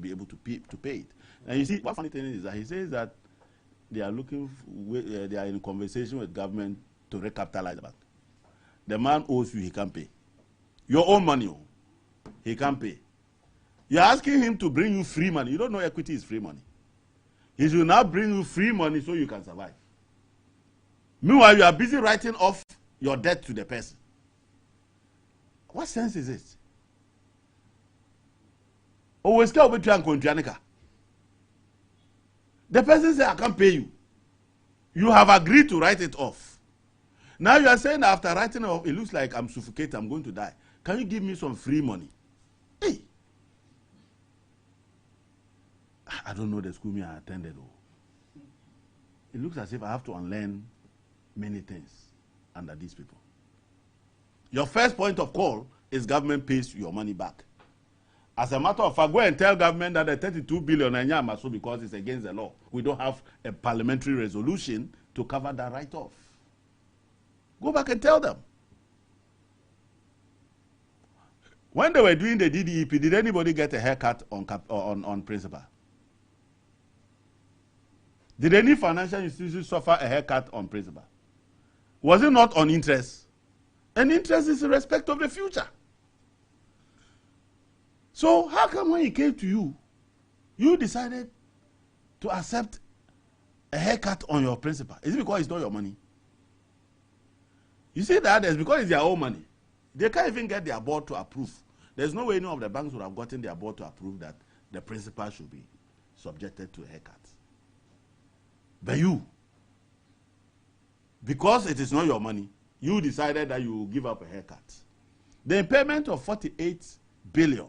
be able to pay it. And you see, one funny thing is that he says that they are they are in conversation with government to recapitalize the bank. The man owes you, he can't pay. Your own money, he can't pay. You're asking him to bring you free money. You don't know equity is free money. He should now bring you free money so you can survive. Meanwhile, you are busy writing off your debt to the person. What sense is it? Always go with the person says, I can't pay you. You have agreed to write it off. Now you are saying after writing it off, it looks like I'm suffocated, I'm going to die. Can you give me some free money? Hey. I don't know the school me I attended. It looks as if I have to unlearn many things under these people. Your first point of call is government pays your money back. As a matter of fact, go and tell government that the 32 billion and so because it's against the law. We don't have a parliamentary resolution to cover that write-off. Go back and tell them. When they were doing the DDEP, did anybody get a haircut on principal? Did any financial institution suffer a haircut on principal? Was it not on interest? And interest is in respect of the future. So how come when he came to you, you decided to accept a haircut on your principal? Is it because it's not your money? You see that it's because it's their own money. They can't even get their board to approve. There's no way any of the banks would have gotten their board to approve that the principal should be subjected to a haircut. But you, because it is not your money, you decided that you will give up a haircut. The impairment of 48 billion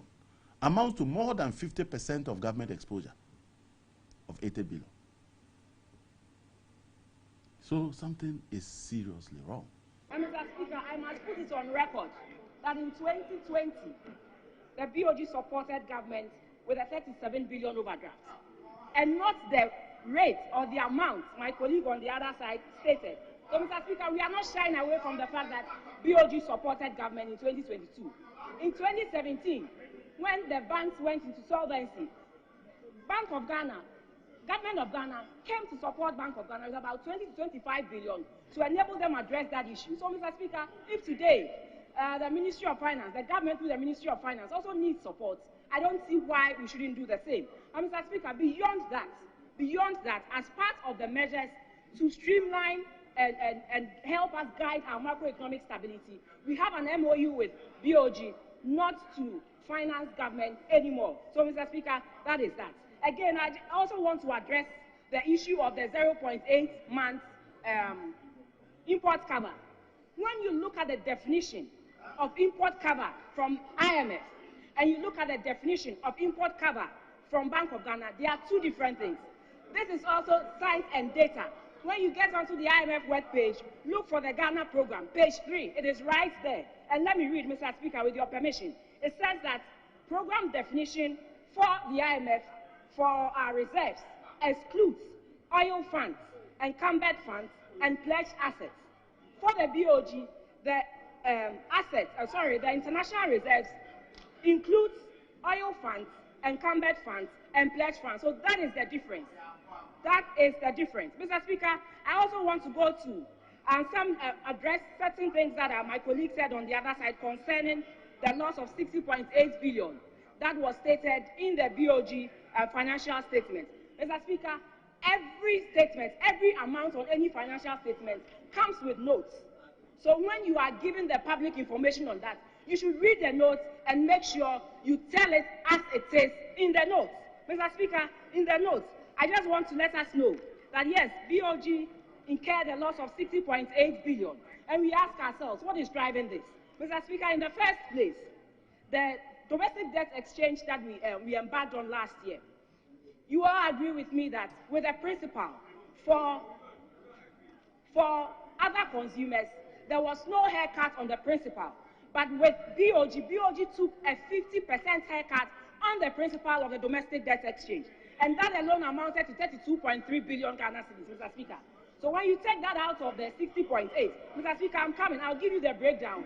amounts to more than 50% of government exposure of 80 billion. So something is seriously wrong. Mr. Speaker, I must put it on record that in 2020, the BOG supported government with a 37 billion overdraft, and not the rate or the amount my colleague on the other side stated. So, Mr. Speaker, we are not shying away from the fact that BOG supported government in 2022. In 2017, when the banks went into solvency, Government of Ghana came to support Bank of Ghana with about 20 to 25 billion to enable them address that issue. So, Mr. Speaker, if today the Ministry of Finance, the government through the Ministry of Finance also needs support, I don't see why we shouldn't do the same. And Mr. Speaker, beyond that, as part of the measures to streamline and help us guide our macroeconomic stability, we have an MOU with BOG not to finance government anymore. So, Mr. Speaker, that is that. Again, I also want to address the issue of the 0.8 months import cover. When you look at the definition of import cover from IMF and you look at the definition of import cover from Bank of Ghana, they are two different things. This is also science and data. When you get onto the IMF webpage, look for the Ghana program, page 3. It is right there. And let me read, Mr. Speaker, with your permission. It says that program definition for the IMF for our reserves excludes oil funds, encumbered funds, and pledged assets. For the BOG, the the international reserves includes oil funds, encumbered funds, and pledged funds. So that is the difference. That is the difference. Mr. Speaker, I also want to go to and address certain things that my colleague said on the other side concerning the loss of 60.8 billion that was stated in the BOG financial statement. Mr. Speaker, every statement, every amount on any financial statement comes with notes. So when you are giving the public information on that, you should read the notes and make sure you tell it as it is in the notes. Mr. Speaker, in the notes, I just want to let us know that yes, BOG incurred a loss of 60.8 billion. And we ask ourselves, what is driving this? Mr. Speaker, in the first place, the domestic debt exchange that we embarked on last year, you all agree with me that with a principle for other consumers, there was no haircut on the principal. But with BOG took a 50% haircut on the principal of the domestic debt exchange. And that alone amounted to 32.3 billion Ghana cedis, Mr. Speaker. So when you take that out of the 60.8, Mr. Speaker, I'm coming. I'll give you the breakdown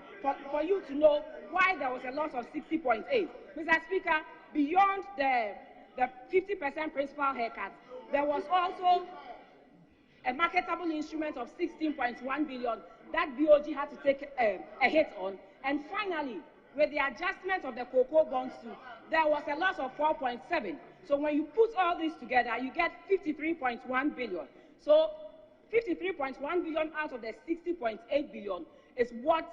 for you to know why there was a loss of 60.8. Mr. Speaker, beyond the the 50% principal haircut. There was also a marketable instrument of 16.1 billion that BOG had to take a hit on. And finally, with the adjustment of the cocoa bonds too, there was a loss of 4.7. So when you put all this together, you get 53.1 billion. So 53.1 billion out of the 60.8 billion is what,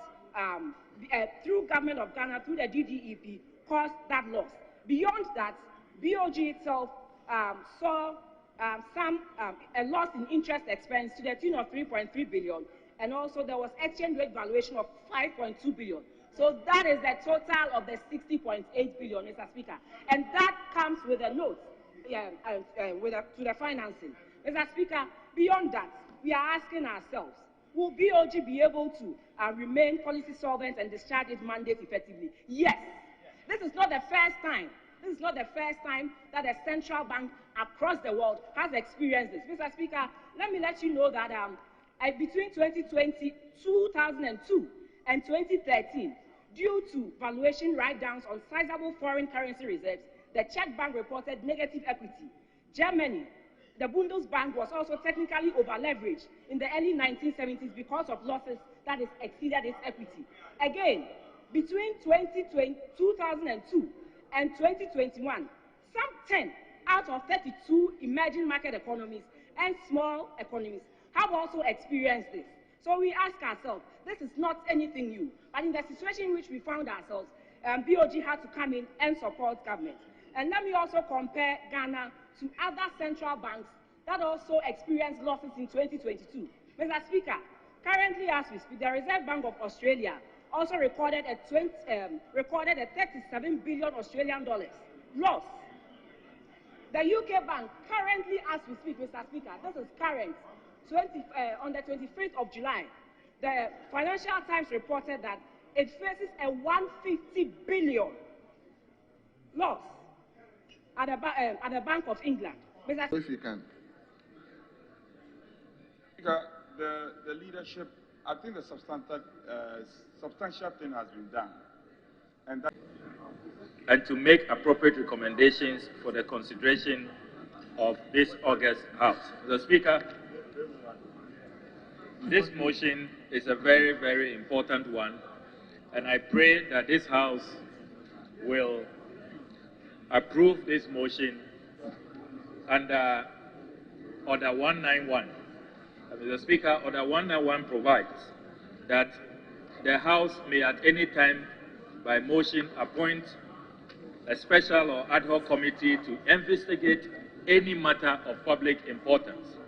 through government of Ghana, through the DDEP, caused that loss. Beyond that, BOG itself saw a loss in interest expense to the tune of 3.3 billion, and also there was exchange rate valuation of 5.2 billion. So that is the total of the 60.8 billion, Mr. Speaker, and that comes with a note to the financing. Mr. Speaker, beyond that, we are asking ourselves, will BOG be able to remain policy solvent and discharge its mandate effectively? Yes. This is not the first time. This is not the first time that a central bank across the world has experienced this. Mr. Speaker, let me let you know that between 2002 and 2013, due to valuation write-downs on sizable foreign currency reserves, the Czech bank reported negative equity. Germany, the Bundesbank was also technically over-leveraged in the early 1970s because of losses that exceeded its equity. Again, between 2002 and 2021, some 10 out of 32 emerging market economies and small economies have also experienced this. So we ask ourselves, this is not anything new, but in the situation in which we found ourselves, BOG had to come in and support government. And let me also compare Ghana to other central banks that also experienced losses in 2022. Mr. Speaker, currently as we speak, the Reserve Bank of Australia also recorded a 37 billion Australian dollars loss. The UK bank, currently as we speak, Mr. Speaker, this is current, on the 25th of July, the Financial Times reported that it faces a 150 billion loss at the Bank of England. Mr. If you can. The leadership, I think the substantial thing has been done. And to make appropriate recommendations for the consideration of this August House. The Speaker, this motion is a very, very important one, and I pray that this House will approve this motion under Order 191. Mr. Speaker, Order 191 provides that the House may at any time by motion appoint a special or ad hoc committee to investigate any matter of public importance.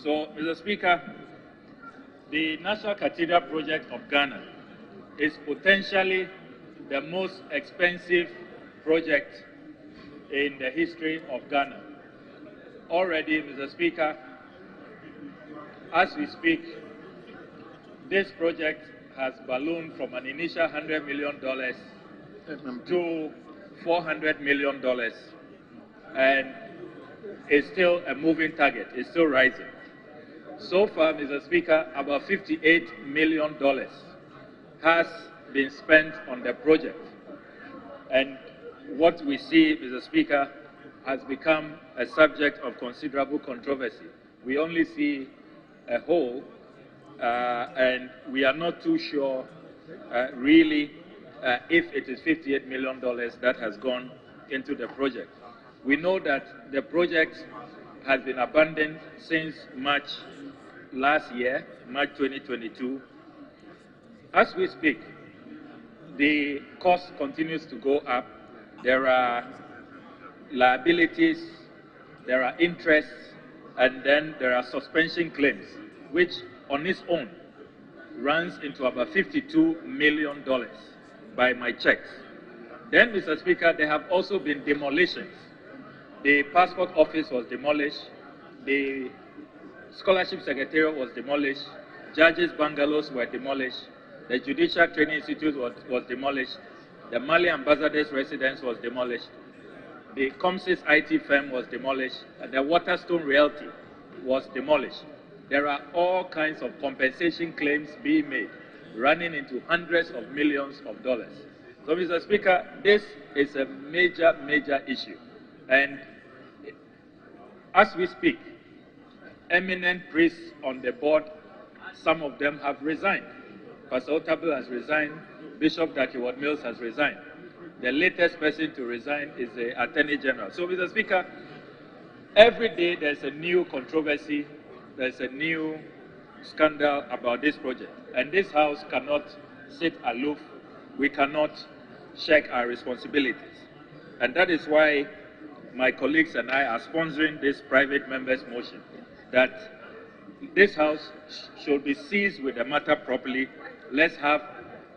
So, Mr. Speaker, the National Cathedral project of Ghana is potentially the most expensive project in the history of Ghana. Already, Mr. Speaker, as we speak, this project has ballooned from an initial $100 million to $400 million, and is still a moving target, it's still rising. So far, Mr. Speaker, about $58 million has been spent on the project. And what we see, Mr. Speaker, has become a subject of considerable controversy. We only see a whole, and we are not too sure really if it is $58 million that has gone into the project. We know that the project has been abandoned since March last year, March 2022. As we speak, the cost continues to go up. There are liabilities, there are interests, and then there are suspension claims, which on its own runs into about $52 million by my checks. Then, Mr. Speaker, there have also been demolitions. The passport office was demolished, the scholarship secretariat was demolished, judges' bungalows were demolished, the Judicial Training Institute was demolished, the Mali ambassador's residence was demolished, the Comsys IT firm was demolished, and the Waterstone Realty was demolished. There are all kinds of compensation claims being made, running into hundreds of millions of dollars. So, Mr. Speaker, this is a major, major issue. And as we speak, eminent priests on the board, some of them have resigned. Pastor Otabil has resigned. Bishop Dakiwad Mills has resigned. The latest person to resign is the Attorney General. So, Mr. Speaker, every day there's a new controversy, there's a new scandal about this project. And this House cannot sit aloof. We cannot shirk our responsibilities. And that is why my colleagues and I are sponsoring this private members' motion that this House should be seized with the matter properly. Let's have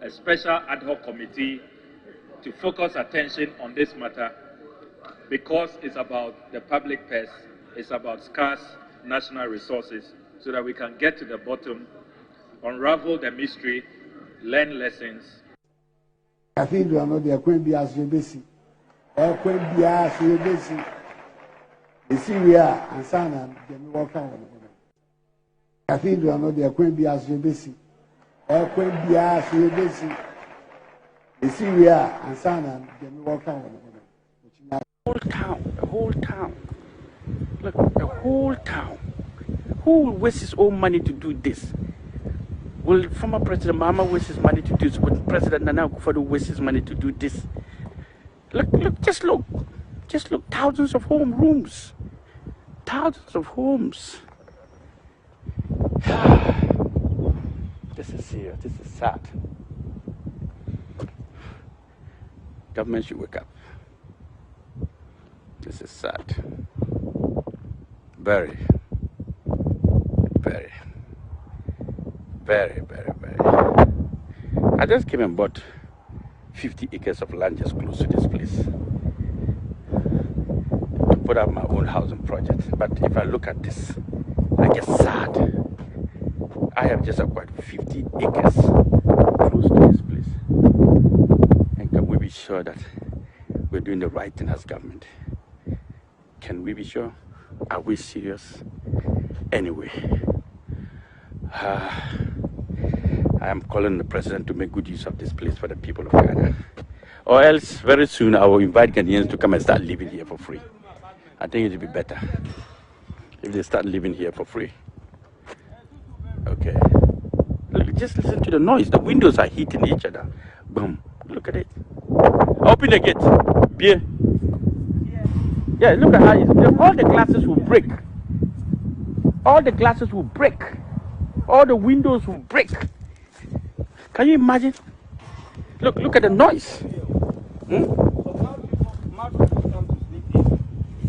a special ad hoc committee to focus attention on this matter because it's about the public purse, it's about scarce national resources, so that we can get to the bottom, unravel the mystery, learn lessons. Cathedral, no, they are going to be as you BECE. They are going to be as you BECE. You see, we are, and Sana, they walk out. Cathedral, no, they are going to be as you BECE. They are going to be as you BECE. You see, we are, and Sana, they walk out. The whole town. Look, the whole town. Who will waste his own money to do this? Will former President Mahama waste his money to do this? Will President Nana Akufo-Addo waste his money to do this? Look, just look. Just look, thousands of rooms. Thousands of homes. This is serious, this is sad. Government should wake up. This is sad. Very, very, very, very, very. I just came and bought 50 acres of land just close to this place to put up my own housing project. But if I look at this, I get sad. I have just acquired 50 acres close to this place. And can we be sure that we're doing the right thing as government? Can we be sure? Are we serious? Anyway, I am calling the president to make good use of this place for the people of Ghana. Or else, very soon, I will invite Ghanaians to come and start living here for free. I think it would be better if they start living here for free. Okay. Look, just listen to the noise. The windows are hitting each other. Boom. Look at it. Open the gate. Beer. Yeah, look at how all the glasses will break. All the glasses will break. All the windows will break. Can you imagine? Look at the noise.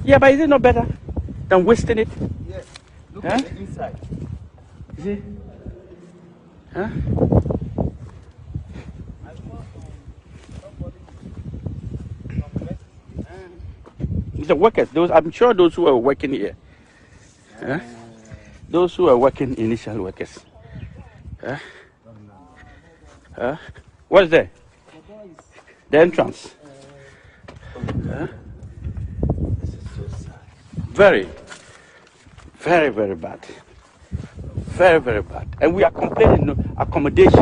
Yeah, but is it not better than wasting it? Yes. Look at the inside. You see? Huh? The workers, I'm sure those who are working here, those who are working, initial workers. What's there? The entrance. This is so sad. Very, very, very bad. Very, very bad. And we are complaining, accommodation.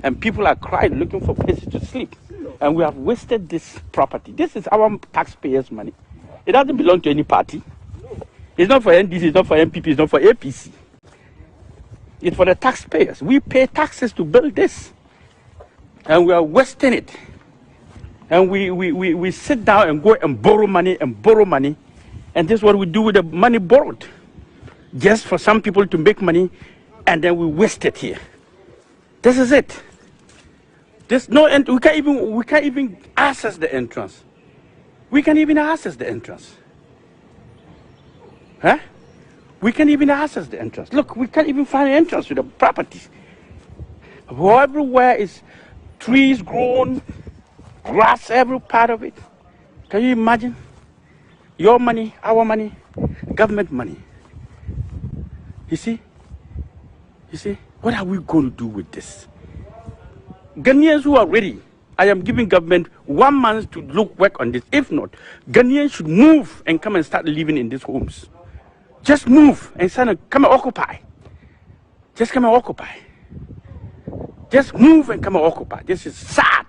And people are crying, looking for places to sleep. And we have wasted this property. This is our taxpayers' money. It doesn't belong to any party. It's not for NDC, it's not for MPP, it's not for APC. It's for the taxpayers. We pay taxes to build this. And we are wasting it. And we sit down and go and borrow money. And this is what we do with the money borrowed. Just for some people to make money, and then we waste it here. This is it. We can't even access the entrance. We can't even access the entrance. Huh? We can't even access the entrance. Look, we can't even find an entrance to the properties. Everywhere is trees grown, grass, every part of it. Can you imagine? Your money, our money, government money. You see? What are we going to do with this? Ghanaians who are ready, I am giving government 1 month to work on this. If not, Ghanaians should move and come and start living in these homes. Just move and come and occupy. Just come and occupy. Just move and come and occupy. This is sad.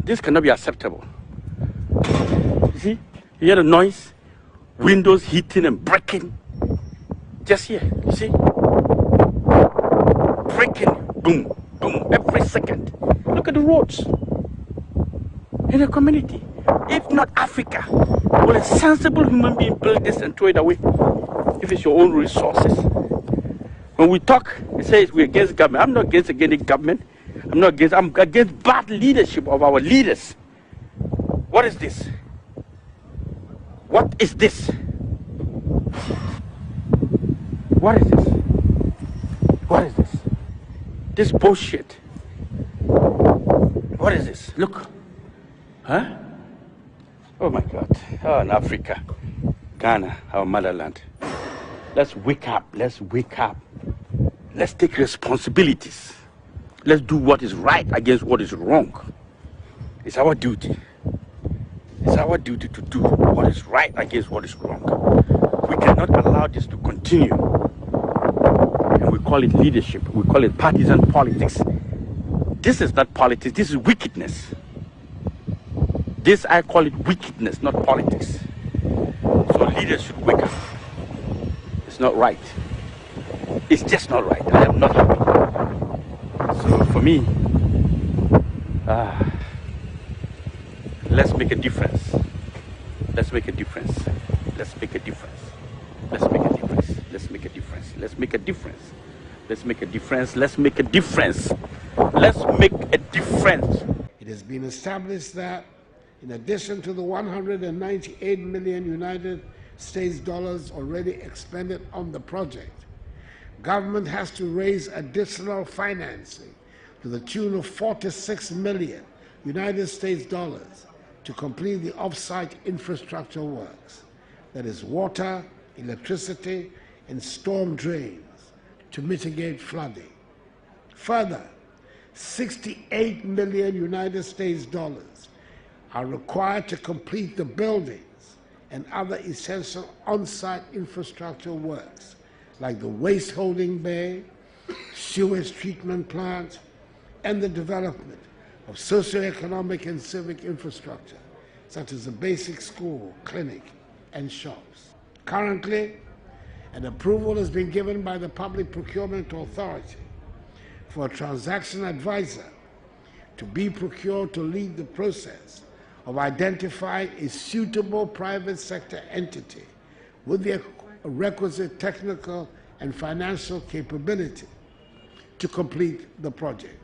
This cannot be acceptable. see? You hear the noise? Windows heating and breaking. Just here, you see? Breaking, boom, boom, every second. Look at the roads in the community. If not Africa, will a sensible human being build this and throw it away? If it's your own resources. When we talk, it says we're against government. I'm not against government. I'm against bad leadership of our leaders. What is this? What is this? What is this? What is this? This bullshit. What is this? Look. Huh? Oh my God. Oh, in Africa. Ghana, our motherland. Let's wake up. Let's wake up. Let's take responsibilities. Let's do what is right against what is wrong. It's our duty. It's our duty to do what is right against what is wrong. We cannot allow this to continue. And we call it leadership. We call it partisan politics. This is not politics. This is wickedness. This, I call it wickedness, not politics. So leaders should wake up. It's not right. It's just not right. I am not happy. So for me, let's make a difference. Let's make a difference. Let's make a difference. Let's make a difference. Let's make a difference. Let's make a difference. Let's make a difference. Let's make a difference. Let's make a difference. It has been established that in addition to the 198 million United States dollars already expended on the project, government has to raise additional financing to the tune of 46 million United States dollars to complete the off-site infrastructure works, that is water, electricity, and storm drains to mitigate flooding. Further, 68 million United States dollars are required to complete the buildings and other essential on-site infrastructure works, like the waste holding bay, sewage treatment plant, and the development of socio-economic and civic infrastructure, such as a basic school, clinic, and shops. Currently, an approval has been given by the Public Procurement Authority for a transaction advisor to be procured to lead the process of identifying a suitable private sector entity with the requisite technical and financial capability to complete the project.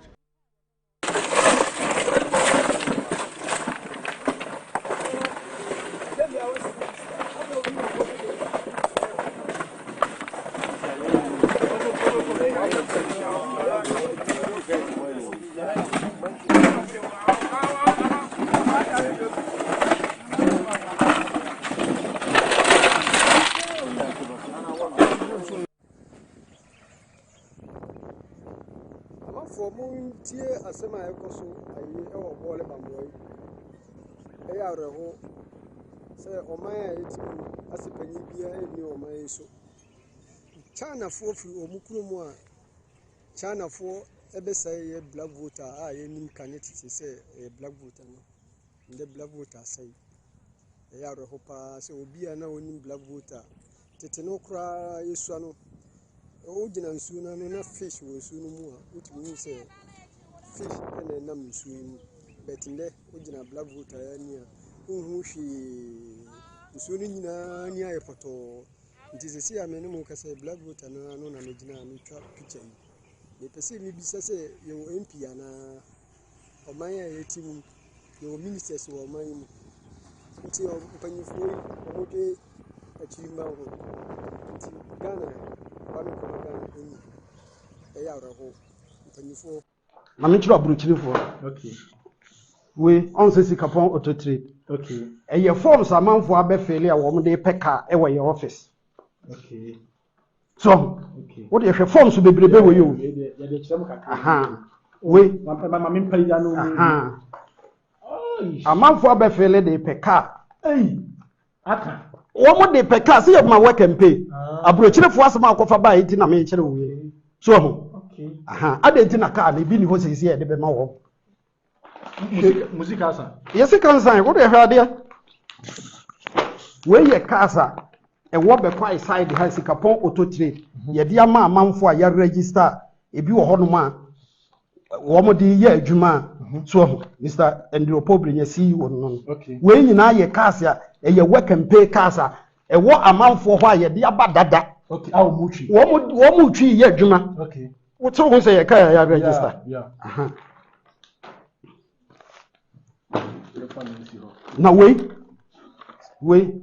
Asema ekoso ayi ewo bole bamboy eya reho se oman ya etimu asipanyi bia eni oman so China fo fi omukuru mu a China fo ebesa ye black voter a ye nim kaneti se black voter no nde black voter sai eya reho pa se obi ana onim black voter tete no kura yesu ano o gina nsu na no na fish wo nsu no mu a utumi se fish and a name swim, but in there, Ujina black voter near who she soon in near a photo. It is a sea, I mean, say black voter, no, no, no, picture. They perceive me, say, your MP and or my team, your ministers or mine. Until open your phone, or day at you, Ghana, Ghana, in a hole. Open your phone. Mamichiro abruchiri for. Okay. We on se sikapon auto trade. Okay. E ye forms amanfo abefele a wo de peka e we your office. Okay. So, okay. What you forms bebrebe we you? Ya de chemu kaka. Aha. We mama mpa no. Aha. Amanfo abefele de peka. Aka. Wo mo de peka se ye ma work and pay. Abruchiri for asema akofa ba enti na me kire we. So, aha, adenti na car na bi ni ho sisi e de be ma wo. Music asa. Yes, can sign. What the hell there? we ye casa e wo be kwa side ha sikapon auto trade ye dia ma amanfo a ya register e bi wo ho no ma wo mo di ye adwuma so Mr. Andrew Pobre ye CEO no we nyina ye casa e ye work and pay casa e wo amanfo ho a ye dia ba dada awo mutwi wo mutwi ye adwuma wo to ho say ye ka ya register na we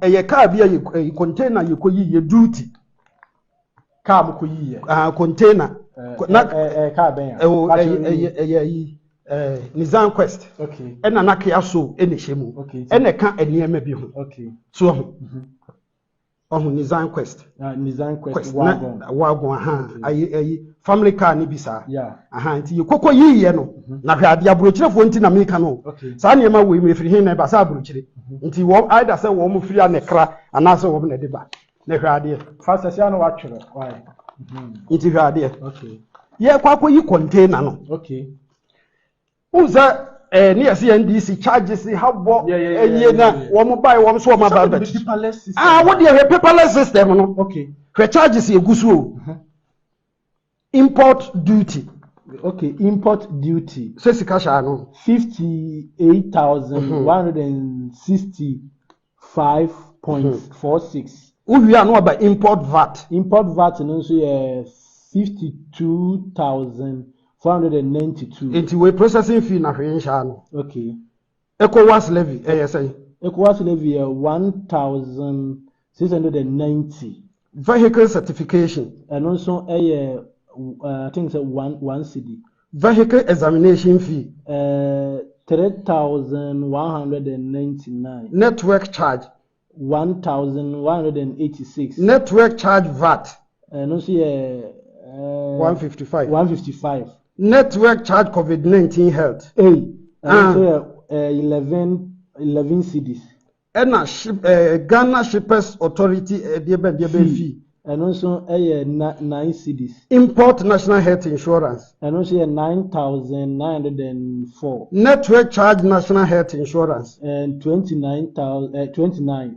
eye car bia ye container ye koyi ye duty car mo koyi ye container na car ben Nizam Quest ena na ke aso ene hemu ene ka enema bi ho so ho Nizam Quest wagon ayi family car ni bisa nti yekoko yiye no na hwade abrochirefo nti na meka no sa ne ma we mefiri hin na ba sa abrochire nti wo aida se wo mo firi anekra ana se wo na de ba na hwade fasasi anu wa twere why nti hwade ye kwako yi container no uza ni yesi NDC charges habo na wo mo buy wo so ma ba what the paperless system no hwe charges egusu import duty import duty so sikasha no 58,165.46 uwi anu aba import VAT no so 52,492 enti we processing fee na hwe nsha no Ecowas levy Ecowas levy 1,690 vehicle certification and also I think it's one cedi. Vehicle examination fee 3,199. Network charge 1,186. Network charge VAT and also 155. Network charge COVID-19 health 11 cedis. Ghana Shippers Authority fee and also 9 cedis. Import national health insurance and also 9,904. Network charge national health insurance and 29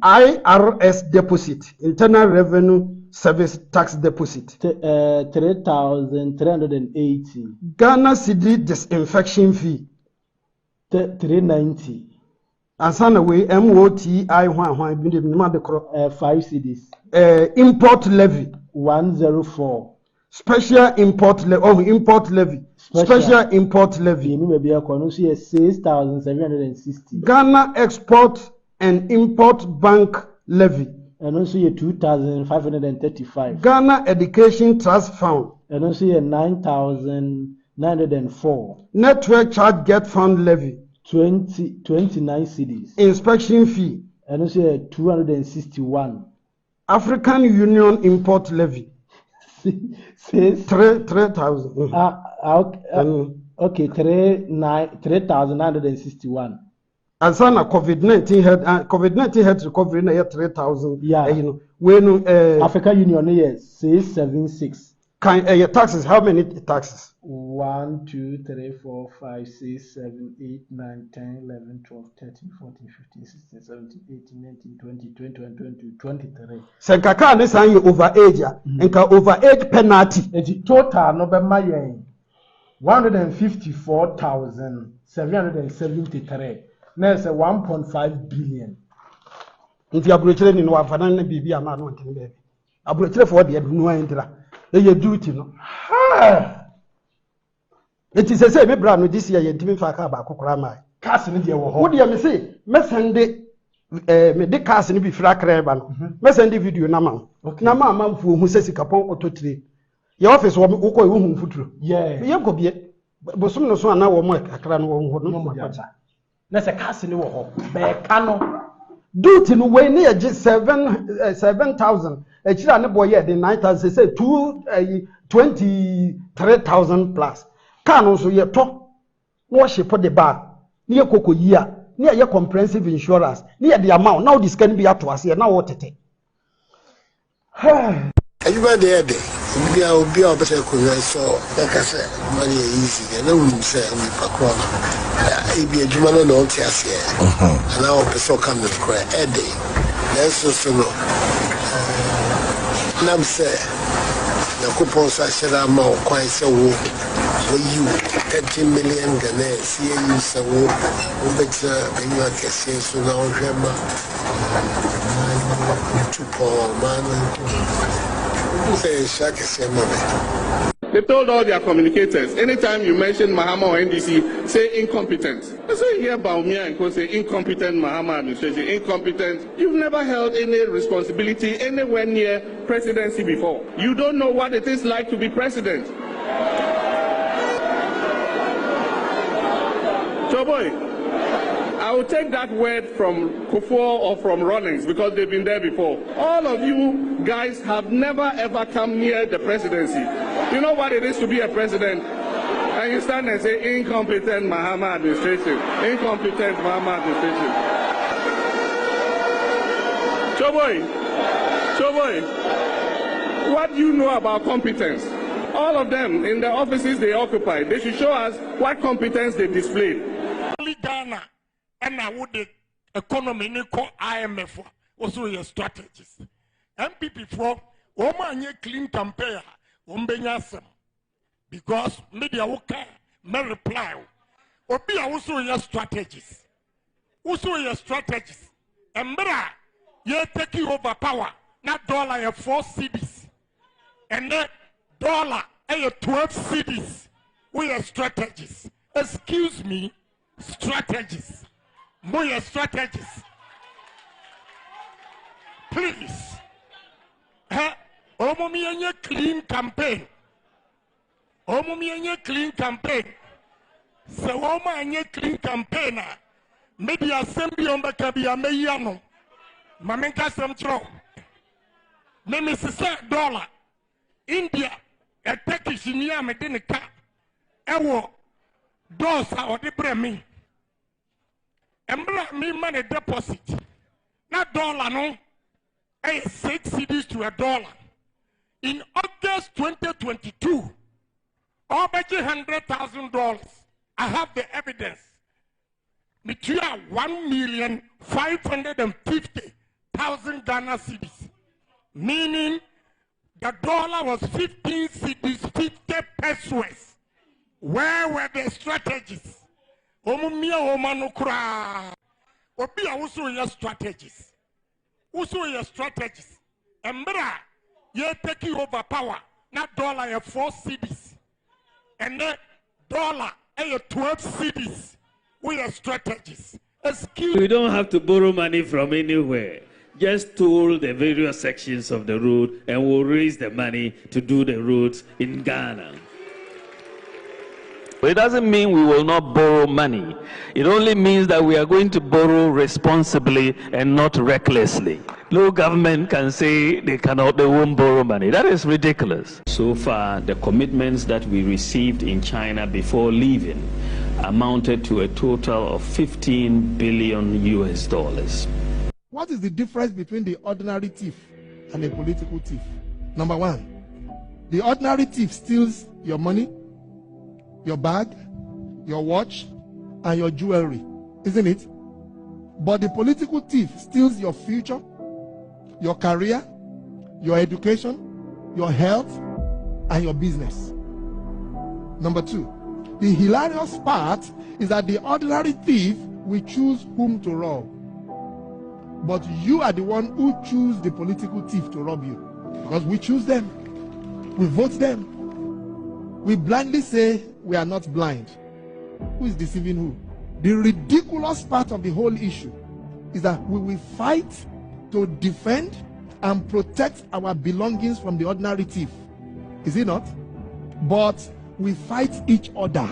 IRS deposit internal revenue service tax deposit 3,380. Ghana cedi disinfection fee 390. Ansana we MOTI 5 cedis. Import levy 104. Special import levy. Special import levy. 6,760. Ghana export and import bank levy. And also 2,535. Ghana Education Trust Fund. And also 9,904. Network charge get fund levy 29 cedis. Inspection fee. And also 261. African Union import levy 3,000. Okay, 3,961. And son of COVID-19 health recovery na 3,000. African Union 676. Your taxes, how many taxes? 1, 2, 3, 4, 5, 6, 7, 8, 9, 10, 11, 12, 13, 14, 15, 16, 17, 18, 19, 20, 21, 22, 23. Senkaka ne san you overage enka overage penalty. The total no be my 154,773. Na say 1.5 billion. Nti abrochire ni no afana na bibi ama no ntene be. Abrochire for de adu no antira. Eye duty no. It is a say me bra no this year yentimi fa ka ba kokora mai. Cars ni de wo ho. Wo de me say me sende me de cars ni bi fira kreba no. Me sende video na ma. Na ma amamfu hu se sikapon ototire. Your office wo ko hu mfuturo. Yeah. Ye ko bie. Bosom no so ana wo mo akra no wo ho no. Na se cars ni wo ho. Be ka no. Duty no we na ye 7,000. Echira ne boy ye de 9,000 say 23,000 plus. Car no so ye to. No ship the bar. Ni koko yia. Ni ye comprehensive insurance. Ni the amount. Now this can be at us here. Now what it. Everybody there, we are better. So, like I said, money is easy. And I wouldn't say we pack it be a Jumano no tears here. And now person come to cry a day. That's also no. And I'm saying, the coupons I said I'm out quite so. You 30 million Ghana, see you so better when you are kissing so now. They told all their communicators, anytime you mention Mahama or NDC, say incompetent. So you hear Baumia and Co say incompetent Mahama administration, incompetent. You've never held any responsibility anywhere near presidency before. You don't know what it is like to be president. So boy, I will take that word from Kufuor or from Rawlings because they've been there before. All of you guys have never ever come near the presidency. You know what it is to be a president? And you stand and say, incompetent Mahama administration. Incompetent Mahama administration. So boy, what do you know about competence? All of them in the offices they occupy, they should show us what competence they displayed. Ghana and I would the economy IMF also your strategies. MPP for Oma clean campaign because media okay may reply. Obi also your strategies. Also your strategies. And you're taking over power, not dollar your 4 cities. And then dollar your 12 cities. We are strategies. Excuse me. Strategies. More strategies. Please. Omomienye clean campaign. Omomienye clean campaign. Se woma anye clean campaign. Media assembly ombeka biya meyano. Mamenka semtro. Nemi sise dollar. India. A Turkish niya medenika. Ewo. Dosa or the bremi. And me money deposit. Not dollar, no. 6 cedis to $1. In August 2022, over $100,000. I have the evidence. Between 1,550,000 Ghana cedis. Meaning the dollar was 15 cedis, 50 pesos. Where were the strategies? Omumia omanukura. Obi also your strategies. Also your strategies. Embra, you're taking over power. Not dollar your 4 cities. And then dollar your 12 cities. We are strategies. Excuse we don't have to borrow money from anywhere. Just toll the various sections of the road and we'll raise the money to do the roads in Ghana. It doesn't mean we will not borrow money. It only means that we are going to borrow responsibly and not recklessly. No government can say they won't borrow money. That is ridiculous. So far, the commitments that we received in China before leaving amounted to a total of $15 billion US. What is the difference between the ordinary thief and a political thief? Number one, the ordinary thief steals your money, your bag, your watch, and your jewelry, isn't it? But the political thief steals your future, your career, your education, your health, and your business. Number two, the hilarious part is that the ordinary thief will choose whom to rob. But you are the one who choose the political thief to rob you. Because we choose them. We vote them. We blindly say we are not blind. Who is deceiving who? The ridiculous part of the whole issue is that we will fight to defend and protect our belongings from the ordinary thief. Is it not? But we fight each other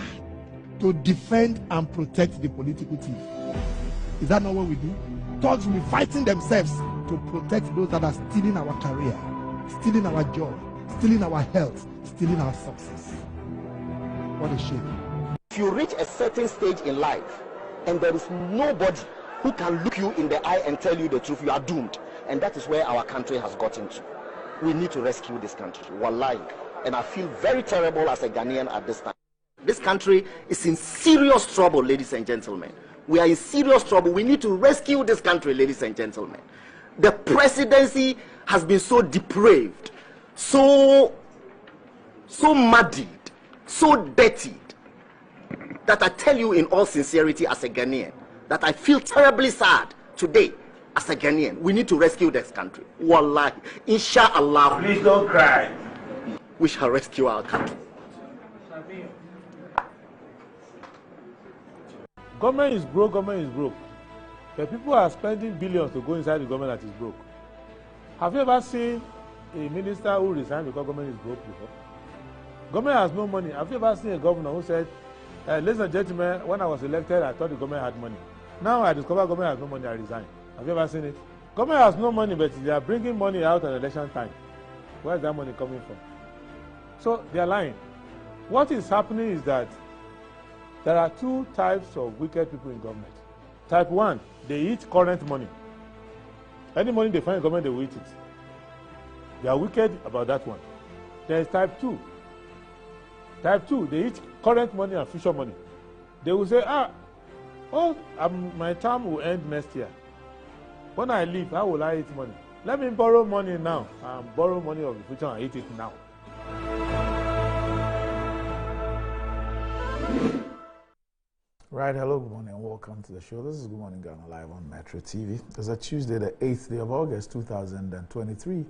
to defend and protect the political thief. Is that not what we do? Thugs will be fighting themselves to protect those that are stealing our career, stealing our job, stealing our health, stealing our success. What a shame. If you reach a certain stage in life and there is nobody who can look you in the eye and tell you the truth, you are doomed. And that is where our country has gotten to. We need to rescue this country. Wallahi. And I feel very terrible as a Ghanaian at this time. This country is in serious trouble, ladies and gentlemen. We are in serious trouble. We need to rescue this country, ladies and gentlemen. The presidency has been so depraved, so muddied, so dirtied, that I tell you in all sincerity as a Ghanaian, that I feel terribly sad today as a Ghanaian. We need to rescue this country. Wallahi. Inshallah. Please don't cry. We shall rescue our country. Government is broke, government is broke. The people are spending billions to go inside the government that is broke. Have you ever seen a minister who resigned because government is broke before? Government has no money. Have you ever seen a governor who said, ladies and gentlemen, when I was elected, I thought the government had money. Now I discover government has no money, I resign. Have you ever seen it? Government has no money, but they are bringing money out at election time. Where is that money coming from? So they are lying. What is happening is that there are two types of wicked people in government. Type 1, they eat current money. Any money they find in government, they will eat it. They are wicked about that one. There is type 2. Type 2, they eat current money and future money. They will say, my term will end next year. When I leave, how will I eat money? Let me borrow money now and borrow money of the future and eat it now. Right, hello, good morning, and welcome to the show. This is Good Morning Ghana live on Metro TV. It's a Tuesday, the 8th day of August, 2023.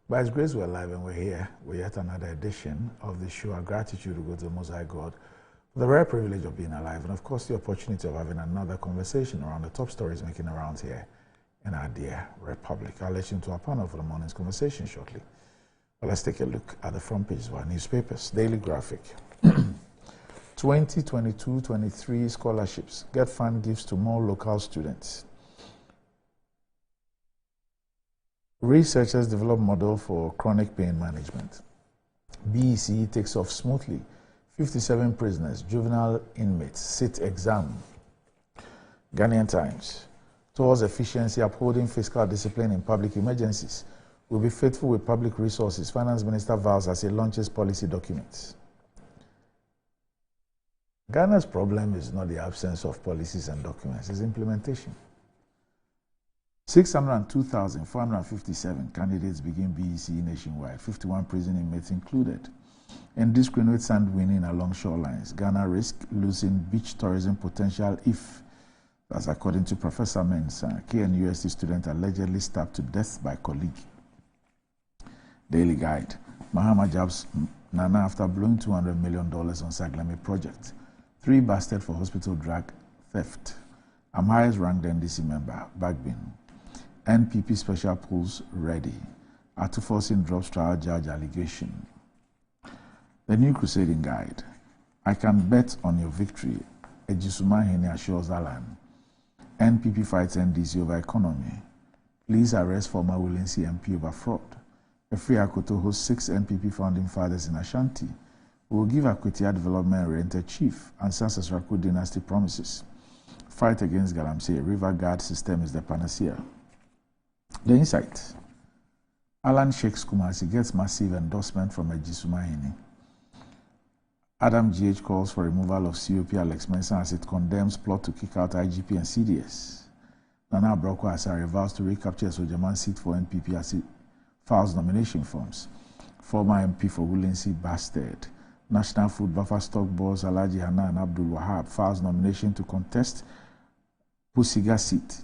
By His grace, we're live and we're here with yet another edition of the show. Our gratitude to go to the Most High God for the rare privilege of being alive, and of course the opportunity of having another conversation around the top stories making rounds here in our dear Republic. I'll let you into our panel for the morning's conversation shortly. But let's take a look at the front pages of our newspapers. Daily Graphic. 2022-23 scholarships. Get Fund gives to more local students. Researchers develop model for chronic pain management. BECE takes off smoothly. 57 prisoners, juvenile inmates, sit exam. Ghanaian Times. Towards efficiency, upholding fiscal discipline in public emergencies. Will be faithful with public resources. Finance Minister vows as he launches policy documents. Ghana's problem is not the absence of policies and documents, it's implementation. 602,457 candidates begin BECE nationwide, 51 prison inmates included. Indiscriminate sand winning along shorelines. Ghana risk losing beach tourism potential if, that's according to Professor Mensah, KNUST student allegedly stabbed to death by colleague. Daily Guide. Mahama jabs Nana after blowing $200 million on Saglami project. 3 busted for hospital drug theft. I'm highest ranked NDC member, Bagbin. NPP special pools ready. Atufosin drops trial judge allegation. The New Crusading Guide. I can bet on your victory. Ejisuma Hene assures Alan. NPP fights NDC over economy. Please arrest former Willensi MP over fraud. Efri Akoto hosts 6 NPP founding fathers in Ashanti. We will give Akwetia development renter chief and Sansas Rako dynasty promises. Fight against Galamsey. River guard system is the panacea. The Insight. Alan Sheikh's Kumasi gets massive endorsement from Ejisuma Hene. Adam GH calls for removal of COP Alex Mensah as it condemns plot to kick out IGP and CDS. Nana Abroko Asare vows to recapture Sojaman's seat for NPP as it files nomination forms. Former MP for Willensi Bastard. National Food Buffer Stock Boss Alhaji Hanan Abdul Wahab files nomination to contest Pusiga seat.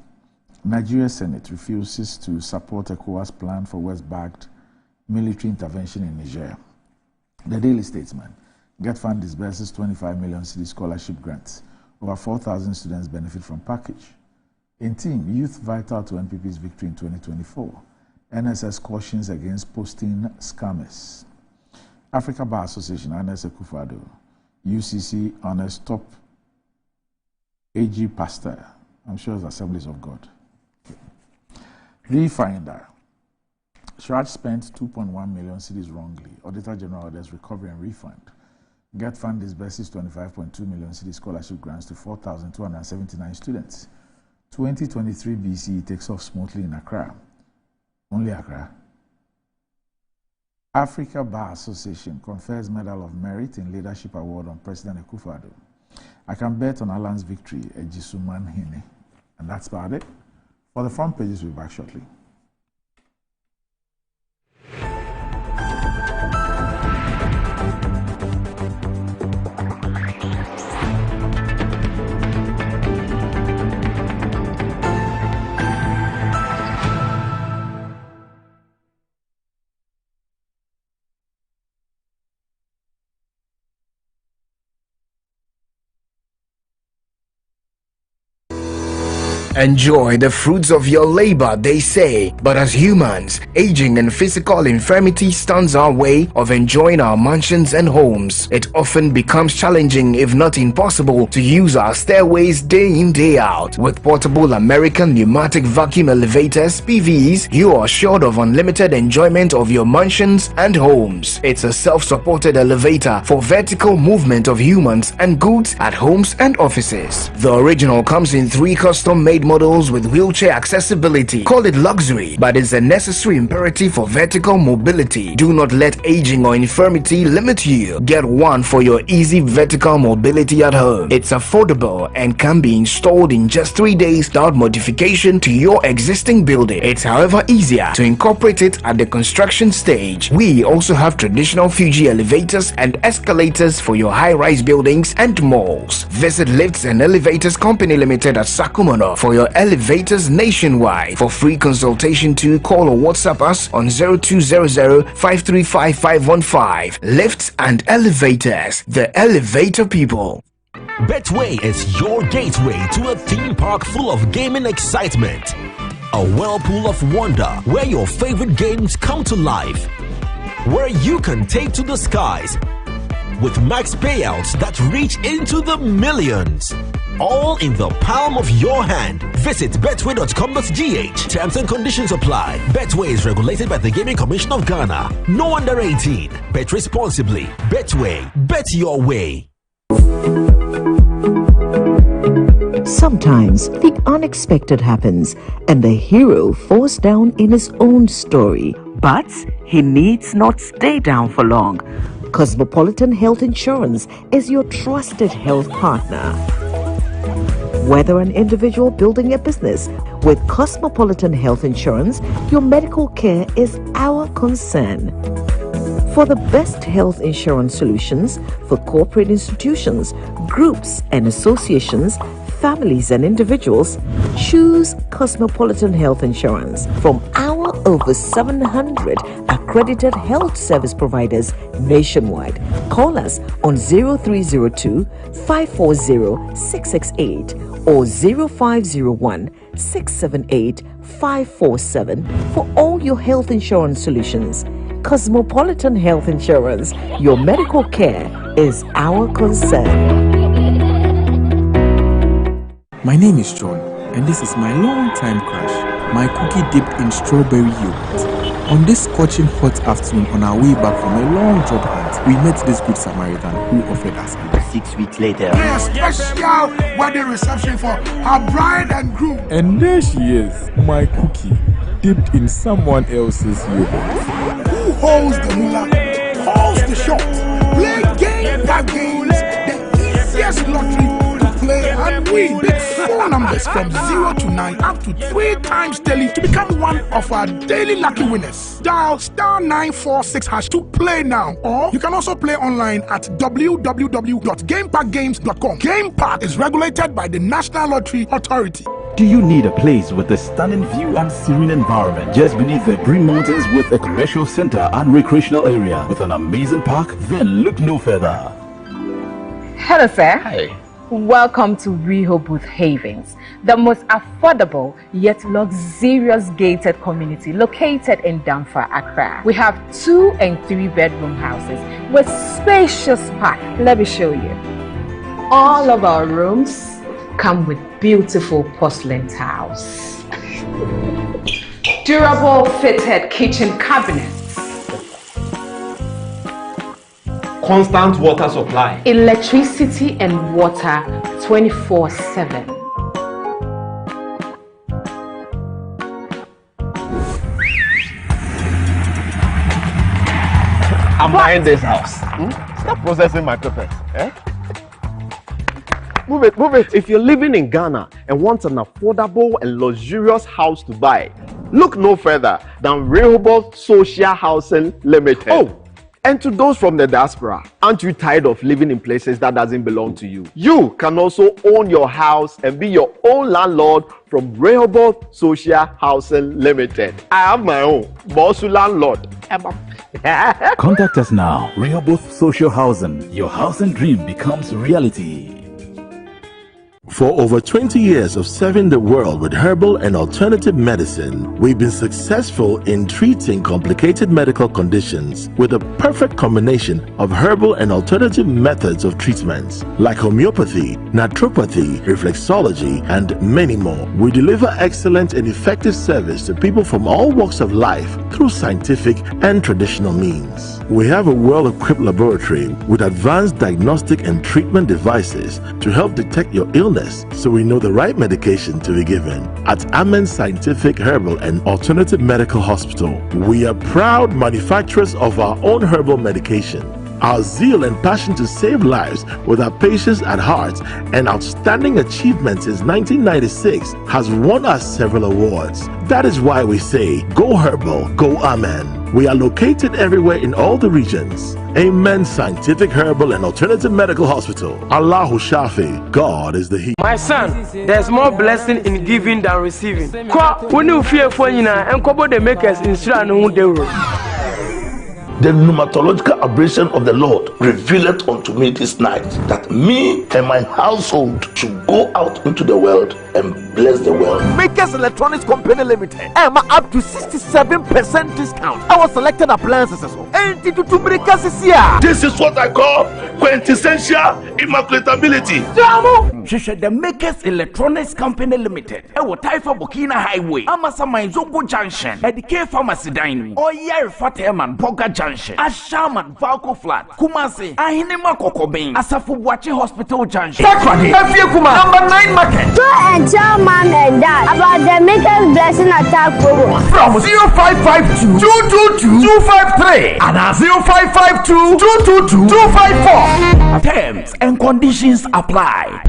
Nigeria Senate refuses to support Ecowas plan for West-backed military intervention in Niger. The Daily Statesman. Get Fund disburses 25 million cedi scholarship grants. Over 4,000 students benefit from package. In team, youth vital to NPP's victory in 2024. NSS cautions against posting scammers. Africa Bar Association, Ernest Akufo-Addo. UCC honors top AG pastor. I'm sure it's Assemblies of God. Refinder. Shraj spent 2.1 million cedis wrongly. Auditor General orders recovery and refund. Get Fund disburses 25.2 million cedi scholarship grants to 4,279 students. 2023 BECE takes off smoothly in Accra. Only Accra. Africa Bar Association confers Medal of Merit in Leadership Award on President Akufo-Addo. I can bet on Alan's victory, Ejisuman Hine. And that's about it. For the front pages, we'll be back shortly. Enjoy the fruits of your labor, they say, but as humans, aging and physical infirmity stands our way of enjoying our mansions and homes. It often becomes challenging, if not impossible, to use our stairways day in, day out. With portable American pneumatic vacuum elevators, PVs, you are assured of unlimited enjoyment of your mansions and homes. It's a self-supported elevator for vertical movement of humans and goods at homes and offices. The original comes in 3 custom-made models with wheelchair accessibility. Call it luxury, but it's a necessary imperative for vertical mobility. Do not let aging or infirmity limit you. Get one for your easy vertical mobility at home. It's affordable and can be installed in just 3 days without modification to your existing building. It's however easier to incorporate it at the construction stage. We also have traditional Fuji elevators and escalators for your high-rise buildings and malls. Visit Lifts and Elevators Company Limited at Sakumono for your elevators nationwide. For free consultation, to call or WhatsApp us on 0200-535-515. Lifts and Elevators, the elevator people. Betway is your gateway to a theme park full of gaming excitement. A whirlpool of wonder where your favorite games come to life. Where you can take to the skies with max payouts that reach into the millions. All in the palm of your hand. Visit betway.com.gh. Terms and conditions apply. Betway is regulated by the Gaming Commission of Ghana. No under 18. Bet responsibly. Betway. Bet your way. Sometimes the unexpected happens and the hero falls down in his own story. But he needs not stay down for long. Cosmopolitan Health Insurance is your trusted health partner. Whether an individual building a business, with Cosmopolitan Health Insurance, your medical care is our concern. For the best health insurance solutions for corporate institutions, groups and associations, families and individuals, choose Cosmopolitan Health Insurance from our over 700 accredited health service providers nationwide. Call us on 0302 540 668 or 0501 678 547 for all your health insurance solutions. Cosmopolitan Health Insurance, your medical care is our concern. My name is John, and this is my long-time crush, my cookie dipped in strawberry yogurt. On this scorching hot afternoon on our way back from a long job hunt, we met this good Samaritan who offered us a 6 weeks later. A special wedding reception for our bride and groom. And there she is, my cookie, dipped in someone else's yogurt. Who holds the moolah, calls the shots, play game by games, the easiest lottery to play and win. Big 4 numbers from 0 to 9 up to 3 times daily to become one of our daily lucky winners. Dial *946# to play now, or you can also play online at www.gameparkgames.com. Game Park is regulated by the National Lottery Authority. Do you need a place with a stunning view and serene environment just beneath the Green Mountains with a commercial center and recreational area with an amazing park? Then look no further. Hello, sir. Hi. Welcome to Rehoboth Havens, the most affordable yet luxurious gated community located in Damfa, Accra. We have 2 and 3 bedroom houses with spacious park. Let me show you. All of our rooms come with beautiful porcelain tiles, durable fitted kitchen cabinets, constant water supply, electricity and water 24/7. I'm buying this house. Stop processing my papers. Eh? Move it, move it. If you're living in Ghana and want an affordable and luxurious house to buy, look no further than Rehoboth Social Housing Limited. Oh, and to those from the diaspora, aren't you tired of living in places that doesn't belong to you? You can also own your house and be your own landlord from Rehoboth Social Housing Limited. I have my own, Bosu Landlord. Contact us now. Rehoboth Social Housing. Your housing dream becomes reality. For over 20 years of serving the world with herbal and alternative medicine, we've been successful in treating complicated medical conditions with a perfect combination of herbal and alternative methods of treatments like homeopathy, naturopathy, reflexology, and many more. We deliver excellent and effective service to people from all walks of life through scientific and traditional means. We have a well-equipped laboratory with advanced diagnostic and treatment devices to help detect your illness, so we know the right medication to be given. At Amen Scientific Herbal and Alternative Medical Hospital, we are proud manufacturers of our own herbal medication. Our zeal and passion to save lives with our patients at heart and outstanding achievements since 1996 has won us several awards. That is why we say, go herbal, go Amen. We are located everywhere in all the regions. Amen Scientific Herbal and Alternative Medical Hospital. Allahu Shafi, God is the He. My son, there's more blessing in giving than receiving. When you fear for you and couple the makers in The pneumatological aberration of the Lord revealed unto me this night that me and my household should go out into the world and bless the world. Makers Electronics Company Limited. Up to 67% discount. Our selected appliances. This is what I call quintessential immaculatability. The Makers Electronics Company Limited. Taifa Burkina Highway. Amasa Mainzogo Junction. At the K Pharmacy Dining. Oyer Fateman Boga Junction. Ashaman Valco Flat. Kumasi. Ahinema Kokobin. Asafu Bwachi Hospital Junction. Number 9 Market. Tell mom and dad about the Makers Blessing Attack program from 0552 222 253 and 0552 222 254. Terms and conditions apply.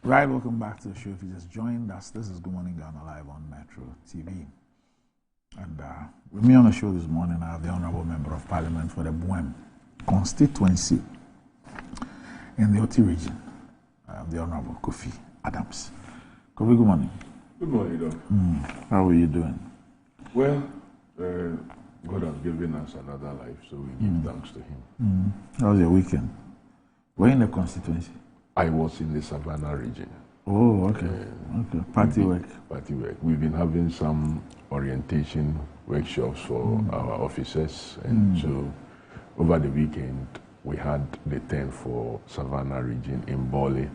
Right, welcome back to the show. If you just joined us, this is Good Morning Ghana Live on Metro TV. And with me on the show this morning, I have the Honorable Member of Parliament for the Buem constituency in the Oti region, the Honorable Kofi Adams. Kofi, good morning. Good morning, Doc. How are you doing? Well, God has given us another life, so we give thanks to Him. How was your weekend? Where in the constituency? I was in the Savannah region. Oh, okay. Okay. Party work. Party work. We've been having some orientation workshops for our officers, and so over the weekend we had the 10 for Savannah region in Bali.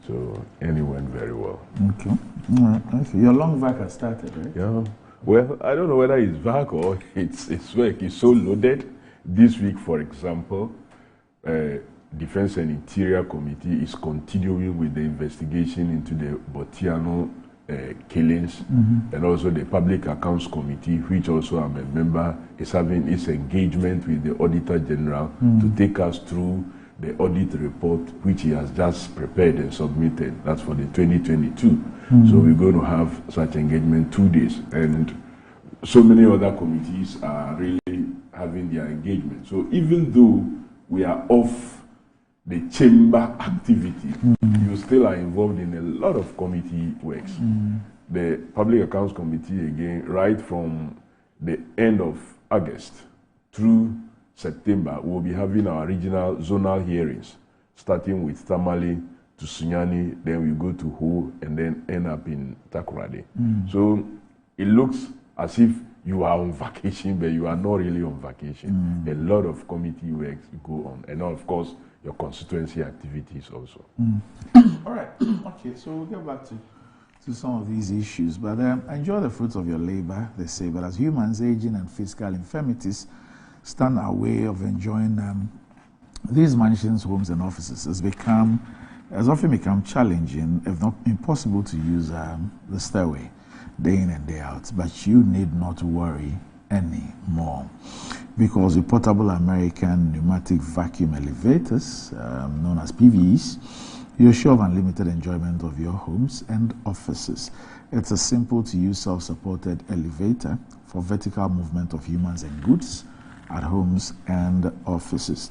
So and it went very well. Okay. All right. Okay. Your long vac has started, right? Yeah. Well, I don't know whether it's vac or it's work. It's so loaded. This week, for example, Defense and Interior Committee is continuing with the investigation into the Botiano killings, and also the Public Accounts Committee, which also I'm a member, is having its engagement with the Auditor General to take us through the audit report, which he has just prepared and submitted. That's for the 2022. So we're going to have such engagement 2 days, and so many other committees are really having their engagement. So even though we are off the chamber activity, you still are involved in a lot of committee works. The Public Accounts Committee, again, right from the end of August through September, we'll be having our regional zonal hearings, starting with Tamale to Sunyani, then we go to Ho, and then end up in Takoradi. So it looks as if you are on vacation, but you are not really on vacation. A lot of committee work go on, and of course, your constituency activities also. All right. Okay, so we'll get back to some of these issues. But enjoy the fruits of your labor, they say. But as humans, aging and physical infirmities stand our way of enjoying these mansions, homes, and offices has often become challenging, if not impossible, to use the stairway day in and day out. But you need not worry anymore, because with portable American pneumatic vacuum elevators, known as PVEs, you're sure of unlimited enjoyment of your homes and offices. It's a simple to use self-supported elevator for vertical movement of humans and goods at homes and offices.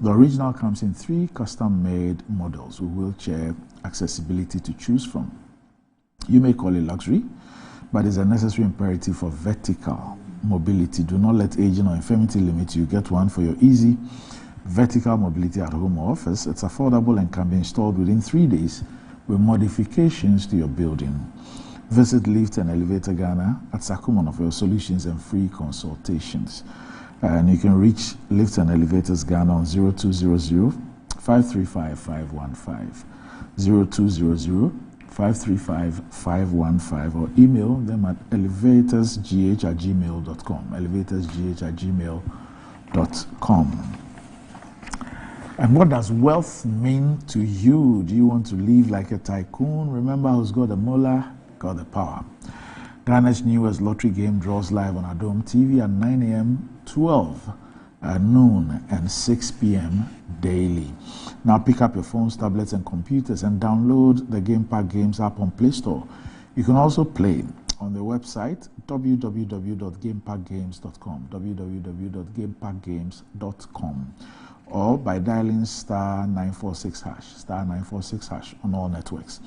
The original comes in 3 custom-made models with wheelchair accessibility to choose from. You may call it luxury, but it's a necessary imperative for vertical mobility. Do not let aging or infirmity limit you. Get one for your easy vertical mobility at home or office. It's affordable and can be installed within 3 days with modifications to your building. Visit Lift and Elevator Ghana at Sakumon for your solutions and free consultations. And you can reach Lift and Elevators Ghana on 0200 535 515, 0200 535 515, or email them at elevatorsgh@gmail.com. elevatorsgh@gmail.com. And what does wealth mean to you? Do you want to live like a tycoon? Remember, who's got the molar, got the power. Ghana's newest lottery game draws live on Adom TV at 9 a.m., 12 noon, and 6 p.m. daily. Now pick up your phones, tablets, and computers and download the Game Park Games app on Play Store. You can also play on the website www.gameparkgames.com, www.gameparkgames.com, or by dialing *946# on all networks.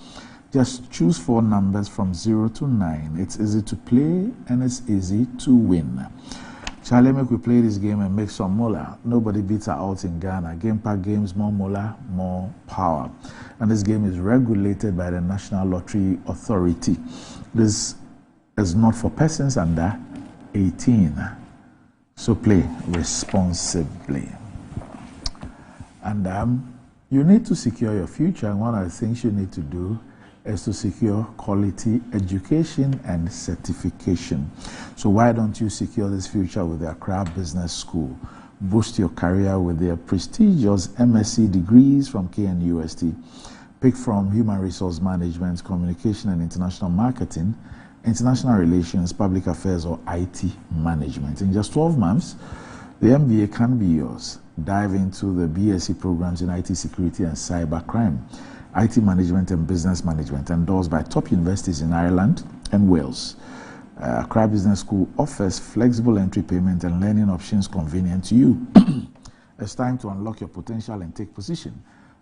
Just choose 4 numbers from 0 to 9. It's easy to play and it's easy to win. Charlie, make we play this game and make some moolah. Nobody beats our out in Ghana. Game Park Games, more moolah, more power. And this game is regulated by the National Lottery Authority. This is not for persons under 18. So play responsibly. And you need to secure your future. And one of the things you need to do is to secure quality education and certification. So why don't you secure this future with the Accra Business School? Boost your career with their prestigious MSc degrees from KNUST. Pick from Human Resource Management, Communication and International Marketing, International Relations, Public Affairs, or IT Management. In just 12 months, the MBA can be yours. Dive into the BECE programs in IT security and cyber crime, IT management and business management, endorsed by top universities in Ireland and Wales. Accra Business School offers flexible entry payment and learning options convenient to you. It's time to unlock your potential and take position.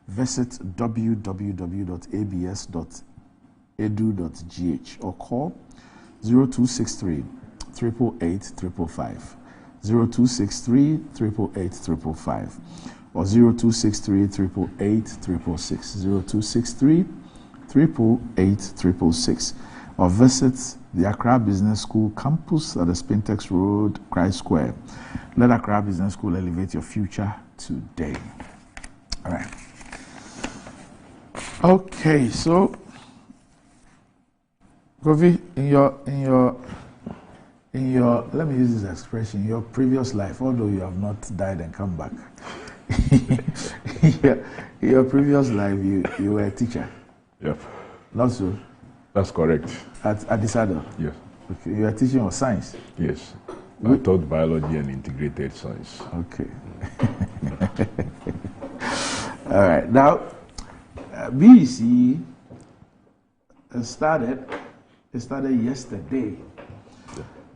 Visit www.abs.edu.gh or call 0263 888 555, 0263 888 555. or 0263 888 666, 0263 888 666, or visit the Accra Business School campus at the Spintex Road, Christ Square. Let Accra Business School elevate your future today. All right. Okay, so Kofi, in your let me use this expression, your previous life, although you have not died and come back. In your previous life, you were a teacher. Yep. Not so? That's correct. At Adisado? Yes. Okay. You were teaching of science? Yes. I taught biology and integrated science. Okay. All right. Now, BECE started yesterday.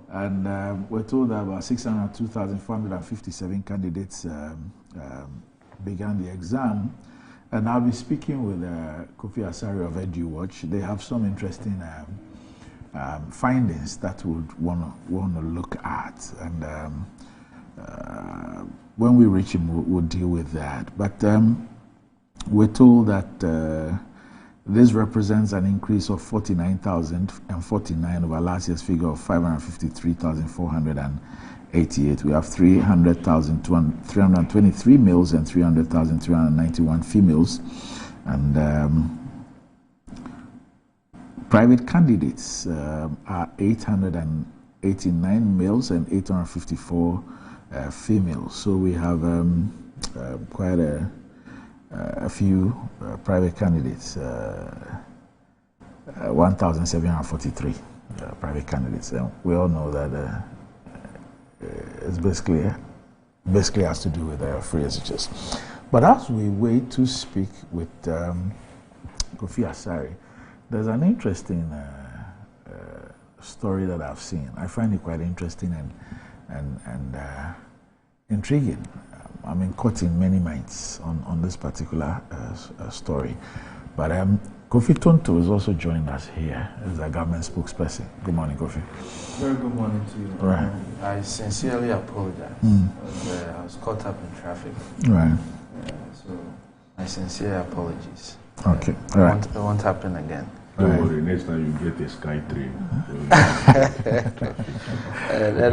And we're told that about 602,457 candidates began the exam. And I'll be speaking with Kofi Asari of EduWatch. They have some interesting findings that would want to look at. And when we reach him, we'll deal with that. But we're told that This represents an increase of 49,049 over last year's figure of 553,488. We have 300,323 males and 300,391 females. And private candidates are 889 males and 854 females. So we have quite a few private candidates, 1,743 private candidates. And we all know that it's basically has to do with free SHS. But as we wait to speak with Kofi Asare, there's an interesting story that I've seen. I find it quite interesting and intriguing. I'm in caught in many minds on this particular story. But Kofi Tonto is also joining us here as a government spokesperson. Good morning, Kofi. Very good morning to you. Right. I sincerely apologize. I was caught up in traffic. Right. So my sincere apologies. Okay. It won't happen again. Don't worry, next time you get a sky train.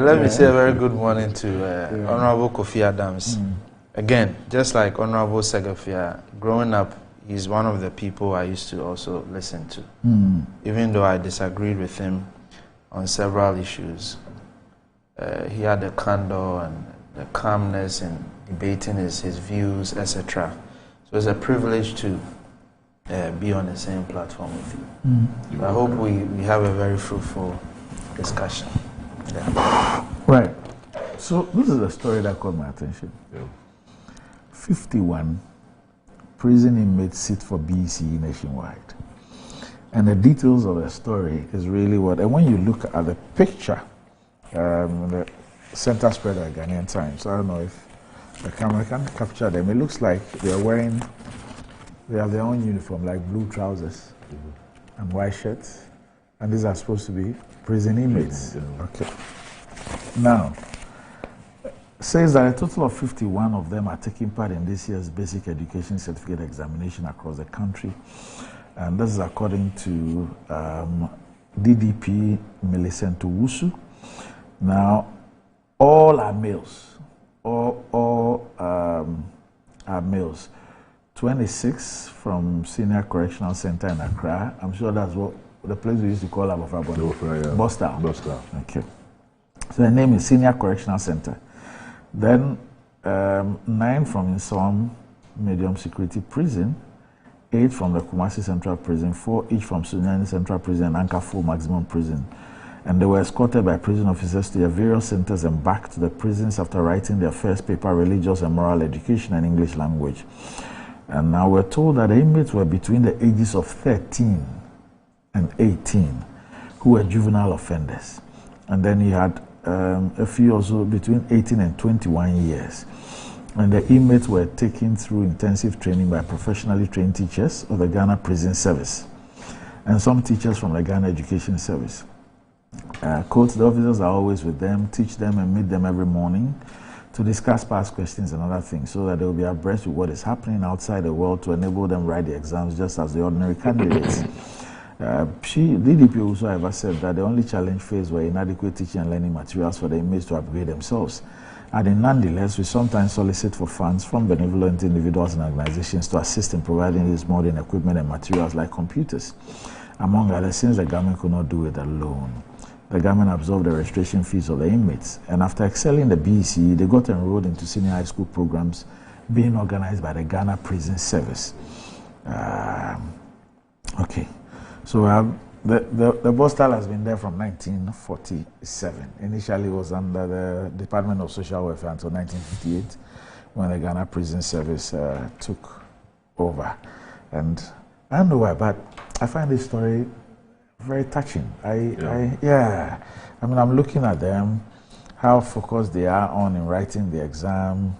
Let me say a very good morning to Honorable Kofi Adams. Again, just like Honorable Segafia, growing up, he's one of the people I used to also listen to. Even though I disagreed with him on several issues, he had the candor and the calmness in debating his views, etc. So it's a privilege to be on the same platform with you. I hope we have a very fruitful discussion. Yeah. Right. So this is a story that caught my attention. 51 prison inmates sit for BECE nationwide. And the details of the story is really what, and when you look at the picture, the center spread at Ghanaian Times, I don't know if the camera can capture them. It looks like they have their own uniform, like blue trousers and white shirts. And these are supposed to be prison inmates. Okay. Now, says that a total of 51 of them are taking part in this year's basic education certificate examination across the country. And this is according to DDP Millicent Wusu. Now, all are males. All are males. 26 from Senior Correctional Center in Accra. I'm sure that's what the place we used to call Abofra. Boston. Okay. So the name is Senior Correctional Center. Then 9 from Insom Medium Security Prison, 8 from the Kumasi Central Prison, 4 each from Sunyani Central Prison and Anchor 4 Maximum Prison. And they were escorted by prison officers to their various centers and back to the prisons after writing their first paper, Religious and Moral Education and English Language. And now we're told that the inmates were between the ages of 13 and 18 who were juvenile offenders. And then you had a few also between 18 and 21 years. And the inmates were taken through intensive training by professionally trained teachers of the Ghana Prison Service and some teachers from the Ghana Education Service. Quote, the officers are always with them, teach them and meet them every morning to discuss past questions and other things so that they will be abreast with what is happening outside the world to enable them write the exams just as the ordinary candidates. DDP also ever said that the only challenge faced were inadequate teaching and learning materials for the inmates to upgrade themselves. And nonetheless, we sometimes solicit for funds from benevolent individuals and organizations to assist in providing this modern equipment and materials like computers. Among others, since the government could not do it alone, the government absorbed the registration fees of the inmates. And after excelling the BECE, they got enrolled into senior high school programs being organized by the Ghana Prison Service. Okay. So the Bostal has been there from 1947. Initially, it was under the Department of Social Welfare until 1958, when the Ghana Prison Service took over. And I don't know why, but I find this story very touching. I mean, I'm looking at them, how focused they are on in writing the exam,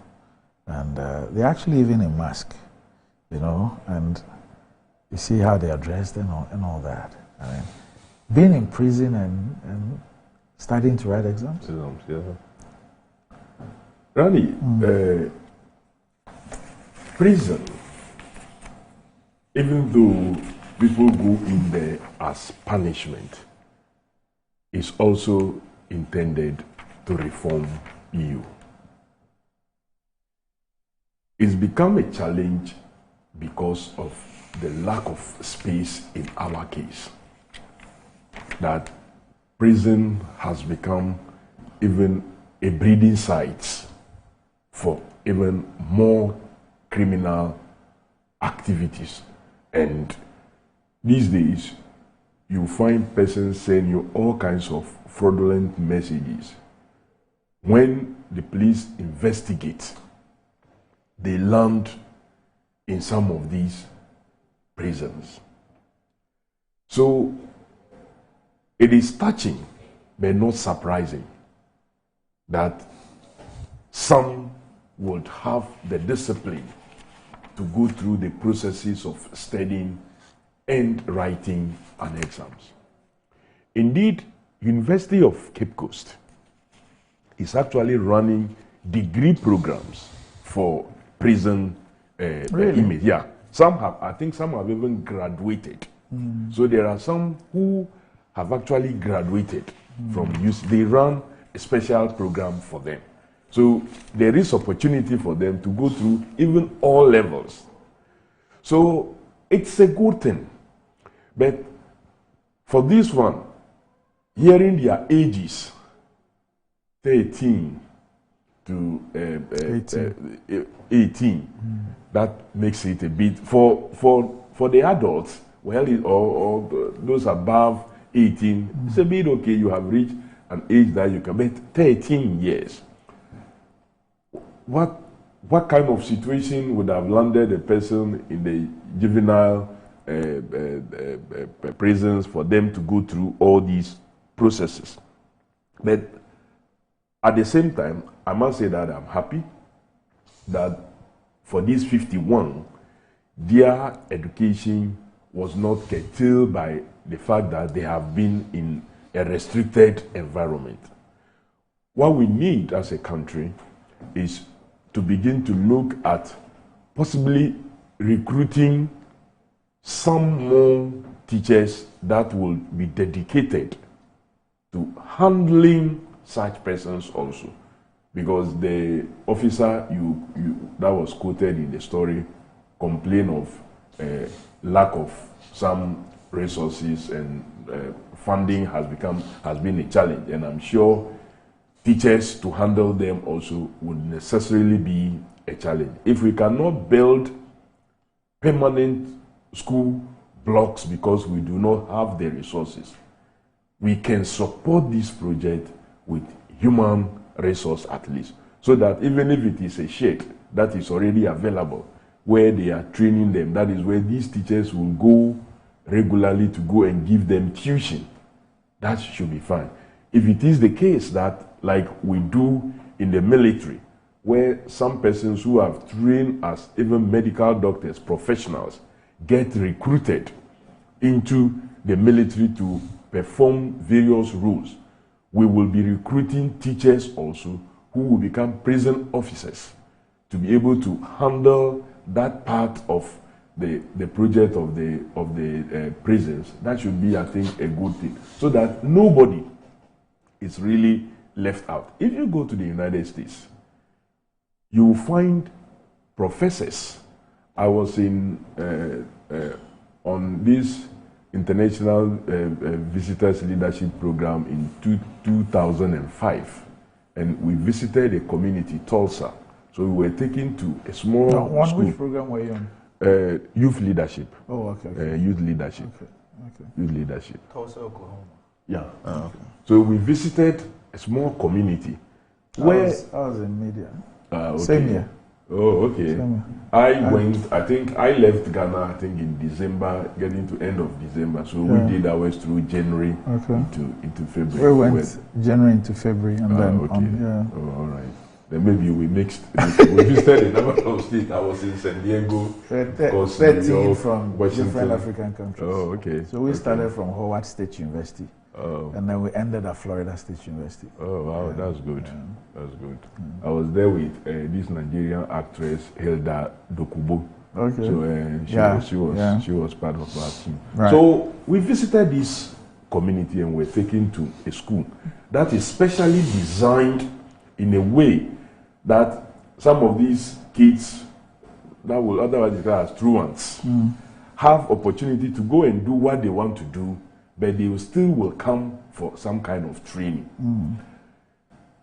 and they're actually even in mask, you know, and you see how they are dressed and all that. I mean, being in prison and studying to write exams. Rani, prison, even though people go in there as punishment is also intended to reform EU. It's become a challenge because of the lack of space in our case. That prison has become even a breeding site for even more criminal activities. And these days, you find persons sending you all kinds of fraudulent messages. When the police investigate, they land in some of these prisons. So it is touching, but not surprising, that some would have the discipline to go through the processes of studying and writing an exams. Indeed, University of Cape Coast is actually running degree programs for prison inmates. Yeah, some have. I think some have even graduated. So there are some who have actually graduated from use. They run a special program for them. So there is opportunity for them to go through even all levels. So it's a good thing. But for this one, hearing their ages, 13 to 18, that makes it a bit, for the adults, well, or those above 18, it's a bit okay, you have reached an age that you can, but 13 years. What kind of situation would have landed a person in the juvenile prisons for them to go through all these processes? But at the same time, I must say that I'm happy that for these 51, their education was not curtailed by the fact that they have been in a restricted environment. What we need as a country is to begin to look at possibly recruiting some more teachers that will be dedicated to handling such persons also. Because the officer that was quoted in the story complained of lack of some resources, and funding has been a challenge. And I'm sure teachers to handle them also would necessarily be a challenge. If we cannot build permanent school blocks because we do not have the resources, we can support this project with human resource at least, so that even if it is a shed that is already available where they are training them, that is where these teachers will go regularly to go and give them tuition. That should be fine. If it is the case that, like we do in the military, where some persons who have trained as even medical doctors, professionals, get recruited into the military to perform various roles, we will be recruiting teachers also who will become prison officers to be able to handle that part of the project of the prisons. That should be, I think, a good thing, so that nobody is really left out. If you go to the United States, you will find professors. I was on this international visitors leadership program in 2005, and we visited a community, Tulsa. So we were taken to a small school. Which program were you on? Youth leadership. Oh, okay. Youth leadership. Okay. Youth leadership. Tulsa, Oklahoma. Yeah. Okay. So we visited a small community. I was in media. Okay. Same year. Oh, okay. Same year. I left Ghana, in December, getting to end of December. So we did ours through January into February. We went January into February, and then okay. All right. Then maybe we mixed. We visited a number of states. I was in San Diego. 13 from Washington. different African countries. Oh, okay. So we started from Howard State University. Oh. And then we ended at Florida State University. Oh, wow, that's good. That's good. I was there with this Nigerian actress, Hilda Dokubo. Okay. So she was part of our team. Right. So we visited this community and were taken to a school that is specially designed in a way that some of these kids that will otherwise described as truants have opportunity to go and do what they want to do, but they still will come for some kind of training.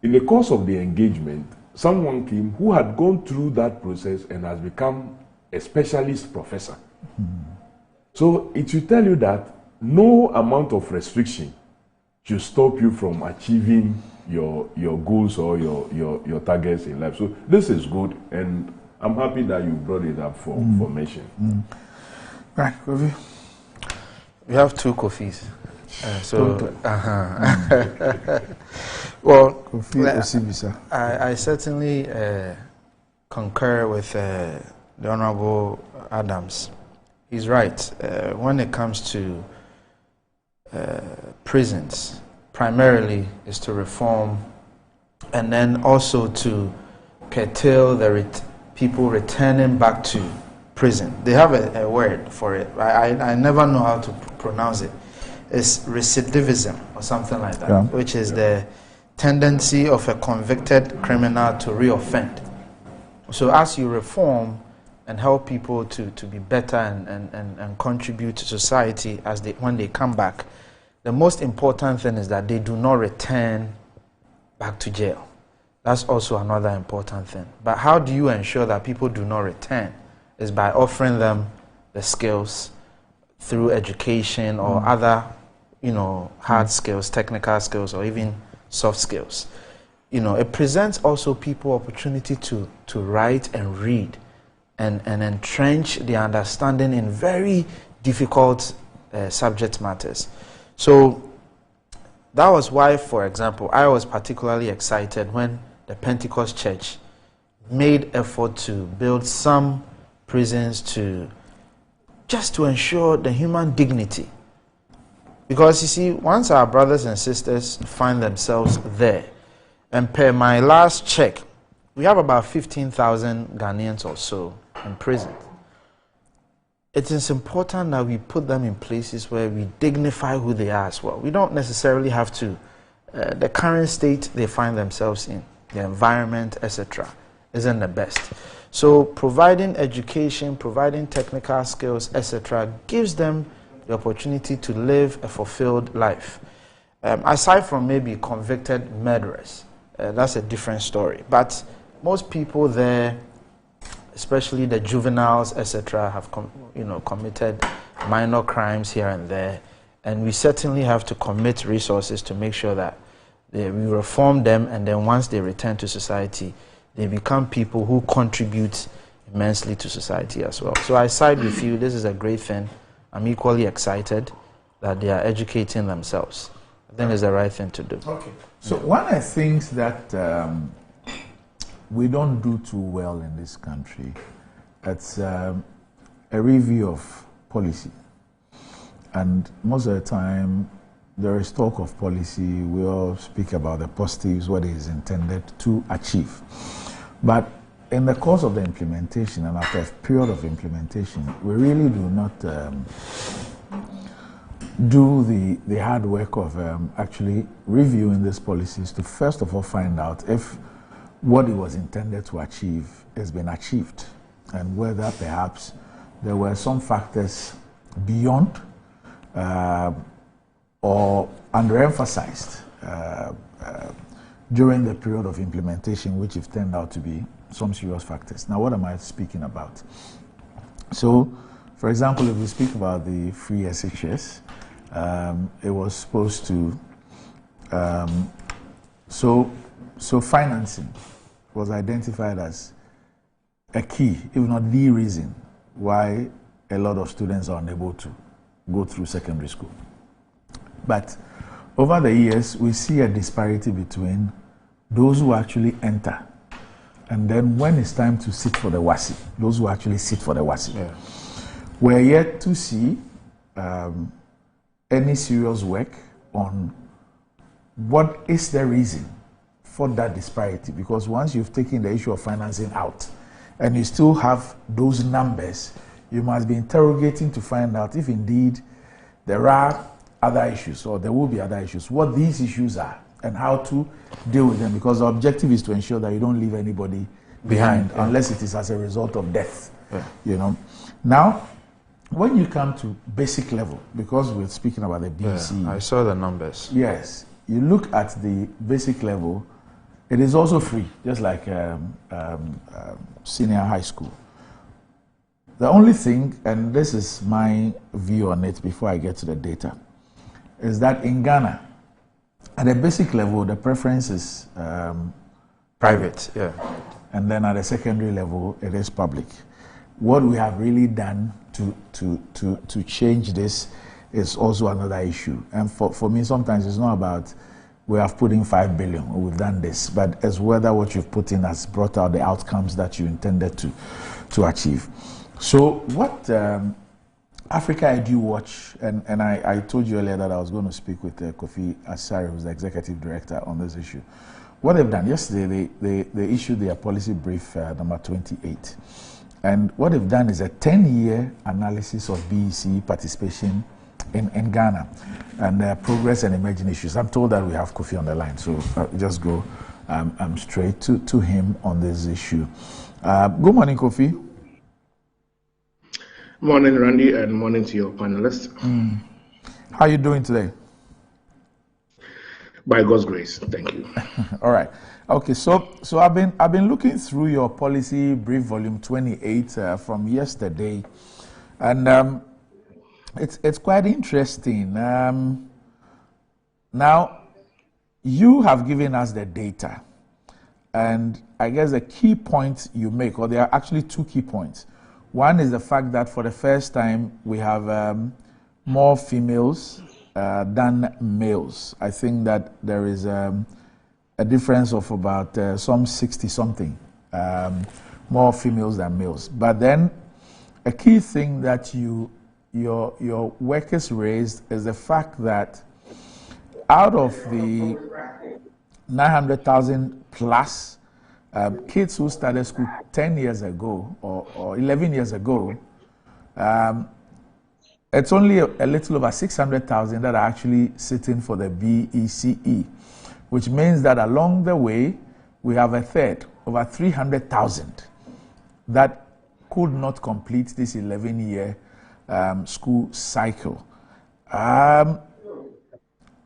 In the course of the engagement, someone came who had gone through that process and has become a specialist professor. So it should tell you that no amount of restriction should stop you from achieving your goals or your targets in life. So this is good, and I'm happy that you brought it up for mention. Right, Kofi. We have two Kofis. Well, I certainly concur with the Honorable Adams. He's right. When it comes to prisons, primarily is to reform and then also to curtail the people returning back to prison. They have a word for it. I never know how to pronounce it. It's recidivism or something like that, which is the tendency of a convicted criminal to reoffend. So as you reform and help people to be better and contribute to society when they come back, the most important thing is that they do not return back to jail. That's also another important thing. But how do you ensure that people do not return? Is by offering them the skills through education or other, hard skills, technical skills, or even soft skills. It presents also people opportunity to write and read and entrench their understanding in very difficult subject matters. So that was why, for example, I was particularly excited when the Pentecost Church made effort to build some prisons just to ensure the human dignity. Because you see, once our brothers and sisters find themselves there, and per my last check, we have about 15,000 Ghanaians or so in prison. It is important that we put them in places where we dignify who they are as well. We don't necessarily have to, the current state they find themselves in, the environment, etc., isn't the best. So providing education, providing technical skills, etc., gives them the opportunity to live a fulfilled life. Aside from maybe convicted murderers, that's a different story. But most people there, especially the juveniles, etc., have committed minor crimes here and there, and we certainly have to commit resources to make sure that we reform them, and then once they return to society, they become people who contribute immensely to society as well. So I side with you. This is a great thing. I'm equally excited that they are educating themselves. I think it's the right thing to do. Okay. So one of the things that we don't do too well in this country, it's a review of policy. And most of the time, there is talk of policy. We all speak about the positives, what it is intended to achieve. But in the course of the implementation and after a period of implementation, we really do not do the hard work of actually reviewing these policies to first of all find out if what it was intended to achieve has been achieved, and whether perhaps there were some factors beyond or underemphasized during the period of implementation, which have turned out to be some serious factors. Now, what am I speaking about? So, for example, if we speak about the free SHS, it was supposed to, so financing was identified as a key, if not the reason, why a lot of students are unable to go through secondary school. But over the years, we see a disparity between those who actually enter, and then when it's time to sit for the WASI, those who actually sit for the WASI. Yeah. We're yet to see any serious work on what is the reason for that disparity, because once you've taken the issue of financing out, and you still have those numbers, you must be interrogating to find out if indeed there are other issues, or there will be other issues, what these issues are, and how to deal with them, because the objective is to ensure that you don't leave anybody behind, unless it is as a result of death. You know. Now, when you come to basic level, because we're speaking about the BECE, I saw the numbers. Yes, you look at the basic level, it is also free, just like senior high school. The only thing, and this is my view on it before I get to the data, is that in Ghana, at the basic level, the preference is private. Yeah. And then at the secondary level, it is public. What we have really done to change this is also another issue. And for me, sometimes it's not about we have put in 5 billion, or we've done this, but as whether what you've put in has brought out the outcomes that you intended to achieve. So what Africa Edu Watch, and I told you earlier that I was going to speak with Kofi Asare, who's the executive director on this issue. What they've done, yesterday they issued their policy brief number 28. And what they've done is a 10-year analysis of BECE participation in Ghana and progress and emerging issues. I'm told that we have Kofi on the line, so just go straight to him on this issue. Good morning, Kofi. Morning, Randy, and morning to your panelists. How are you doing today? By God's grace, thank you. All right. Okay, so I've been looking through your policy brief, volume 28 from yesterday, and it's quite interesting. Now, you have given us the data, and I guess the key point you make, or there are actually two key points. One is the fact that for the first time we have more females than males. I think that there is a difference of about some 60-something, more females than males. But then a key thing that your workers raised is the fact that out of the 900,000 plus kids who started school 10 years ago or 11 years ago, it's only a little over 600,000 that are actually sitting for the BECE, which means that along the way, we have a third, over 300,000, that could not complete this 11-year school cycle.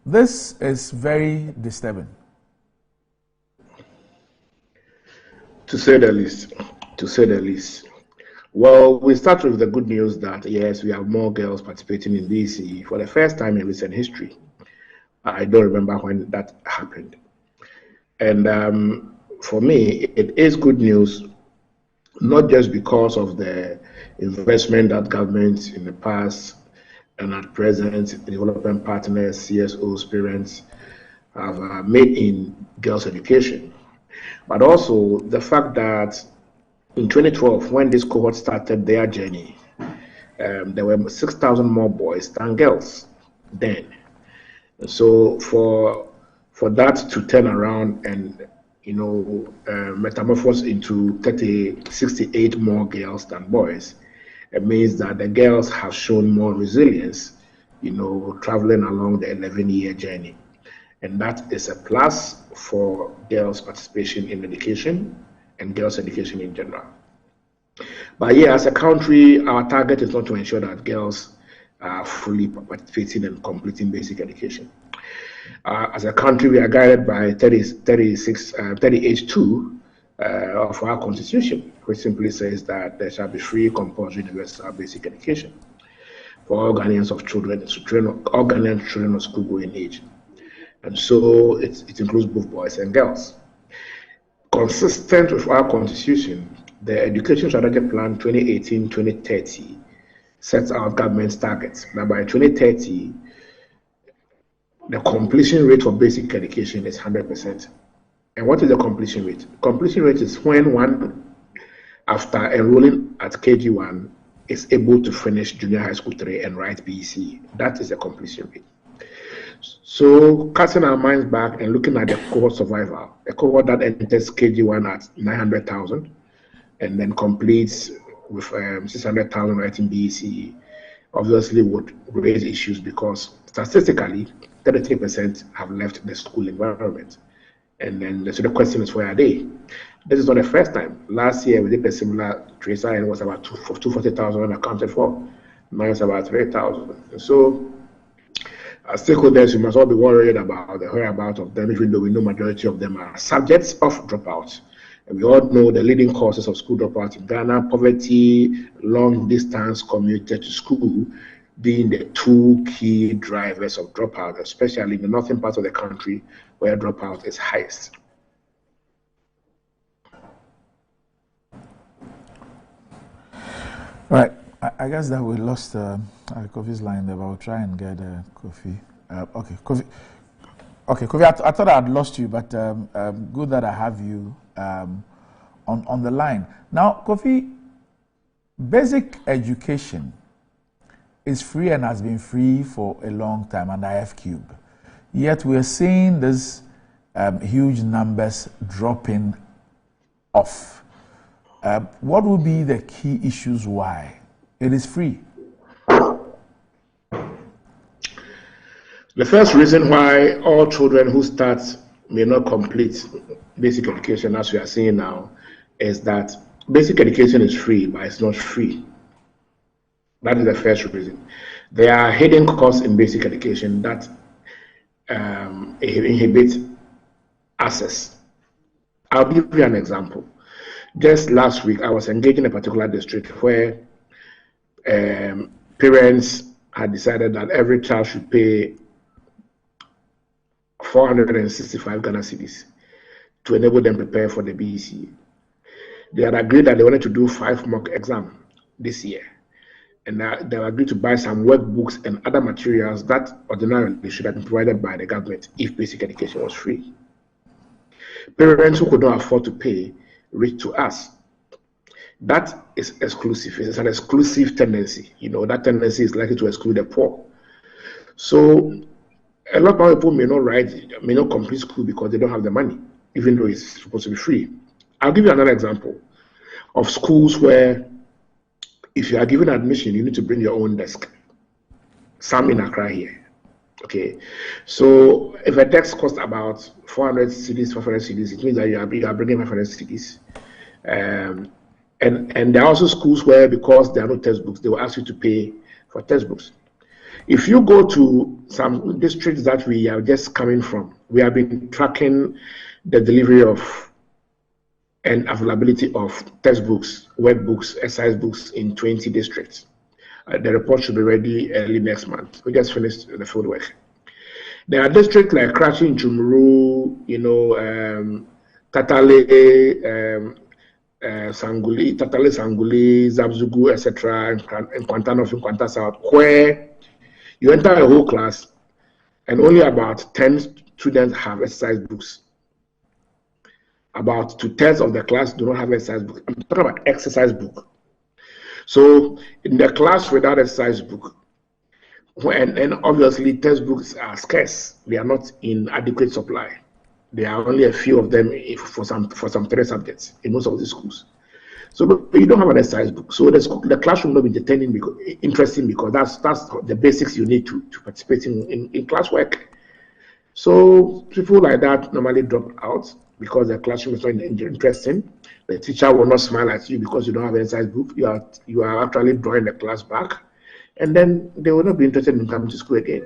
This is very disturbing. To say the least. Well, we start with the good news that, yes, we have more girls participating in BECE for the first time in recent history. I don't remember when that happened. And for me, it is good news, not just because of the investment that governments in the past and at present, development partners, CSOs, parents have made in girls' education, but also the fact that in 2012, when this cohort started their journey, there were 6,000 more boys than girls then. So for that to turn around and metamorphose into 68 more girls than boys, it means that the girls have shown more resilience, traveling along the 11-year journey. And that is a plus for girls' participation in education and girls' education in general. But yeah, as a country, our target is not to ensure that girls are fully participating and completing basic education. As a country, we are guided by 38(2) of our constitution, which simply says that there shall be free, compulsory, universal basic education for all Ghanaians of children, all Ghanaian children of school-going age. And so it includes both boys and girls. Consistent with our constitution, the Education Strategy Plan 2018-2030 sets out government's targets. Now by 2030, the completion rate for basic education is 100%. And what is the completion rate? Completion rate is when one, after enrolling at KG1, is able to finish junior high school 3 and write BECE. That is the completion rate. So casting our minds back and looking at the cohort survival, a cohort that enters KG1 at 900,000, and then completes with 600,000 writing BECE, obviously would raise issues because statistically, 33% have left the school environment. And then so the question is, where are they? This is not the first time. Last year, we did a similar tracer and it was about 240,000 accounted for. Now it's about 3,000. So as stakeholders, we must all be worried about the whereabouts of them, even though we know majority of them are subjects of dropouts. And we all know the leading causes of school dropouts in Ghana: poverty, long distance commuted to school, being the two key drivers of dropout, especially in the northern part of the country where dropout is highest. Right. I guess that we lost Kofi's line there, but we'll try and get Kofi. Okay, Kofi. Okay, Kofi, I thought I'd lost you, but good that I have you on the line. Now, Kofi, basic education is free and has been free for a long time under F-Cube. Yet we're seeing these huge numbers dropping off. What would be the key issues why it is free? The first reason why all children who start may not complete basic education, as we are seeing now, is that basic education is free, but it's not free. That is the first reason. There are hidden costs in basic education that inhibit access. I'll give you an example. Just last week, I was engaged in a particular district where parents had decided that every child should pay 465 Ghana cedis to enable them prepare for the BECE. They had agreed that they wanted to do 5 mock exams this year. And they agreed to buy some workbooks and other materials that ordinarily should have been provided by the government if basic education was free. Parents who could not afford to pay reach to us. That is exclusive. It's an exclusive tendency. You know, that tendency is likely to exclude the poor. So a lot of people may not complete school because they don't have the money, even though it's supposed to be free. I'll give you another example of schools where if you are given admission, you need to bring your own desk. Some in Accra here. Okay. So if a desk costs about 400 cedis, 500 cedis, it means that you are bringing 500 cedis. And there are also schools where, because there are no textbooks, they will ask you to pay for textbooks. If you go to some districts that we are just coming from, we have been tracking the delivery of and availability of textbooks, workbooks, exercise books in 20 districts. The report should be ready early next month. We just finished the field work. There are districts like Krachi, Jumuru, you know, Tatale, Sanguli, Zabzugu, etc., and Kwanta South, where you enter a whole class and only about 10 students have exercise books. About 2/3 of the class do not have exercise book. I'm talking about exercise book. So in the class without exercise book, and obviously textbooks are scarce. They are not in adequate supply. There are only a few of them for some 3 subjects in most of the schools. So you don't have an exercise book. So the classroom will not be interesting because that's the basics you need to participate in classwork. So people like that normally drop out because the classroom is not interesting. The teacher will not smile at you because you don't have an exercise book. You are actually drawing the class back, and then they will not be interested in coming to school again.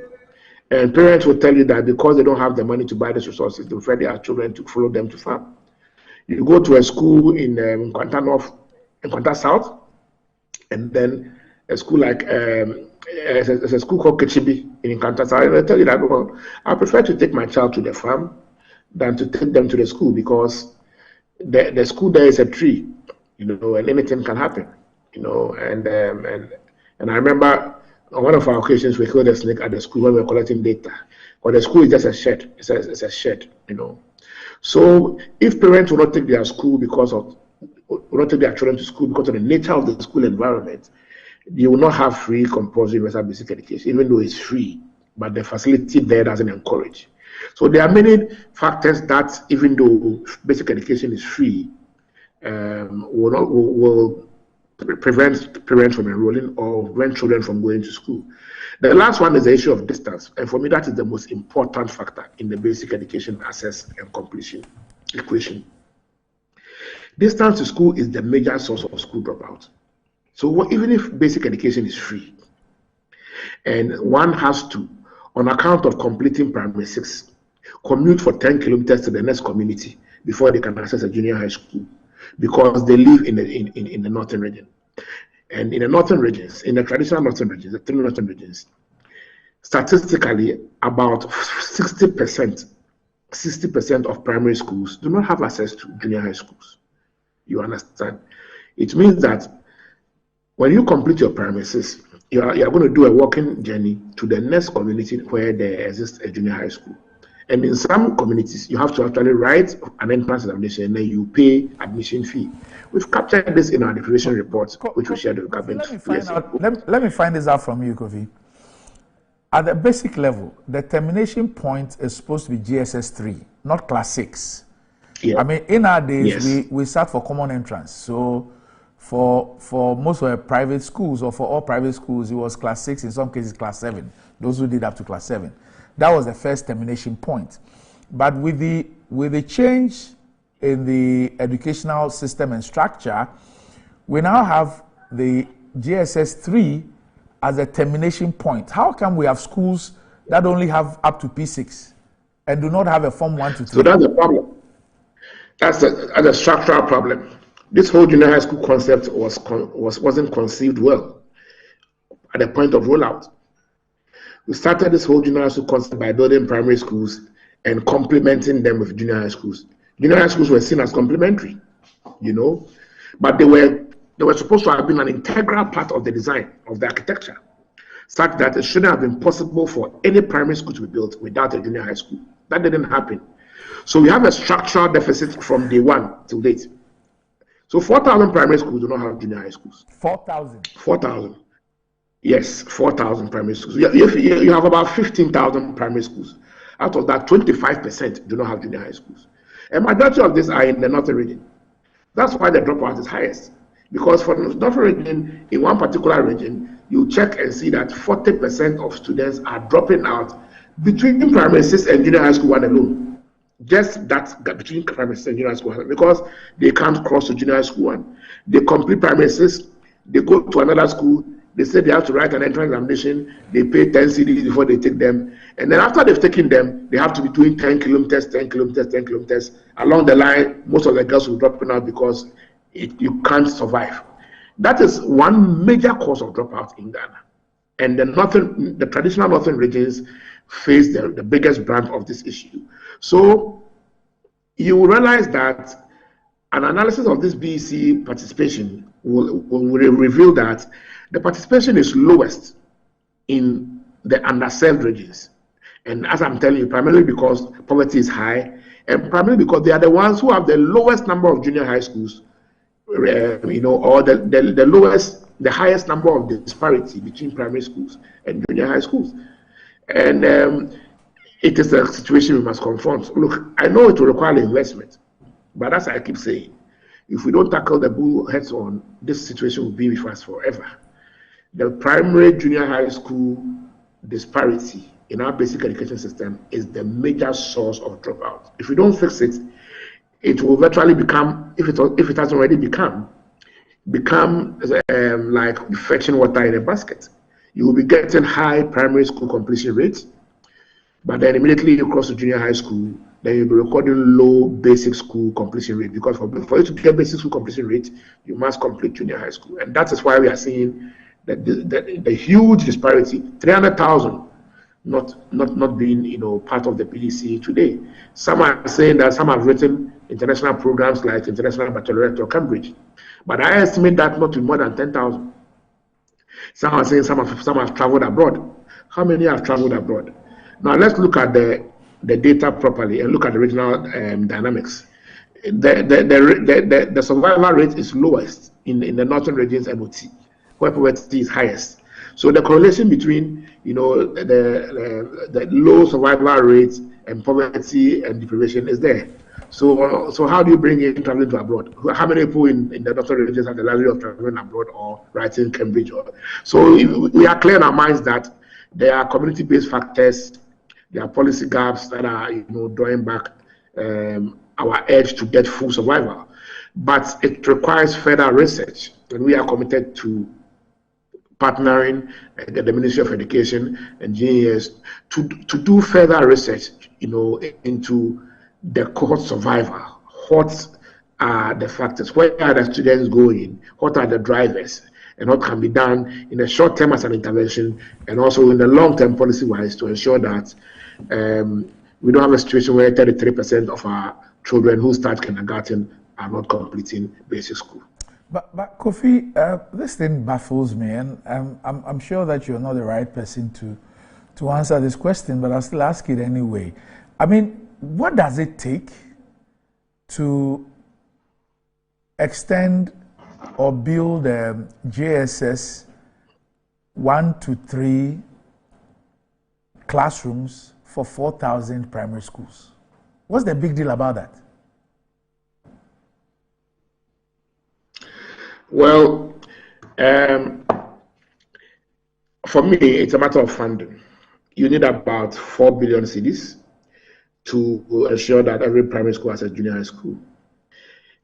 And parents will tell you that because they don't have the money to buy these resources, they prefer their children to follow them to farm. You go to a school in Kwanta North, in Kwanta South, and then a school like there's a school called Kechibi in Kwanta South, and they tell you that, well, I prefer to take my child to the farm than to take them to the school because the school there is a tree, you know, and anything can happen, you know. And I remember on one of our occasions we killed a snake at the school when we were collecting data. But the school is just a shed. It's a shed, you know. So if parents will not take their children to school because of the nature of the school environment, you will not have free compulsory universal basic education, even though it's free, but the facility there doesn't encourage. So there are many factors that, even though basic education is free, will prevent parents from enrolling or prevent children from going to school. The last one is the issue of distance, and for me that is the most important factor in the basic education access and completion equation. Distance to school is the major source of school dropout. So even if basic education is free, and one has to, on account of completing primary 6, commute for 10 kilometers to the next community before they can access a junior high school, because they live in the northern region. And in the northern regions, in the traditional northern regions, the 3 northern regions, statistically, about 60% of primary schools do not have access to junior high schools. You understand? It means that when you complete your primary 6, you are going to do a walking journey to the next community where there exists a junior high school. And in some communities, you have to actually write an entrance examination and then you pay admission fee. We've captured this in our declaration report, which we shared with government. Let me find this out from you, Kofi. At the basic level, the termination point is supposed to be GSS 3, not class 6. Yeah. I mean, in our days, we start for common entrance. So for most of the private schools, or for all private schools, it was class 6, in some cases class 7, those who did up to class 7. That was the first termination point. But with the change in the educational system and structure, we now have the GSS 3 as a termination point. How come we have schools that only have up to P6 and do not have a Form 1 to 3? So that's the problem. That's a structural problem. This whole junior high school concept wasn't conceived well at the point of rollout. We started this whole junior high school concept by building primary schools and complementing them with junior high schools. Junior high schools were seen as complementary, but they were supposed to have been an integral part of the design of the architecture, such that it shouldn't have been possible for any primary school to be built without a junior high school. That didn't happen. So we have a structural deficit from day one till date. So 4,000 primary schools do not have junior high schools. 4,000? 4,000. Yes, 4,000 primary schools. You have about 15,000 primary schools. Out of that, 25% do not have junior high schools. And majority of these are in the northern region. That's why the dropout is highest. Because for the northern region, in one particular region, you check and see that 40% of students are dropping out between primary 6 and junior high school 1 alone. Just that between primary 6 and junior high school 1, because they can't cross to junior high school 1. They complete primary 6, they go to another school, they say they have to write an entrance examination, they pay 10 CDs before they take them, and then after they've taken them, they have to be doing 10 kilometers, 10 kilometers, 10 kilometers. Along the line, most of the girls will drop out because you can't survive. That is one major cause of dropout in Ghana. And the traditional northern regions face the biggest brunt of this issue. So you will realize that an analysis of this BECE participation will reveal that the participation is lowest in the underserved regions. And as I'm telling you, primarily because poverty is high, and primarily because they are the ones who have the lowest number of junior high schools, or the highest number of disparity between primary schools and junior high schools. And it is a situation we must confront. Look, I know it will require investment, but as I keep saying, if we don't tackle the bull heads on, this situation will be with us forever. The primary junior high school disparity in our basic education system is the major source of dropout. If we don't fix it, it will virtually become, if it has already become like fetching water in a basket. You will be getting high primary school completion rates, but then immediately you cross to junior high school, then you'll be recording low basic school completion rate, because for you to get basic school completion rate, you must complete junior high school. And that is why we are seeing the huge disparity, 300,000 not being part of the BECE today. Some are saying that some have written international programs like International Baccalaureate or Cambridge, but I estimate that not to more than 10,000. Some are saying some have traveled abroad. How many have traveled abroad? Now let's look at the data properly and look at the regional dynamics. The survival rate is lowest in the northern regions and MOT, where poverty is highest. So the correlation between the low survival rates and poverty and deprivation is there. So how do you bring in traveling to abroad? How many people in the northern regions have the luxury of traveling abroad or writing Cambridge? So we are clear in our minds that there are community-based factors, there are policy gaps that are drawing back our edge to get full survival. But it requires further research, and we are committed to partnering the Ministry of Education and GES to do further research, into the cohort survivor. What are the factors? Where are the students going? What are the drivers? And what can be done in the short term as an intervention, and also in the long term policy-wise, to ensure that we don't have a situation where 33% of our children who start kindergarten are not completing basic school. But Kofi, this thing baffles me, and I'm sure that you're not the right person to answer this question, but I'll still ask it anyway. I mean, what does it take to extend or build JSS 1 to 3 classrooms for 4,000 primary schools? What's the big deal about that? Well, for me, it's a matter of funding. You need about 4 billion cedis to ensure that every primary school has a junior high school.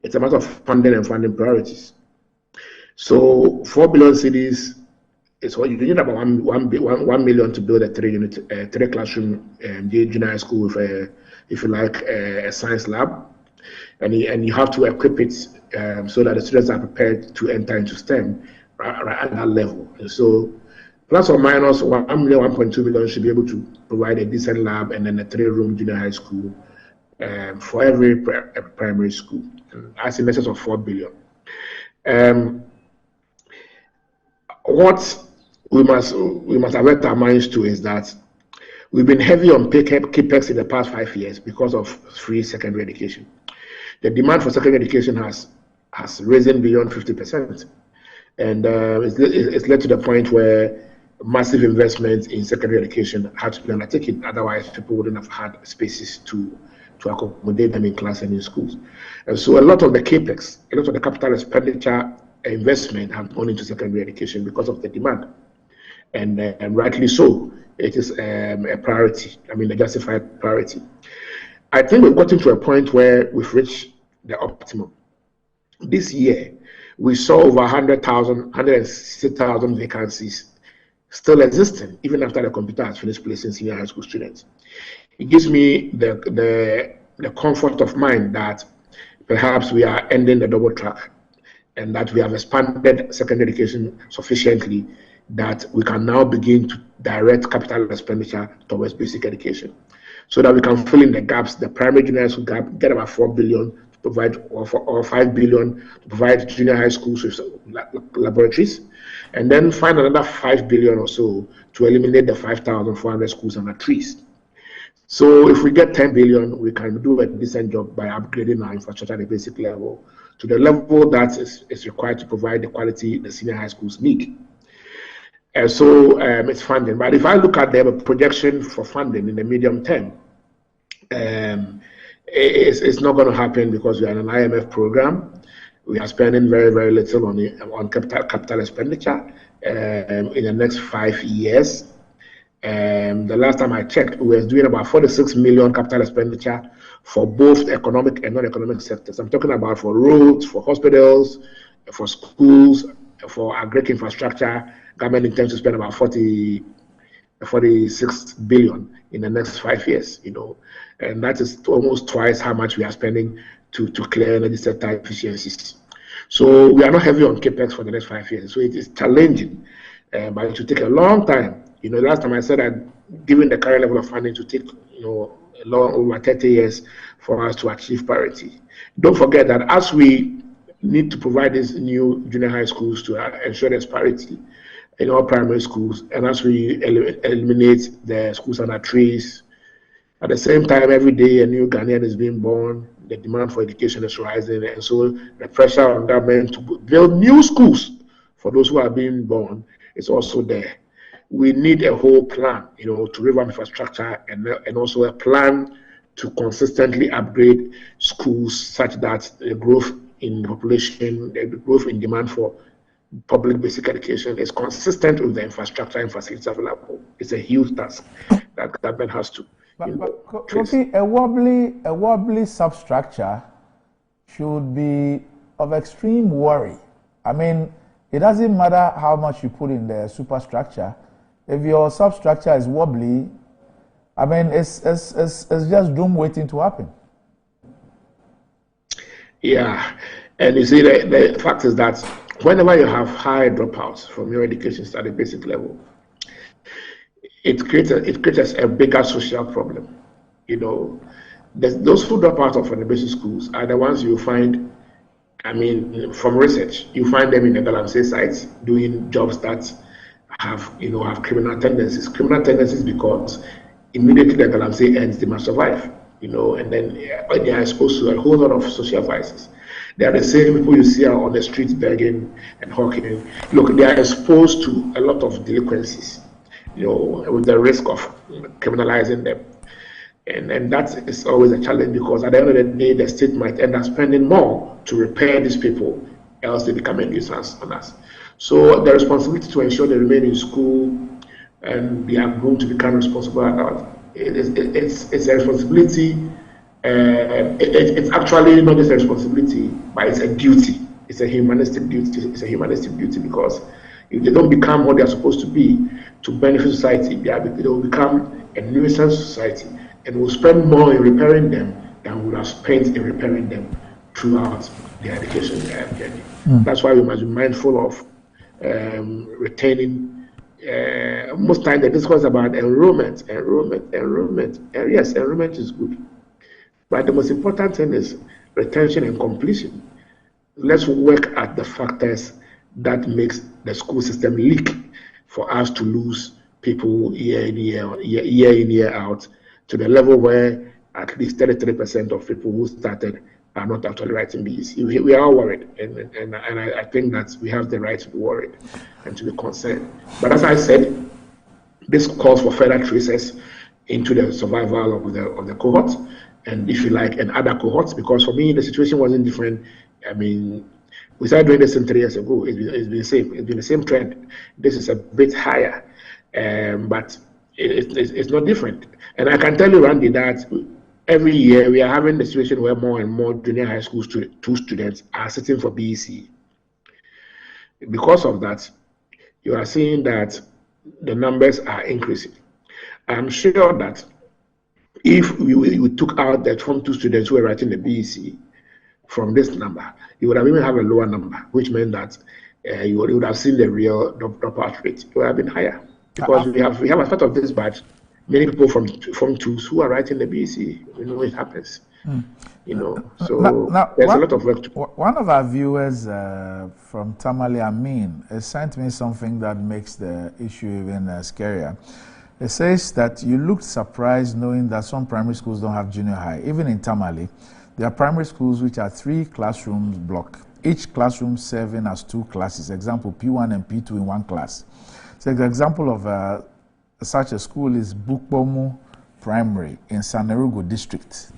It's a matter of funding and funding priorities. So 4 billion cedis is what you need, about 1 million to build a 3 classroom junior high school with if you like, a science lab, and you have to equip it so that the students are prepared to enter into STEM right at that level. And so plus or minus 1 million, 1.2 million should be able to provide a decent lab and then a 3-room junior high school for every primary school. That's in excess of 4 billion. What we must avert our minds to is that we've been heavy on CAPEX in the past 5 years because of free secondary education. The demand for secondary education has risen beyond 50%, and it's led to the point where massive investments in secondary education had to be undertaken. Otherwise, people wouldn't have had spaces to accommodate them in class and in schools. And so a lot of the CAPEX, a lot of the capital expenditure investment have gone into secondary education because of the demand. And rightly so, it is a priority, a justified priority. I think we've gotten to a point where we've reached the optimum. This year, we saw over 160,000 vacancies still existing, even after the computer has finished placing senior high school students. It gives me the comfort of mind that perhaps we are ending the double track and that we have expanded secondary education sufficiently that we can now begin to direct capital expenditure towards basic education so that we can fill in the gaps, the primary junior school gap, get about 4 billion to provide, or 5 billion to provide junior high schools with laboratories, and then find another 5 billion or so to eliminate the 5,400 schools under trees. So if we get 10 billion, we can do a decent job by upgrading our infrastructure at the basic level to the level that is required to provide the quality the senior high schools need. And so it's funding. But if I look at the projection for funding in the medium term, it's not going to happen because we are in an IMF program. We are spending very, very little on capital expenditure in the next 5 years. The last time I checked, we were doing about 46 million capital expenditure for both economic and non-economic sectors. I'm talking about for roads, for hospitals, for schools, for agri infrastructure. Government intends to spend about 46 billion in the next 5 years, and that is almost twice how much we are spending to clear energy sector efficiencies. So we are not heavy on CAPEX for the next 5 years. So it is challenging, but it will take a long time. Last time I said that given the current level of funding to take, over 30 years for us to achieve parity. Don't forget that as we need to provide these new junior high schools to ensure there's parity in all primary schools, and as we eliminate the schools under trees, at the same time, every day a new Ghanaian is being born, the demand for education is rising, and so the pressure on government to build new schools for those who are being born is also there. we need a whole plan, to revamp infrastructure and also a plan to consistently upgrade schools such that the growth in the population, the growth in demand for public basic education is consistent with the infrastructure and facilities available. It's a huge task that government has to. Kofi, a wobbly substructure should be of extreme worry. I mean, it doesn't matter how much you put in the superstructure. If your substructure is wobbly, I mean, it's just doom waiting to happen. Yeah, and you see, the fact is that whenever you have high dropouts from your education at the basic level, it creates a bigger social problem. Those who drop out of the basic schools are the ones you find. I mean, from research, you find them in the Galamsey sites doing jobs that have criminal tendencies. Criminal tendencies because immediately the Galamsey ends, they must survive. And then they are exposed to a whole lot of social vices. They are the same people you see out on the streets begging and hawking. Look, they are exposed to a lot of delinquencies, with the risk of criminalizing them. And that is always a challenge because at the end of the day, the state might end up spending more to repair these people, else they become a nuisance on us. So the responsibility to ensure they remain in school and they are grown to become responsible adults, it's a responsibility. It's actually not just a responsibility, but it's a duty. It's a humanistic duty. It's a humanistic duty because if they don't become what they are supposed to be to benefit society, they will become a nuisance society, and we'll spend more in repairing them than we would have spent in repairing them throughout their education journey. That's why we must be mindful of retaining. Most times the discourse about enrollment. And yes, enrollment is good. But the most important thing is retention and completion. Let's work at the factors that makes the school system leak for us to lose people year in, year out, to the level where at least 33% of people who started are not actually writing BECE. We are all worried, and I think that we have the right to be worried and to be concerned. But as I said, this calls for further traces into the survival of the cohort, and if you like, and other cohorts, because for me, the situation wasn't different. I mean, we started doing this 3 years ago. It's been the same. It's been the same trend. This is a bit higher, but it's not different. And I can tell you, Randy, that every year we are having the situation where more and more junior high school students are sitting for BECE. Because of that, you are seeing that the numbers are increasing. I'm sure that if we took out the Form 2 students who are writing the BECE from this number, you would have even have a lower number, which meant that you would have seen the real dropout rate. It would have been higher. Because we have as part of this batch, many people from Form 2s who are writing the BECE. We know it happens. So now, there's a lot of work to do. One of our viewers from Tamale Amin has sent me something that makes the issue even scarier. It says that you looked surprised knowing that some primary schools don't have junior high. Even in Tamale, there are primary schools which are 3 classrooms block, each classroom serving as 2 classes. Example, P1 and P2 in 1 class. So the example of such a school is Bukbomu Primary in Sanerugo district.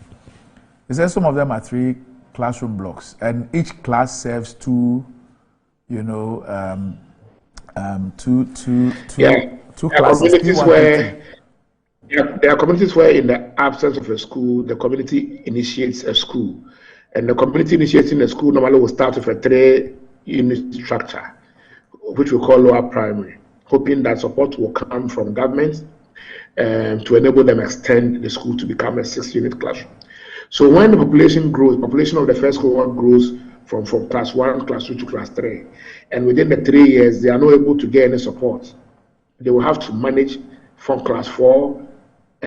It says some of them are 3 classroom blocks, and each class serves 2, two classes. There are communities where, in the absence of a school, the community initiates a school, and the community initiating a school normally will start with a 3-unit structure, which we call lower primary, hoping that support will come from government to enable them extend the school to become a 6-unit classroom. So when the population grows, population of the first cohort grows from class 1, class 2 to class 3, and within the 3 years, they are not able to get any support. They will have to manage from class 4,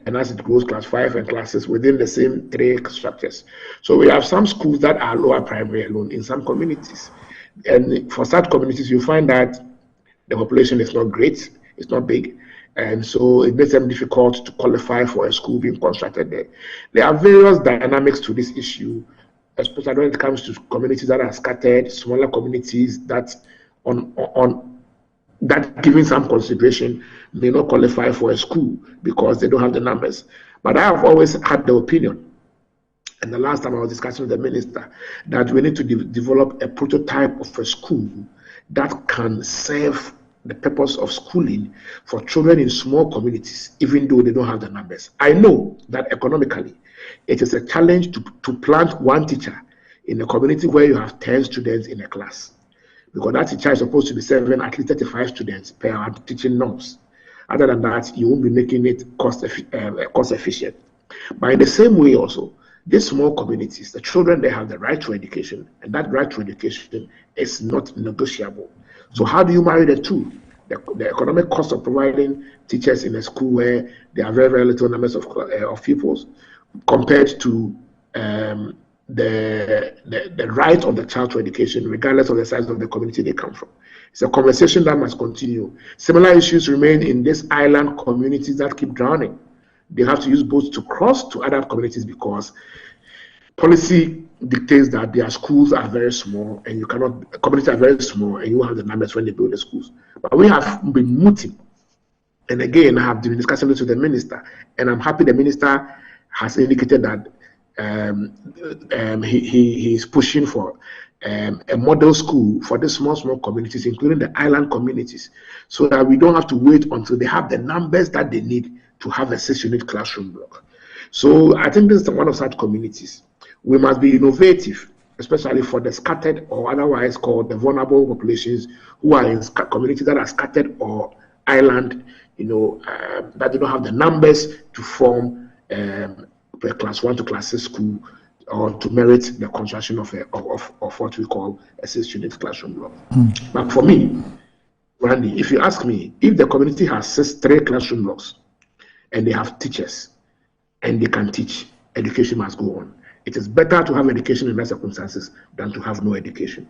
and as it grows, class 5 and class 6 within the same 3 structures. So we have some schools that are lower primary alone in some communities. And for such communities, you find that the population is not great, it's not big, and so it makes them difficult to qualify for a school being constructed there. There are various dynamics to this issue, especially when it comes to communities that are scattered, smaller communities that on that, given some consideration, may not qualify for a school because they don't have the numbers. But I have always had the opinion, and the last time I was discussing with the minister, that we need to develop a prototype of a school that can serve the purpose of schooling for children in small communities, even though they don't have the numbers. I know that economically, it is a challenge to plant one teacher in a community where you have 10 students in a class, because that teacher is supposed to be serving at least 35 students per hour teaching norms. Other than that, you won't be making it cost efficient. But in the same way also, these small communities, the children, they have the right to education, and that right to education is not negotiable. So how do you marry the two? The economic cost of providing teachers in a school where there are very, very little numbers of pupils, compared to the right of the child to education, regardless of the size of the community they come from. It's a conversation that must continue. Similar issues remain in these island communities that keep drowning. They have to use boats to cross to other communities because policy dictates that their schools are very small and communities are very small and you have the numbers when they build the schools. But we have been mooting. And again, I have been discussing this with the minister, and I'm happy the minister has indicated that he is pushing for a model school for the small communities, including the island communities, so that we don't have to wait until they have the numbers that they need to have a 6-unit classroom block. So I think this is one of such communities. We must be innovative, especially for the scattered or otherwise called the vulnerable populations who are in communities that are scattered or island, that they don't have the numbers to form a class 1 to class 6 school or to merit the construction of what we call a 6-unit classroom block. But for me, Randy, if you ask me, if the community has 3 classroom blocks and they have teachers and they can teach, education must go on. It is better to have education in those circumstances than to have no education.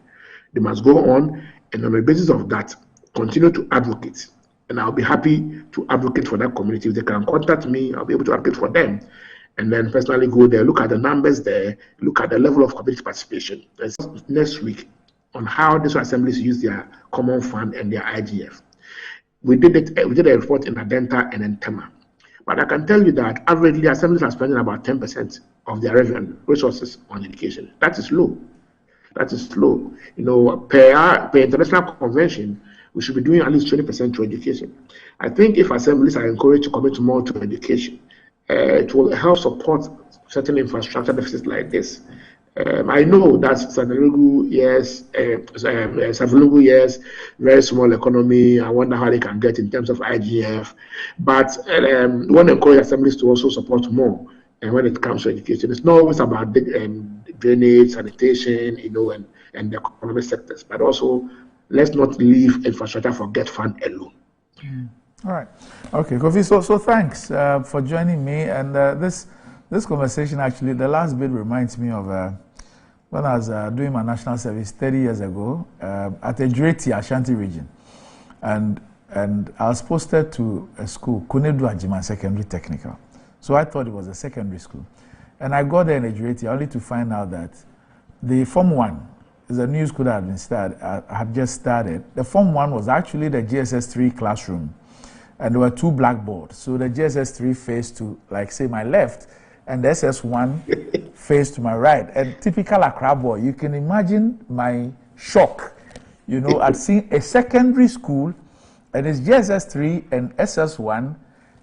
They must go on, and on the basis of that, continue to advocate. And I'll be happy to advocate for that community. If they can contact me, I'll be able to advocate for them. And then personally go there, look at the numbers there, look at the level of community participation. Next week, on how these assemblies use their common fund and their IGF. We did a report in Adenta and in Tema. But I can tell you that averagely assemblies are spending about 10% of their revenue resources on education. That is low. That is low. Per international convention, we should be doing at least 20% to education. I think if assemblies are encouraged to commit more to education, it will help support certain infrastructure deficits like this. I know that Savelugu, yes, very small economy. I wonder how they can get in terms of IGF. But we want to encourage assemblies to also support more. And when it comes to education, it's not always about drainage, sanitation, and the economic sectors, but also let's not leave infrastructure for Get Fund alone. All right. Okay, Kofi, so thanks for joining me. And this conversation, actually, the last bit reminds me of when I was doing my national service 30 years ago at Advertisements, Ashanti region. And I was posted to a school, Kunedu Ajima Secondary Technical. So I thought it was a secondary school. And I got there in Advertisements only to find out that the Form 1 is a new school that had just started. The Form 1 was actually the GSS 3 classroom. And there were 2 blackboards. So the GSS 3 faced to, like, say, my left, and the SS1 faced to my right. A typical Accra boy, you can imagine my shock, at seeing a secondary school, and it's GSS 3 and SS1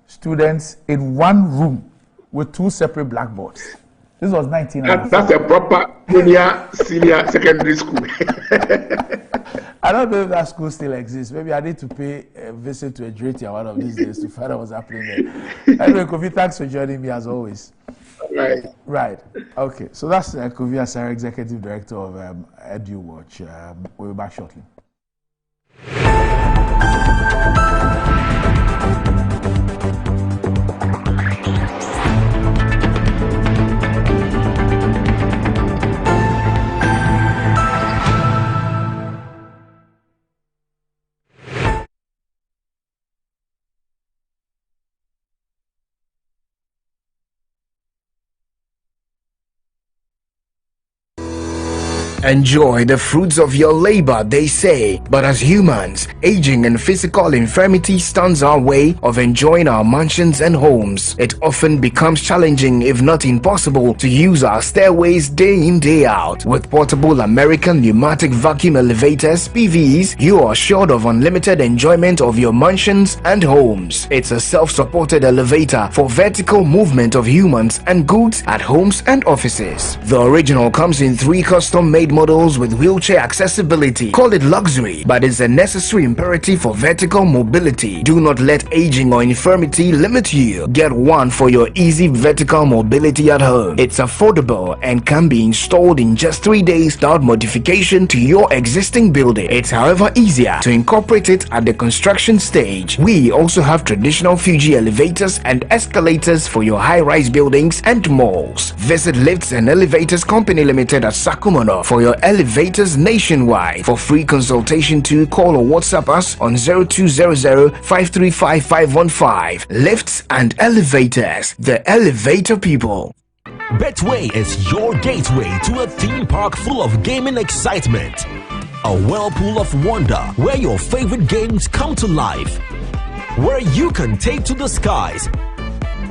students in one room with 2 separate blackboards. This was 1994. That's a proper senior secondary school. I don't know if that school still exists. Maybe I need to pay a visit to Advertisements one of these days to find out what's happening there. Anyway, Kofi, thanks for joining me as always. Right. Okay. So that's Kofi Asare, Executive Director of EduWatch. We'll be back shortly. Enjoy the fruits of your labor, they say, but as humans, aging and physical infirmity stands our way of enjoying our mansions and homes. It often becomes challenging, if not impossible, to use our stairways day in, day out. With portable American pneumatic vacuum elevators, PVs, you are assured of unlimited enjoyment of your mansions and homes. It's a self-supported elevator for vertical movement of humans and goods at homes and offices. The original comes in 3 custom-made models with wheelchair accessibility. Call it luxury, but it's a necessary imperative for vertical mobility. Do not let aging or infirmity limit you. Get one for your easy vertical mobility at home. It's affordable and can be installed in just 3 days without modification to your existing building. It's however easier to incorporate it at the construction stage. We also have traditional Fuji elevators and escalators for your high-rise buildings and malls. Visit Lifts and Elevators Company Limited at Sakumono for your elevators nationwide. For free consultation to call or WhatsApp us on 0200-535-515. Lifts and Elevators, the elevator people. Betway is your gateway to a theme park full of gaming excitement. A whirlpool of wonder where your favorite games come to life. Where you can take to the skies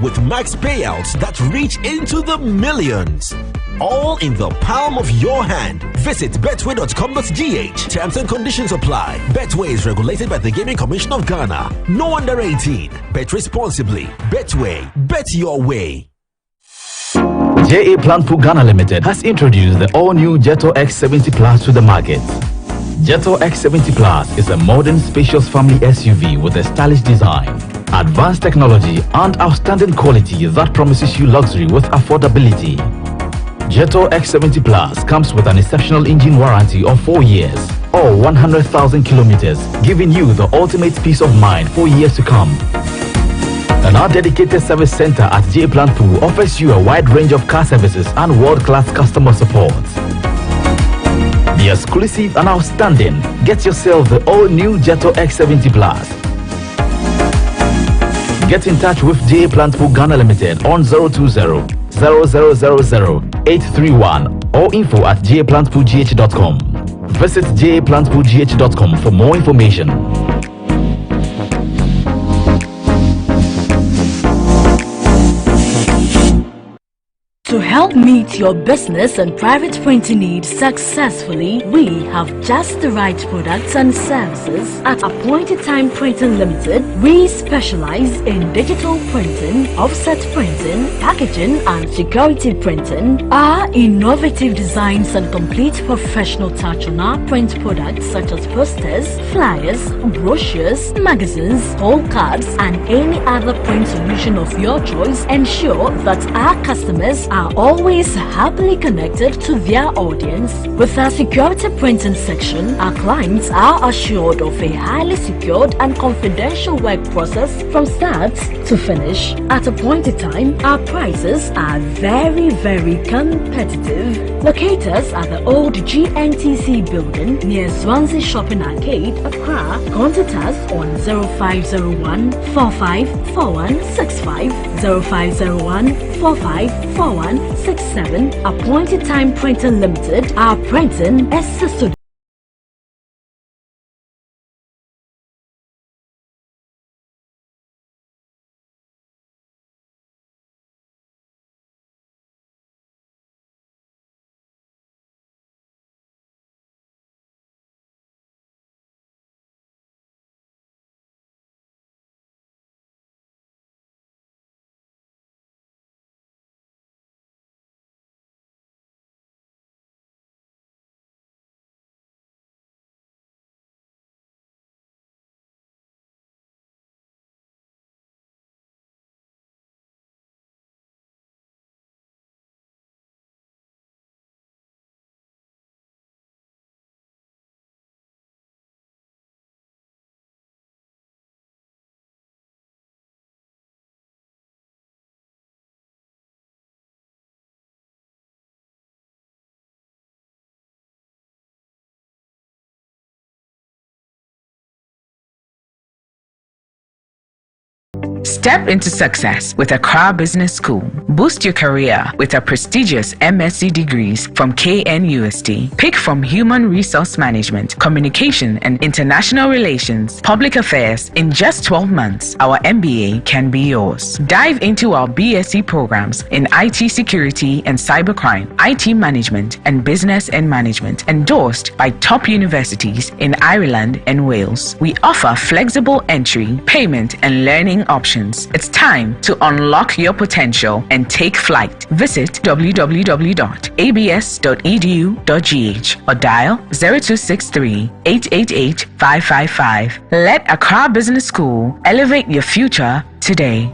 with max payouts that reach into the millions. All in the palm of your hand. Visit betway.com.gh. Terms and conditions apply. Betway is regulated by the Gaming Commission of Ghana. No under 18. Bet responsibly. Betway. Bet your way. JA Plant Food Ghana Limited has introduced the all-new Jetto X70 Plus to the market. Jetto X70 Plus is a modern, spacious family SUV with a stylish design, advanced technology, and outstanding quality that promises you luxury with affordability. Jetto X70 Plus comes with an exceptional engine warranty of 4 years or 100,000 kilometers, giving you the ultimate peace of mind for years to come. And our dedicated service center at JA Plant Food offers you a wide range of car services and world-class customer support. The exclusive and outstanding. Get yourself the all-new Jetto X70 Plus. Get in touch with JA Plant Food Ghana Limited on 020-0000-831 or info@japlantfoodgh.com. Visit japlantfoodgh.com for more information. To help meet your business and private printing needs successfully, we have just the right products and services. At Appointed Time Printing Limited, we specialize in digital printing, offset printing, packaging and security printing. Our innovative designs and complete professional touch on our print products such as posters, flyers, brochures, magazines, poll cards and any other print solution of your choice ensure that our customers are always happily connected to their audience. With our security printing section, our clients are assured of a highly secured and confidential work process from start to finish. At Appointed Time, our prices are very competitive. Locate us at the old GNTC building near Swansea Shopping Arcade, Accra. Contact us on 0501 454165, 0501 454167. Appointed Time Printing Limited. Our printing is Step into success with Accra Business School. Boost your career with a prestigious MSc degrees from KNUST. Pick from Human Resource Management, Communication and International Relations, Public Affairs in just 12 months. Our MBA can be yours. Dive into our BSc programs in IT Security and Cybercrime, IT Management and Business and Management, endorsed by top universities in Ireland and Wales. We offer flexible entry, payment and learning options. It's time to unlock your potential and take flight. Visit www.abs.edu.gh or dial 0263 888 555. Let Accra Business School elevate your future today.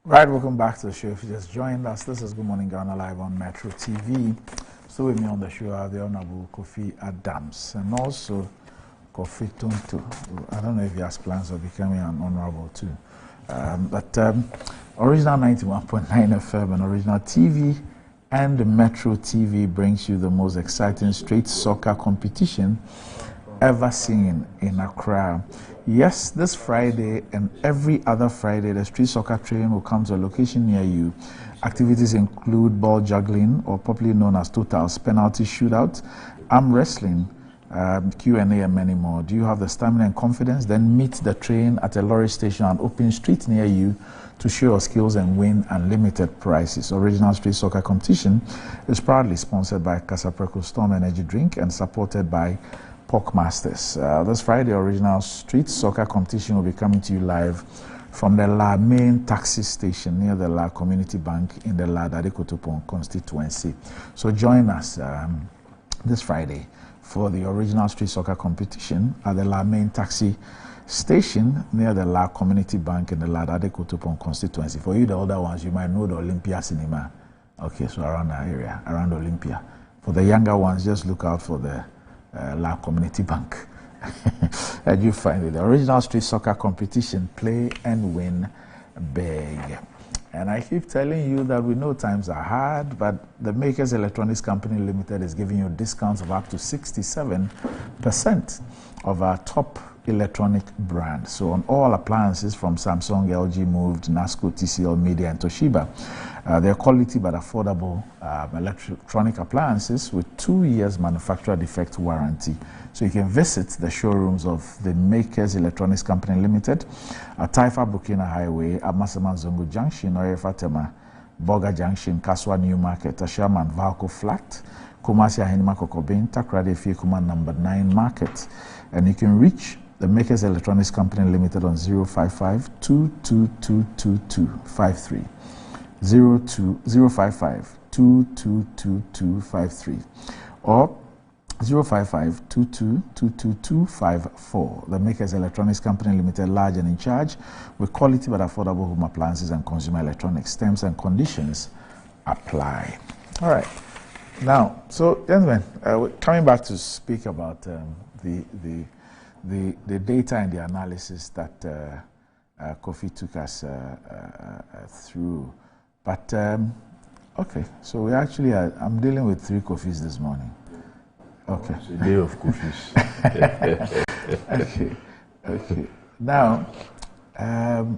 Right, welcome back to the show. If you just joined us, this is Good Morning Ghana live on Metro TV. So with me on the show are the Honorable Kofi Adams and also Kofi Tonto. I don't know if he has plans of becoming an honorable too. Original 91.9 FM and Original TV and the Metro TV brings you the most exciting street soccer competition ever seen in Accra. Yes, this Friday and every other Friday, the street soccer train will come to a location near you. Activities include ball juggling, or popularly known as totals, penalty shootout, arm wrestling, Q&A, and many more. Do you have the stamina and confidence? Then meet the train at a lorry station on open street near you to show your skills and win unlimited prizes. Original Street Soccer Competition is proudly sponsored by Casapreco Storm Energy Drink and supported by Pork Masters. This Friday, Original Street Soccer Competition will be coming to you live from the La main taxi station near the La Community Bank in the La Dadekotopon constituency. So join us this Friday for the Original Street Soccer Competition at the La main taxi station near the La Community Bank in the La Dadekotopon constituency. For you, the older ones, you might know the Olympia Cinema. Okay, so around that area, around Olympia. For the younger ones, just look out for the La Community Bank. And you find it. The Original Street Soccer Competition, play and win big. And I keep telling you that we know times are hard, but the Makers Electronics Company Limited is giving you discounts of up to 67% of our top electronic brands. So on all appliances from Samsung, LG, Moved, Nasco, TCL, Media, and Toshiba. They're quality but affordable electronic appliances with 2 years manufacturer defect warranty. So you can visit the showrooms of the Makers Electronics Company Limited at Taifa Burkina Highway, Amasaman Zongo Junction, Oyefa Tema, Boga Junction, Kaswa New Market, Ashaman Valco Flat, Kumasi Ahinima Kokobin, Takrade Fikuma number 9 Market. And you can reach the Makers Electronics Company Limited on 055 222223. 055 222253 or 055 222254. The Makers Electronics Company Limited, large and in charge with quality but affordable home appliances and consumer electronics. Terms and conditions apply. All right. Now, so gentlemen, coming back to speak about the data and the analysis that Kofi took us through. But, okay, so we actually I'm dealing with 3 Kofis this morning. Okay. It's a day of Kofis. Okay. Now,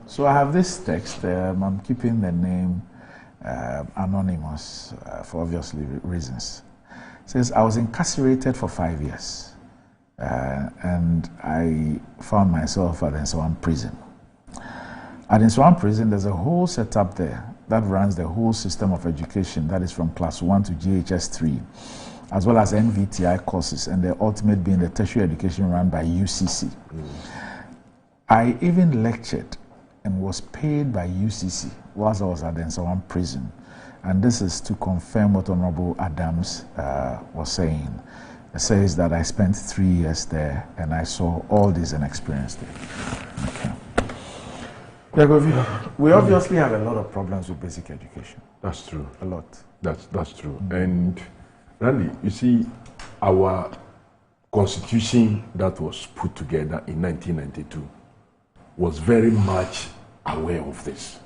so I have this text. I'm keeping the name anonymous for obvious reasons. It says, I was incarcerated for 5 years and I found myself at Nsawam prison. At Nsawam prison, there's a whole setup there that runs the whole system of education, that is from class 1 to JHS 3, as well as NVTI courses, and the ultimate being the tertiary education run by UCC. I even lectured and was paid by UCC whilst I was at the Nsawan prison. And this is to confirm what Honorable Adams was saying. It says that I spent 3 years there and I saw all this and experienced it. Okay. We obviously have a lot of problems with basic education. That's true. A lot. That's true. And Randy, you see, our constitution that was put together in 1992 was very much aware of this.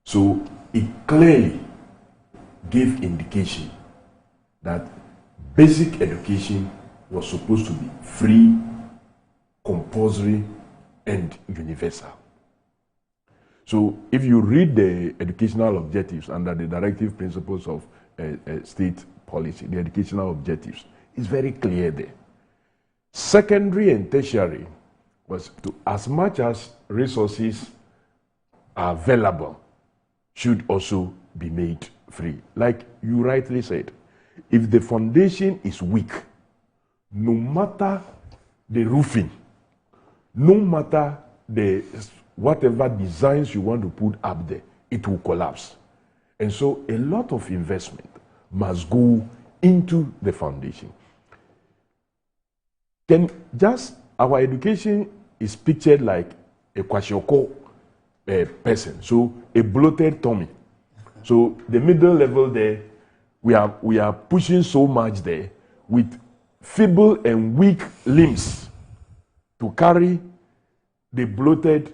So it clearly gave indication that basic education was supposed to be free, compulsory, and universal. So if you read the educational objectives under the directive principles of state policy, the educational objectives, it's very clear there. Secondary and tertiary was to, as much as resources are available, should also be made free. Like you rightly said, if the foundation is weak, no matter the roofing, no matter the whatever designs you want to put up there, it will collapse. And so a lot of investment must go into the foundation. Then just our education is pictured like a kwashiorkor person, so a bloated tummy. So the middle level there, we are pushing so much there with feeble and weak limbs to carry the bloated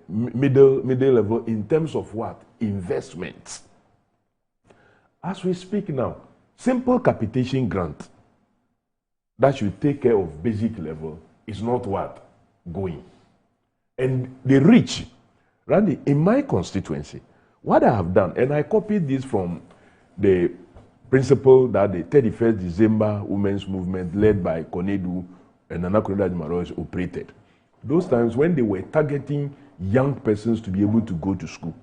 middle level in terms of what? Investments. As we speak now, simple capitation grant that should take care of basic level is not what? Going. And the rich, Randy, in my constituency, what I have done, and I copied this from the principle that the 31st December Women's Movement led by Konedu and Nana Konadu operated. Those times when they were targeting young persons to be able to go to school,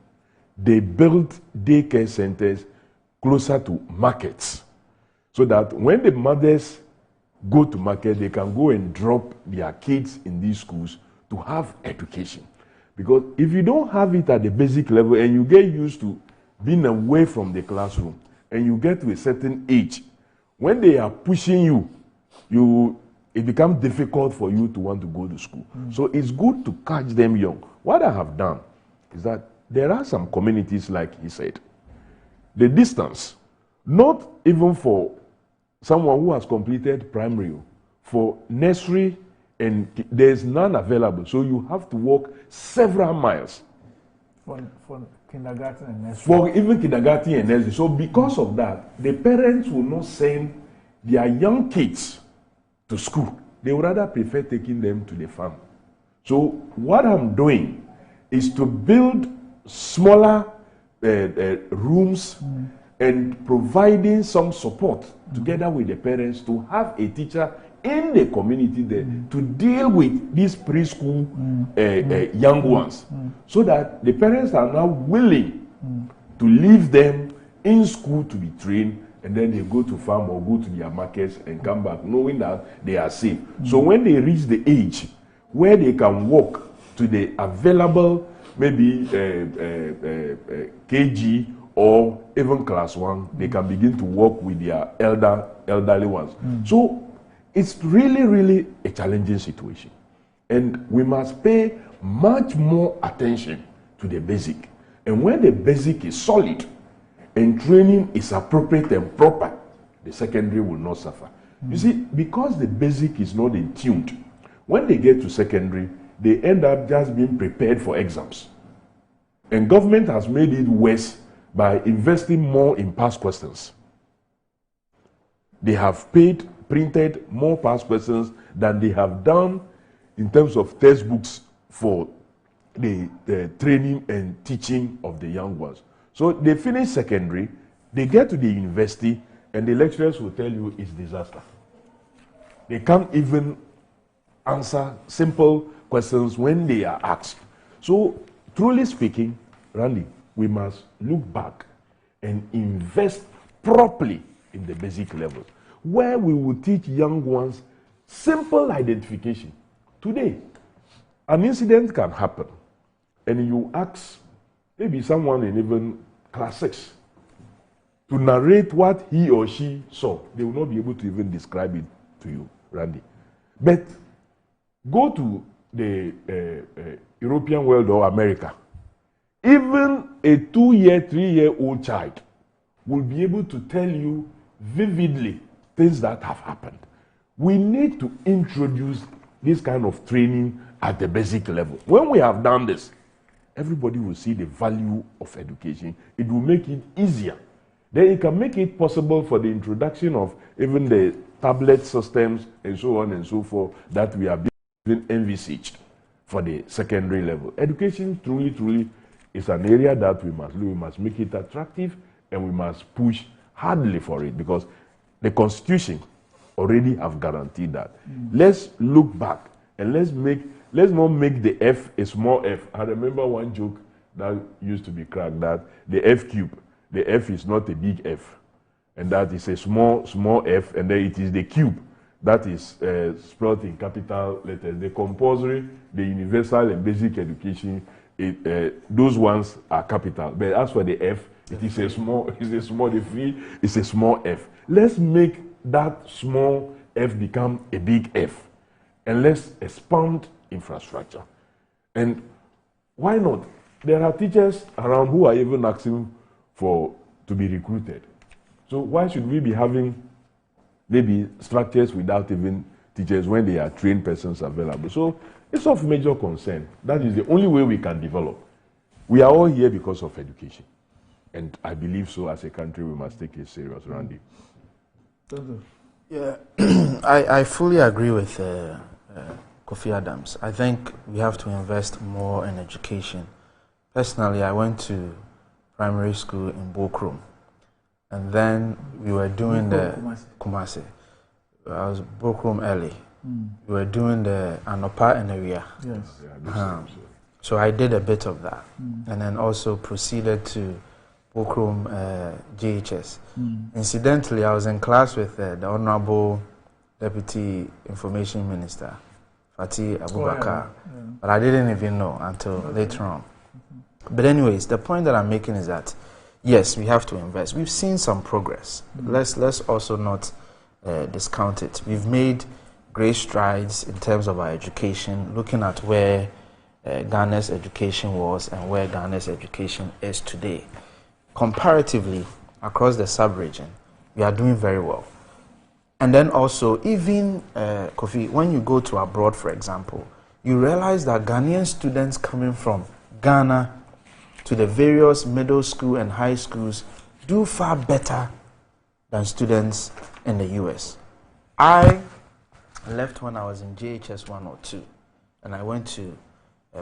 they built daycare centers closer to markets so that when the mothers go to market, they can go and drop their kids in these schools to have education. Because if you don't have it at the basic level and you get used to being away from the classroom and you get to a certain age, when they are pushing you, it becomes difficult for you to want to go to school. So it's good to catch them young. What I have done is that there are some communities, like he said, the distance, not even for someone who has completed primary, for nursery, and there's none available. So you have to walk several miles. For kindergarten and nursery. For even kindergarten and nursery. So because of that, the parents will not send their young kids to school. They would rather prefer taking them to the farm. So what I'm doing is to build smaller rooms and providing some support together with the parents to have a teacher in the community there to deal with these preschool young ones, so that the parents are now willing to leave them in school to be trained, and then they go to farm or go to their markets and come back knowing that they are safe. So when they reach the age where they can walk to the available maybe KG or even class 1, they can begin to walk with their elderly ones. So it's really a challenging situation. And we must pay much more attention to the basic. And when the basic is solid and training is appropriate and proper, the secondary will not suffer. You see, because the basic is not in tuned, when they get to secondary, they end up just being prepared for exams. And government has made it worse by investing more in past questions. They have printed more past questions than they have done in terms of textbooks for the training and teaching of the young ones. So they finish secondary, they get to the university, and the lecturers will tell you it's disaster. They can't even answer simple questions when they are asked. So, truly speaking, Randy, we must look back and invest properly in the basic levels, where we will teach young ones simple identification. Today, an incident can happen, and you ask maybe someone in even class 6 to narrate what he or she saw. They will not be able to even describe it to you, Randy. But go to the European world or America. Even a 2-year, 3-year-old child will be able to tell you vividly things that have happened. We need to introduce this kind of training at the basic level. When we have done this, everybody will see the value of education. It will make it easier. Then it can make it possible for the introduction of even the tablet systems and so on and so forth that we have been envisaged for the secondary level. Education truly is an area that we must make it attractive, and we must push hardly for it, because the Constitution already have guaranteed that. Let's look back and let's not make the F a small f. I remember one joke that used to be cracked, that the F cube, the F is not a big F, and that is a small f, and then it is the cube that is spelled in capital letters. The compulsory, the universal and basic education, those ones are capital. But as for the F, it is a small, the free is a small f. Let's make that small f become a big F, and let's expand infrastructure. And why not? There are teachers around who are even asking to be recruited. So why should we be having maybe structures without even teachers when there are trained persons available? So it's of major concern. That is the only way we can develop. We are all here because of education. And I believe so as a country we must take it serious, Randy. Yeah, I fully agree with Kofi Adams. I think we have to invest more in education. Personally, I went to primary school in Bokrom, and then we were doing Kumasi. I was Bokrom early. We were doing the Anopa and Area. Yes. So I did a bit of that, and then also proceeded to Bokrom JHS. Incidentally, I was in class with the Honorable Deputy Information Minister, Fatih Abubakar, but I didn't even know until later on. But anyways, the point that I'm making is that, yes, we have to invest. We've seen some progress. Let's also not discount it. We've made great strides in terms of our education, looking at where Ghana's education was and where Ghana's education is today. Comparatively, across the sub-region, we are doing very well. And then also, even, Kofi, when you go to abroad, for example, you realize that Ghanaian students coming from Ghana to the various middle school and high schools do far better than students in the US. I left when I was in JHS 1 or 2, and I went to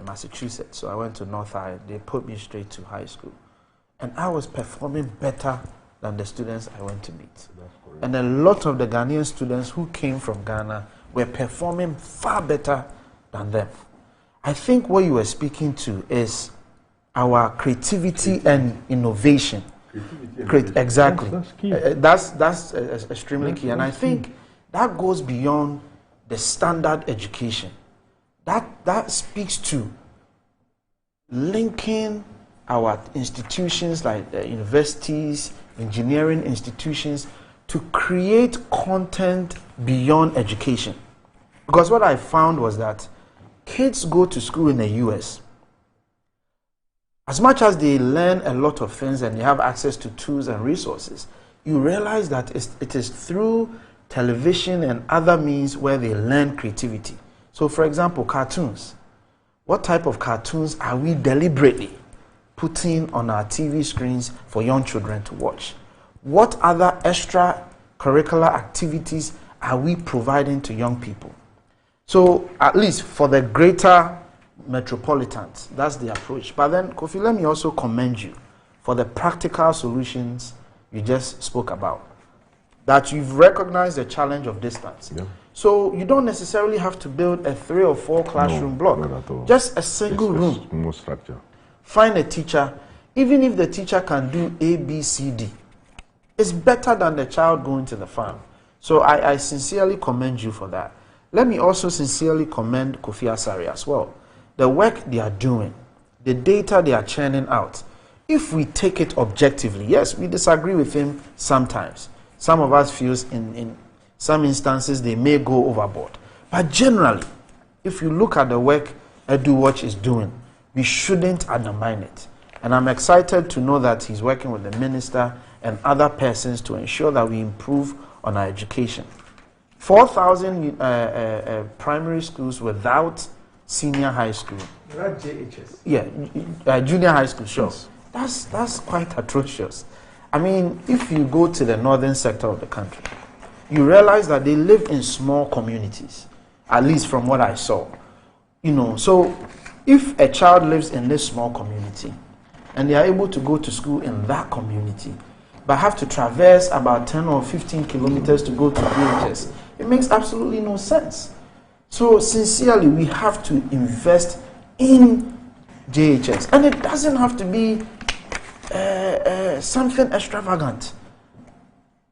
Massachusetts. So I went to North High. They put me straight to high school. And I was performing better than the students I went to meet. And a lot of the Ghanaian students who came from Ghana were performing far better than them. I think what you were speaking to is our creativity and innovation. Exactly. That's key. That's extremely key. And I think that goes beyond the standard education. That speaks to linking our institutions like universities, engineering institutions, to create content beyond education. Because what I found was that kids go to school in the US. As much as they learn a lot of things and they have access to tools and resources, you realize that it is through television and other means where they learn creativity. So, for example, cartoons. What type of cartoons are we deliberately putting on our TV screens for young children to watch? What other extracurricular activities are we providing to young people? So, at least for the greater metropolitans, that's the approach. But then, Kofi, let me also commend you for the practical solutions you just spoke about. That you've recognized the challenge of distance. Yeah. So you don't necessarily have to build a 3 or 4 classroom block. Not at all. Just a single room. More structure. Find a teacher, even if the teacher can do A, B, C, D. It's better than the child going to the farm. So I sincerely commend you for that. Let me also sincerely commend Kofi Asare as well. The work they are doing, the data they are churning out. If we take it objectively, yes, we disagree with him sometimes. Some of us feel in some instances they may go overboard. But generally, if you look at the work EduWatch is doing, we shouldn't undermine it. And I'm excited to know that he's working with the minister and other persons to ensure that we improve on our education. 4,000 primary schools without senior high school. That's JHS. Yeah, junior high school, sure. Yes. That's quite atrocious. I mean, if you go to the northern sector of the country, you realize that they live in small communities, at least from what I saw. You know, so if a child lives in this small community and they are able to go to school in that community, but have to traverse about 10 or 15 kilometers to go to JHS, it makes absolutely no sense. So sincerely, we have to invest in JHS. And it doesn't have to be something extravagant.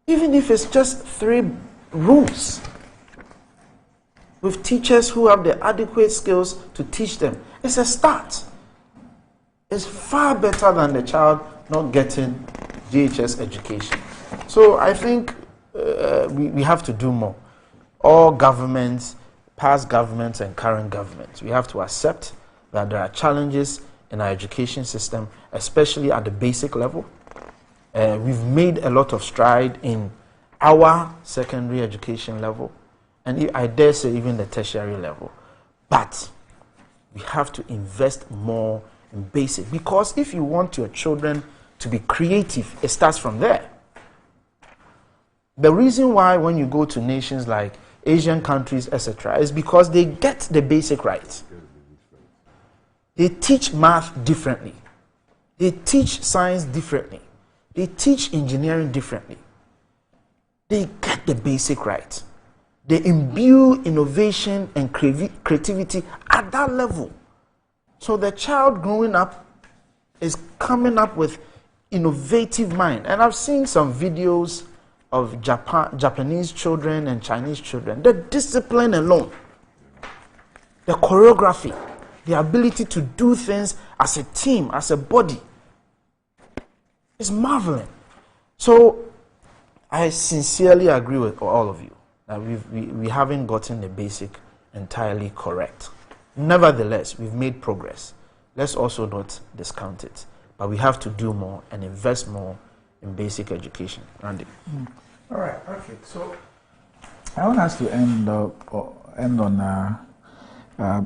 Even if it's just 3 rooms with teachers who have the adequate skills to teach them, it's a start. It's far better than the child not getting JHS education. So I think we have to do more. All governments, past governments and current governments, we have to accept that there are challenges in our education system, especially at the basic level. We've made a lot of stride in our secondary education level, and I dare say even the tertiary level. But we have to invest more in basic, because if you want your children to be creative, it starts from there. The reason why when you go to nations like Asian countries, etc., is because they get the basic right. They teach math differently. They teach science differently. They teach engineering differently. They get the basic right. They imbue innovation and creativity at that level. So the child growing up is coming up with innovative mind. And I've seen some videos of Japanese children and Chinese children. The discipline alone, the choreography, the ability to do things as a team, as a body, is marveling. So I sincerely agree with all of you that we haven't gotten the basic entirely correct. Nevertheless, we've made progress. Let's also not discount it. But we have to do more and invest more in basic education. Randy. All right, perfect. So I want us to end on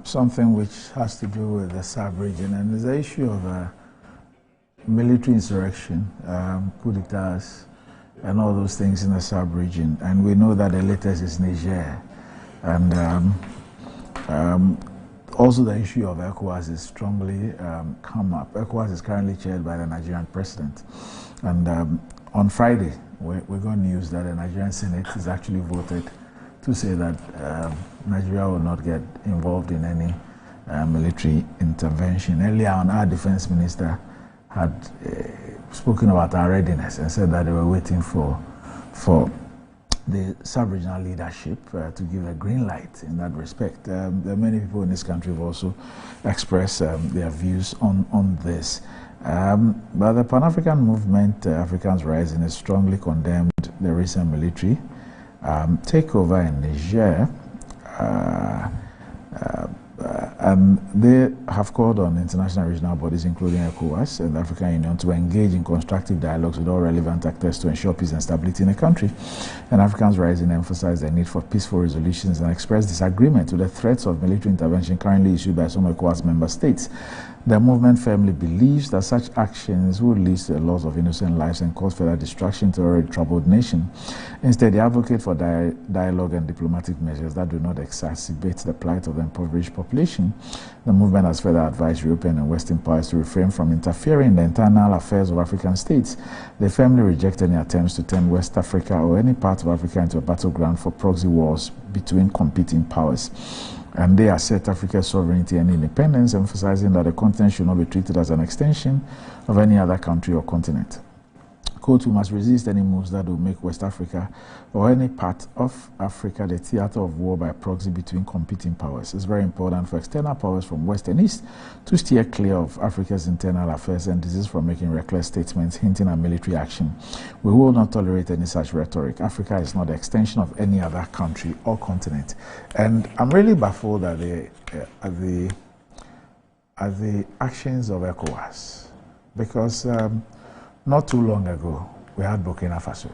something which has to do with the sub-region, and it's the issue of military insurrection, coup d'etats, and all those things in the sub-region. And we know that the latest is Niger. And also the issue of Ecowas is strongly come up. Ecowas is currently chaired by the Nigerian president. And on Friday, we got news that the Nigerian Senate has actually voted to say that Nigeria will not get involved in any military intervention. Earlier on, our defense minister had spoken about our readiness and said that they were waiting for the sub-regional leadership to give a green light in that respect. There are many people in this country who have also expressed their views on this. But the Pan-African movement, Africans Rising, has strongly condemned the recent military takeover in Niger. And they have called on international regional bodies, including Ecowas and the African Union, to engage in constructive dialogues with all relevant actors to ensure peace and stability in the country. And Africans Rising emphasized the need for peaceful resolutions and expressed disagreement with the threats of military intervention currently issued by some Ecowas member states. The movement firmly believes that such actions would lead to the loss of innocent lives and cause further destruction to a already troubled nation. Instead, they advocate for dialogue and diplomatic measures that do not exacerbate the plight of the impoverished population. The movement has further advised European and Western powers to refrain from interfering in the internal affairs of African states. They firmly reject any attempts to turn West Africa or any part of Africa into a battleground for proxy wars between competing powers. And they assert Africa's sovereignty and independence, emphasizing that the continent should not be treated as an extension of any other country or continent. Quote, we must resist any moves that will make West Africa or any part of Africa the theater of war by proxy between competing powers. It's very important for external powers from West and East to steer clear of Africa's internal affairs and desist from making reckless statements hinting at military action. We will not tolerate any such rhetoric. Africa is not the extension of any other country or continent. And I'm really baffled at the actions of Ecowas, because not too long ago, we had Burkina Faso.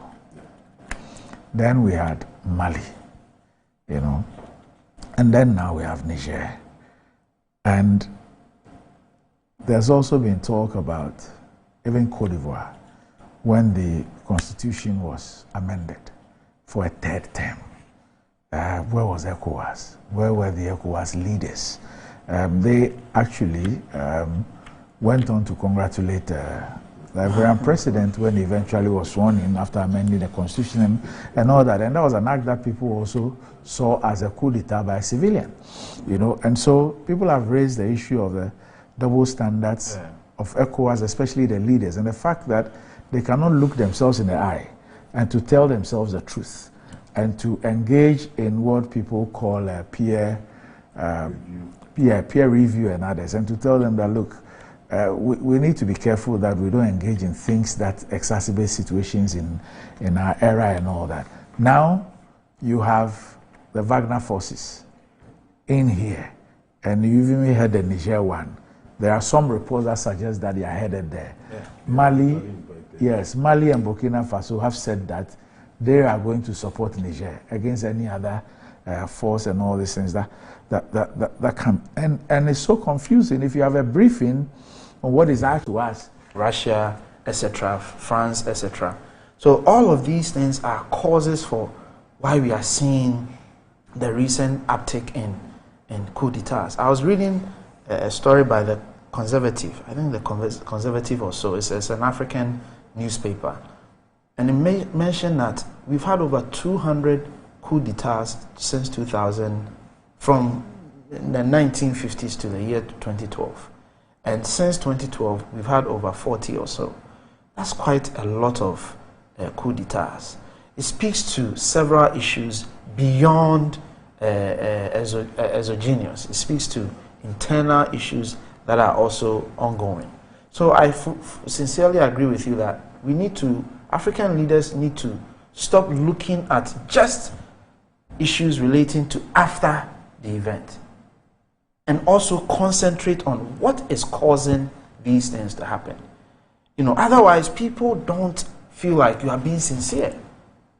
Then we had Mali, and then now we have Niger. And there's also been talk about even Cote d'Ivoire, when the constitution was amended for a third term. Where was ECOWAS? Where were the ECOWAS leaders? They actually went on to congratulate the Liberian president when he eventually was sworn in after amending the constitution and all that. And that was an act that people also saw as a coup d'etat by a civilian, And so people have raised the issue of the double standards of ECOWAS, especially the leaders, and the fact that they cannot look themselves in the eye and to tell themselves the truth and to engage in what people call peer review and others, and to tell them that, look, we need to be careful that we don't engage in things that exacerbate situations in our era and all that. Now you have the Wagner forces in here, and you even heard the Niger one. There are some reports that suggest that they are headed there. Yeah. Mali and Burkina Faso have said that they are going to support Niger against any other force and all these things that come. And it's so confusing. If you have a briefing on what is asked to us, Russia, etc., France, etc. So all of these things are causes for why we are seeing the recent uptick in coup d'etats. I was reading a story by the Conservative, I think the Conservative or so, it's an African newspaper, and it mentioned that we've had over 200 coup d'etats since 2000, from the 1950s to the year 2012. And since 2012, we've had over 40 or so. That's quite a lot of coup d'etats. It speaks to several issues beyond exogenous. It speaks to internal issues that are also ongoing. So I sincerely agree with you that African leaders need to stop looking at just issues relating to after the event, and also concentrate on what is causing these things to happen. Otherwise people don't feel like you are being sincere.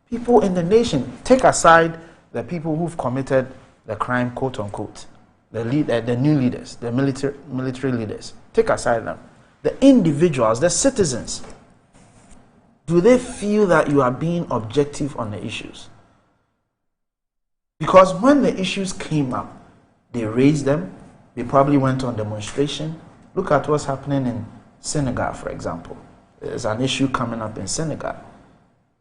People in the nation, take aside the people who've committed the crime, quote unquote, the new leaders, the military leaders, take aside them. The individuals, the citizens, do they feel that you are being objective on the issues? Because when the issues came up, they raised them. They probably went on demonstration. Look at what's happening in Senegal, for example. There's an issue coming up in Senegal.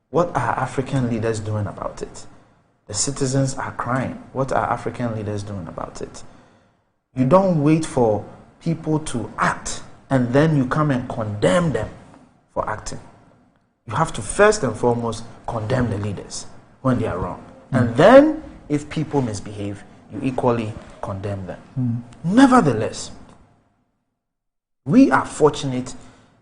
What are African leaders doing about it? The citizens are crying. What are African leaders doing about it? You don't wait for people to act and then you come and condemn them for acting. You have to first and foremost condemn the leaders when they are wrong. And then, if people misbehave, you equally condemn them. Nevertheless, we are fortunate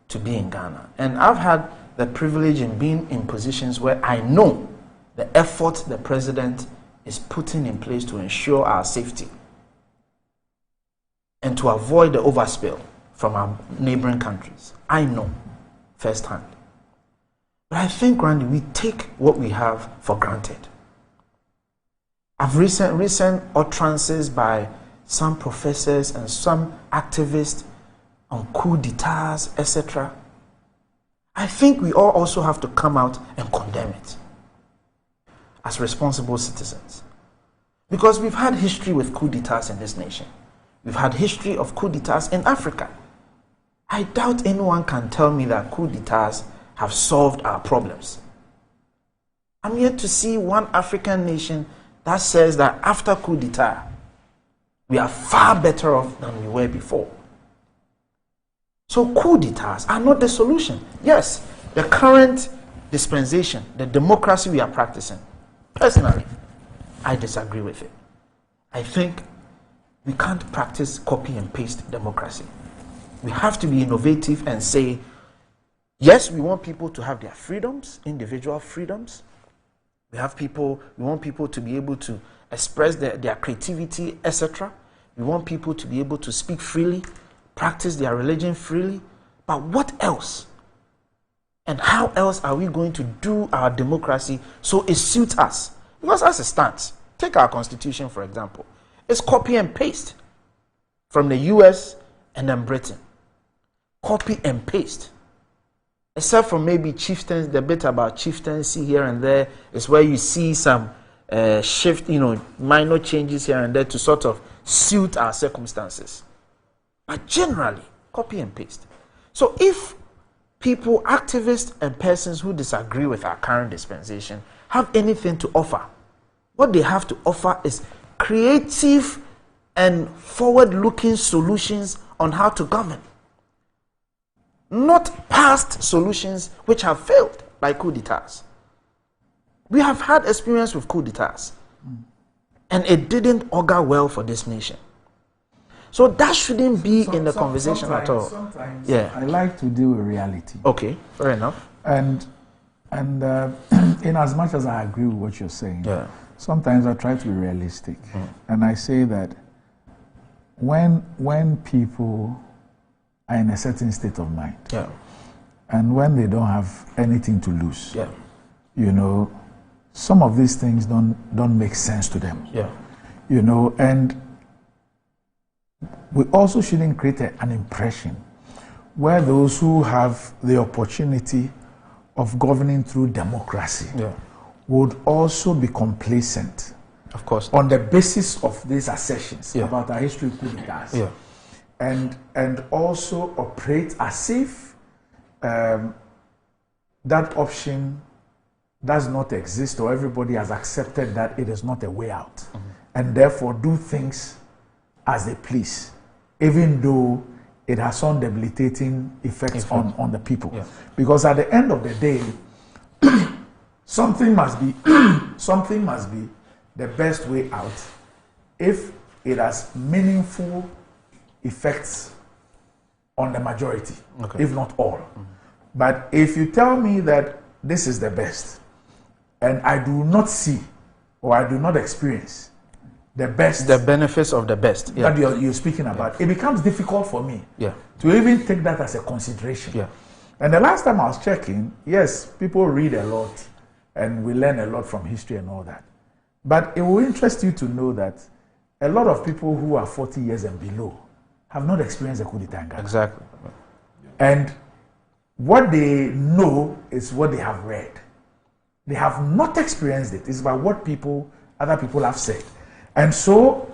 to be in Ghana. And I've had the privilege in being in positions where I know the effort the president is putting in place to ensure our safety and to avoid the overspill from our neighboring countries. I know firsthand. But I think, Randy, we take what we have for granted. I've recent utterances by some professors and some activists on coup d'etats, etc. I think we all also have to come out and condemn it as responsible citizens. Because we've had history with coup d'etats in this nation. We've had history of coup d'etats in Africa. I doubt anyone can tell me that coup d'etats have solved our problems. I'm yet to see one African nation that says that after coup d'etat, We are far better off than we were before. So coup d'etats are not the solution. Yes, the current dispensation, the democracy we are practicing, personally, I disagree with it. I think we can't practice copy and paste democracy. We have to be innovative and say, yes, we want people to have their freedoms, individual freedoms. We want people to be able to express their creativity, etc. We want people to be able to speak freely, practice their religion freely. But what else? And how else are we going to do our democracy so it suits us? Because as it stands, take our constitution, for example. It's copy and paste from the US and then Britain. Copy and paste. Except for maybe chieftains, the bit about chieftaincy here and there is where you see some shift, minor changes here and there to sort of suit our circumstances. But generally, copy and paste. So if people, activists and persons who disagree with our current dispensation have anything to offer, what they have to offer is creative and forward-looking solutions on how to govern. Not past solutions which have failed, like coup d'etats. We have had experience with coup d'etats, and it didn't augur well for this nation. So that shouldn't be in the conversation at all. Sometimes I like to deal with reality. Okay, fair enough. And in as much as I agree with what you're saying, sometimes I try to be realistic. And I say that when people are in a certain state of mind, and when they don't have anything to lose, some of these things don't make sense to them. And we also shouldn't create an impression where those who have the opportunity of governing through democracy would also be complacent, of course, on the basis of these assertions about our history of coup d'etats, and also operate as if that option does not exist, or everybody has accepted that it is not a way out, and therefore do things as they please, even though it has some debilitating effects on the people. Because at the end of the day, something must be the best way out if it has meaningful effects on the majority, if not all. But if you tell me that this is the best, and I do not see or I do not experience the best, the benefits of the best that you're speaking about, it becomes difficult for me to even take that as a consideration. And the last time I was checking, yes, people read a lot and we learn a lot from history and all that. But it will interest you to know that a lot of people who are 40 years and below have not experienced a coup d'etat in Ghana. Exactly. And what they know is what they have read. They have not experienced it. It's about what other people have said. And so,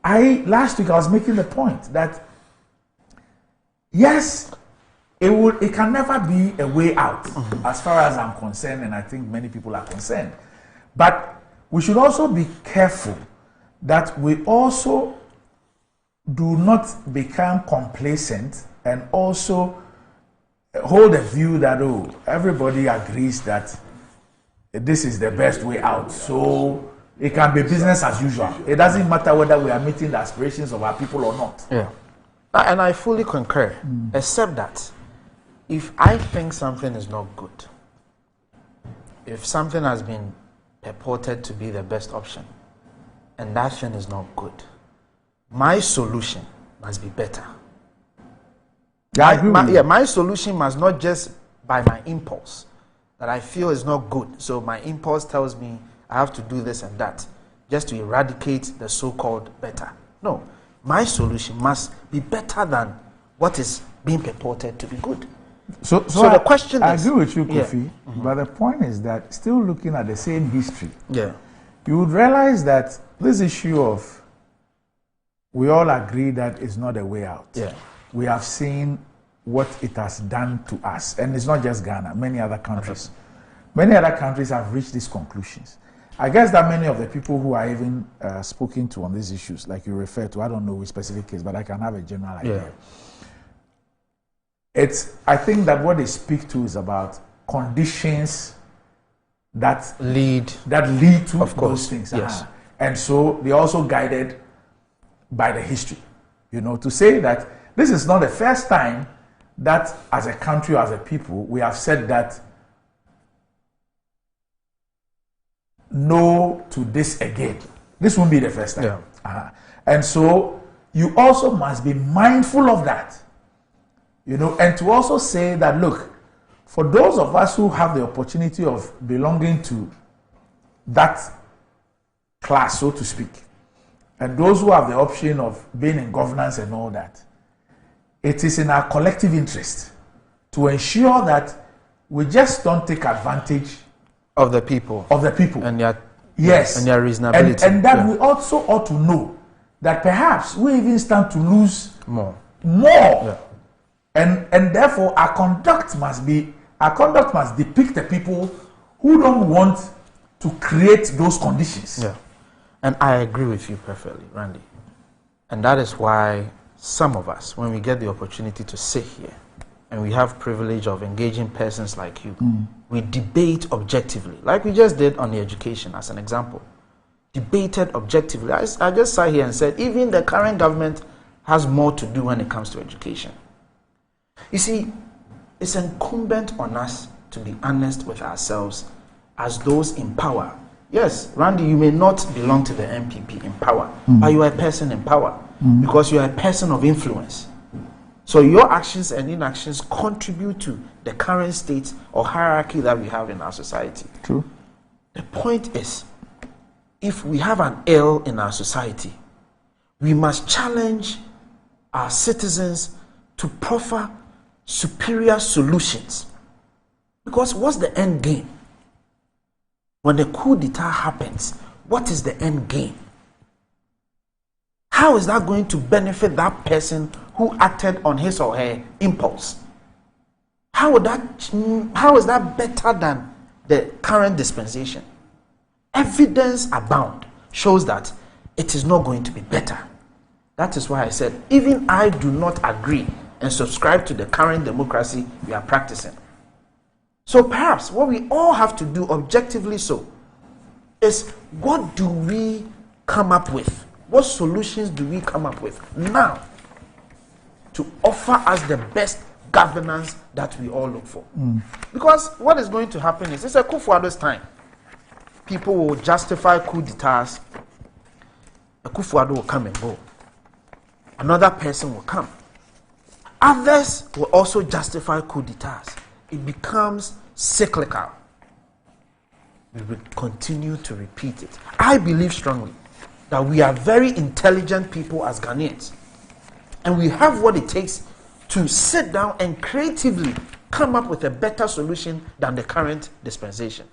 last week I was making the point that, yes, it can never be a way out, as far as I'm concerned, and I think many people are concerned. But we should also be careful that we also do not become complacent and also hold a view that, everybody agrees that this is the best way out, so it can be business as usual. It doesn't matter whether we are meeting the aspirations of our people or not. And I fully concur, except that if I think something is not good, if something has been purported to be the best option, and that thing is not good, my solution must be better. My solution must not just by my impulse that I feel is not good. So my impulse tells me I have to do this and that just to eradicate the so-called better. No, my solution must be better than what is being purported to be good. So the question I is... agree with you, Kofi, but the point is that still looking at the same history, you would realize that this issue of we all agree that it's not a way out. We have seen what it has done to us, and it's not just Ghana, many other countries. Many other countries have reached these conclusions. I guess that many of the people who are even spoken to on these issues, like you refer to, I don't know which specific case, but I can have a general idea. I think that what they speak to is about conditions that lead to those things. Yes. And so they're also guided by the history, to say that this is not the first time that as a country or as a people, we have said that no to this again. This won't be the first time. And so you also must be mindful of that, and to also say that, look, for those of us who have the opportunity of belonging to that class, so to speak, and those who have the option of being in governance and all that, it is in our collective interest to ensure that we just don't take advantage of the people. And their reasonability. And that we also ought to know that perhaps we even stand to lose more. And therefore our conduct must depict the people who don't want to create those conditions. And I agree with you perfectly, Randy. And that is why some of us, when we get the opportunity to sit here and we have privilege of engaging persons like you, we debate objectively, like we just did on the education as an example. Debated objectively. I just sat here and said, even the current government has more to do when it comes to education. You see, it's incumbent on us to be honest with ourselves as those in power. Yes, Randy, you may not belong to the MPP in power, but you are a person in power because you are a person of influence. So your actions and inactions contribute to the current state or hierarchy that we have in our society. True. The point is, if we have an ill in our society, we must challenge our citizens to proffer superior solutions. Because what's the end game? When the coup d'etat happens, what is the end game? How is that going to benefit that person who acted on his or her impulse? How is that better than the current dispensation? Evidence abound shows that it is not going to be better. That is why I said, even I do not agree and subscribe to the current democracy we are practicing. So perhaps what we all have to do, objectively so, is what do we come up with? What solutions do we come up with now to offer us the best governance that we all look for? Because what is going to happen is, it's a Kufuor's time. People will justify coup d'etats. A Kufuor will come and go. Another person will come. Others will also justify coup d'etats. It becomes cyclical. We will continue to repeat it. I believe strongly that we are very intelligent people as Ghanaians. And we have what it takes to sit down and creatively come up with a better solution than the current dispensation.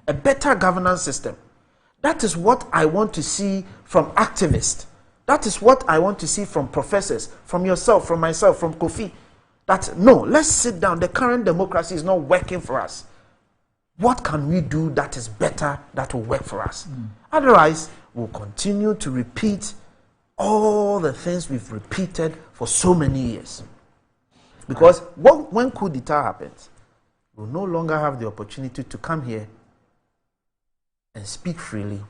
A better governance system. That is what I want to see from activists. That is what I want to see from professors, from yourself, from myself, from Kofi. That no, let's sit down. The current democracy is not working for us. What can we do that is better, that will work for us? Otherwise, we'll continue to repeat all the things we've repeated for so many years. Because when coup d'etat happens, we'll no longer have the opportunity to come here and speak freely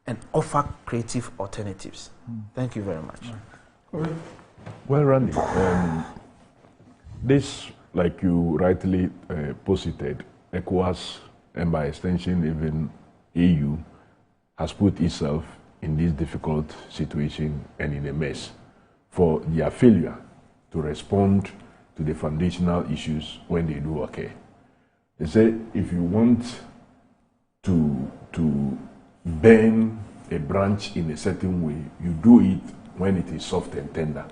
and offer creative alternatives. Thank you very much. Well, Randy, this, like you rightly posited, Ecowas, and by extension even EU, has put itself in this difficult situation and in a mess for their failure to respond to the foundational issues when they do occur. They say if you want to burn a branch in a certain way, you do it when it is soft and tender.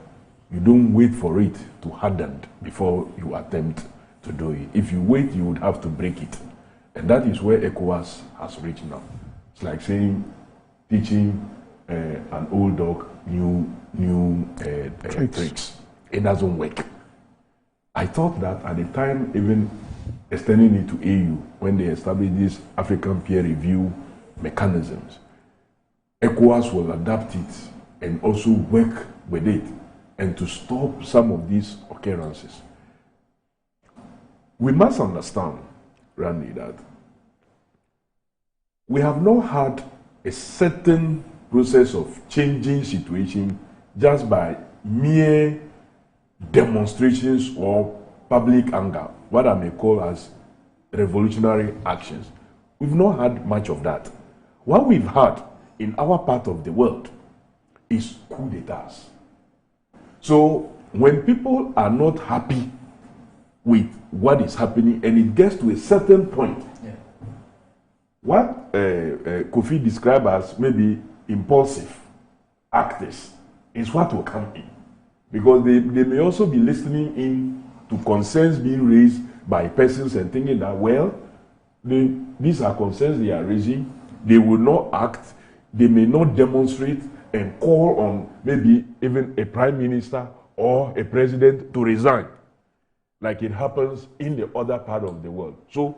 You don't wait for it to harden before you attempt to do it. If you wait, you would have to break it. And that is where Ecowas has reached now. It's like saying, teaching an old dog new tricks. It doesn't work. I thought that at the time, even extending it to AU, when they established this African peer review mechanisms. Ecowas will adapt it and also work with it and to stop some of these occurrences. We must understand, Randy, that we have not had a certain process of changing situation just by mere demonstrations or public anger, what I may call as revolutionary actions. We've not had much of that. What we've had in our part of the world is coup d'etats. So when people are not happy with what is happening and it gets to a certain point, what Kofi described as maybe impulsive actors is what will come in. Because they may also be listening in to concerns being raised by persons and thinking that, well, these are concerns they are raising, they will not act, they may not demonstrate and call on maybe even a prime minister or a president to resign, like it happens in the other part of the world. So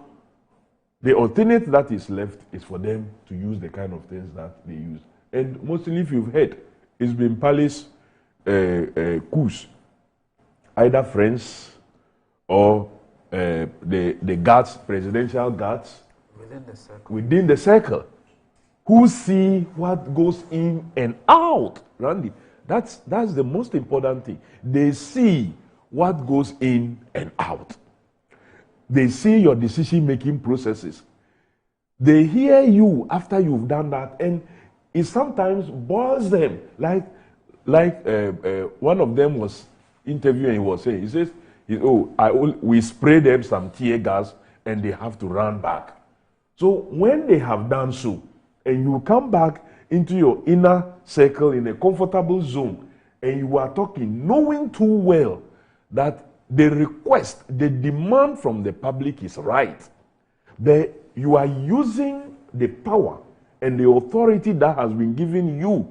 the alternate that is left is for them to use the kind of things that they use. And mostly, if you've heard, it's been palace coups, either friends or the guards, presidential guards, within the circle, who see what goes in and out. Randy, that's the most important thing. They see what goes in and out. They see your decision-making processes. They hear you after you've done that, and it sometimes boils them. Like one of them was interviewing, he was saying, he says, we spray them some tear gas and they have to run back. So when they have done so, and you come back into your inner circle in a comfortable zone, and you are talking, knowing too well that the request, the demand from the public is right, that you are using the power and the authority that has been given you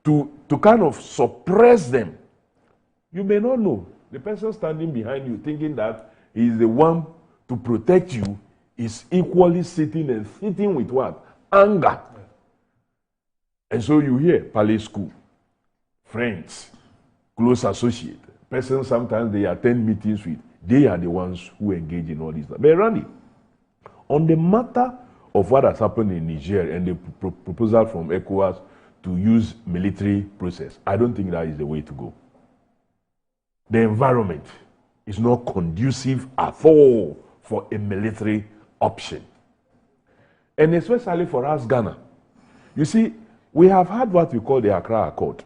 to kind of suppress them. You may not know. The person standing behind you thinking that he is the one to protect you is equally sitting with what? Anger. And so you hear palace school, friends, close associate, persons sometimes they attend meetings with, they are the ones who engage in all this. But Randy, on the matter of what has happened in Niger and the proposal from ECOWAS to use military process, I don't think that is the way to go. The environment is not conducive at all for a military option. And especially for us, Ghana. You see, we have had what we call the Accra Accord,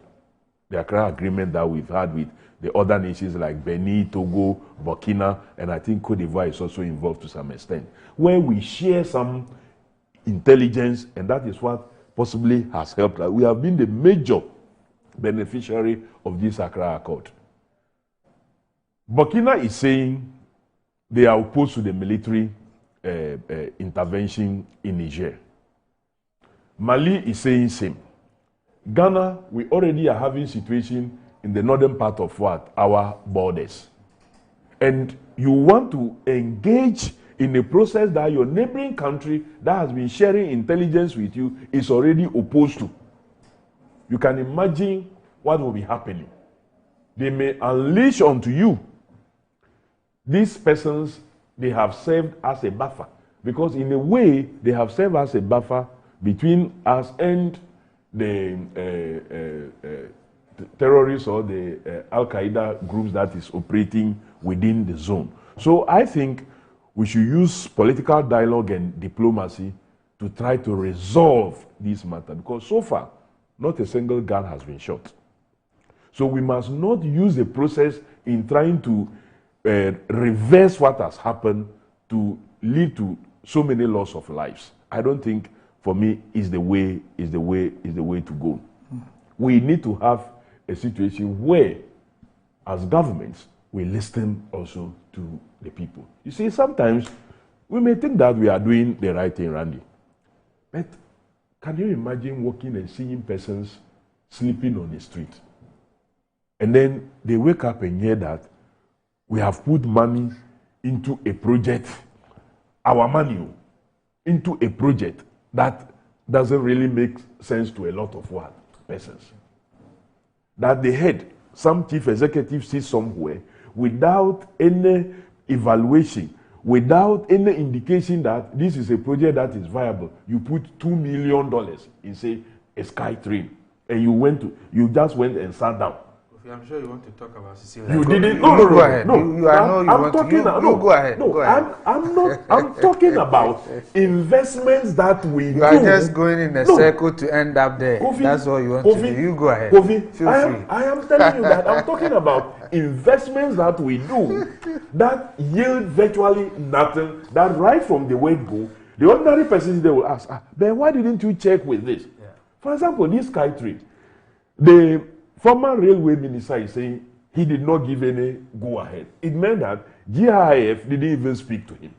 the Accra Agreement that we've had with the other nations like Benin, Togo, Burkina, and I think Cote d'Ivoire is also involved to some extent, where we share some intelligence, and that is what possibly has helped us. We have been the major beneficiary of this Accra Accord. Burkina is saying they are opposed to the military intervention in Niger. Mali is saying same. Ghana, we already are having situation in the northern part of what? Our borders. And you want to engage in a process that your neighboring country that has been sharing intelligence with you is already opposed to. You can imagine what will be happening. They may unleash onto you. These persons, they have served as a buffer. Because in a way, they have served as a buffer between us and the terrorists or the Al-Qaeda groups that is operating within the zone. So I think we should use political dialogue and diplomacy to try to resolve this matter. Because so far, not a single gun has been shot. So we must not use the process in trying to reverse what has happened to lead to so many loss of lives. I don't think, for me, is the way to go. We need to have a situation where, as governments, we listen also to the people. You see, sometimes we may think that we are doing the right thing, Randy. But can you imagine walking and seeing persons sleeping on the street? And then they wake up and hear that we have put money into a project, our money, into a project that doesn't really make sense to a lot of persons. That the head, some chief executive sits somewhere without any evaluation, without any indication that this is a project that is viable. You put $2 million in, say, a sky train, and you just went and sat down. I'm sure you want to talk about Cecilia. You didn't. No, go ahead. No, Go ahead. I'm talking about investments that we do. You are just going in a circle to end up there. Kofi, that's all you want to do. You go ahead. Kofi, Feel free. I am telling you that I'm talking about investments that we do that yield virtually nothing. That right from the word go, the ordinary person they will ask, but why didn't you check with this? Yeah. For example, this sky train, the former railway minister is saying he did not give any go-ahead. It meant that GIF didn't even speak to him.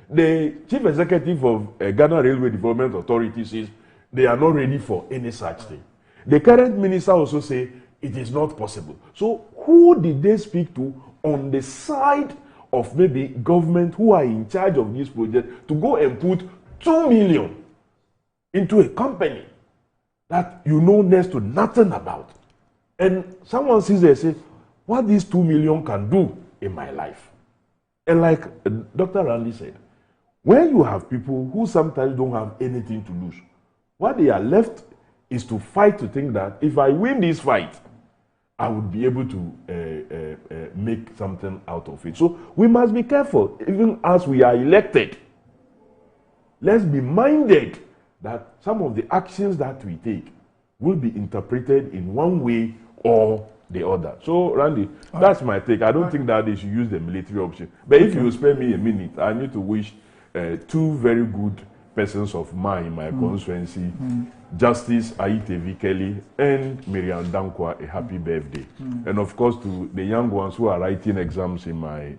The chief executive of Ghana Railway Development Authority says they are not ready for any such thing. The current minister also says it is not possible. So who did they speak to on the side of maybe government who are in charge of this project to go and put 2 million into a company that you know next to nothing about? And someone sees there and say, what these 2 million can do in my life? And like Dr. Randy said, when you have people who sometimes don't have anything to lose, what they are left is to fight to think that if I win this fight, I would be able to make something out of it. So we must be careful, even as we are elected. Let's be minded that some of the actions that we take will be interpreted in one way or the other. So, Randy, that's my take. I don't think that they should use the military option. But if you spare me a minute, I need to wish two very good persons of mine in my constituency, Justice Aitevi Kelly and Miriam Dankwa, a happy birthday. And of course, to the young ones who are writing exams in my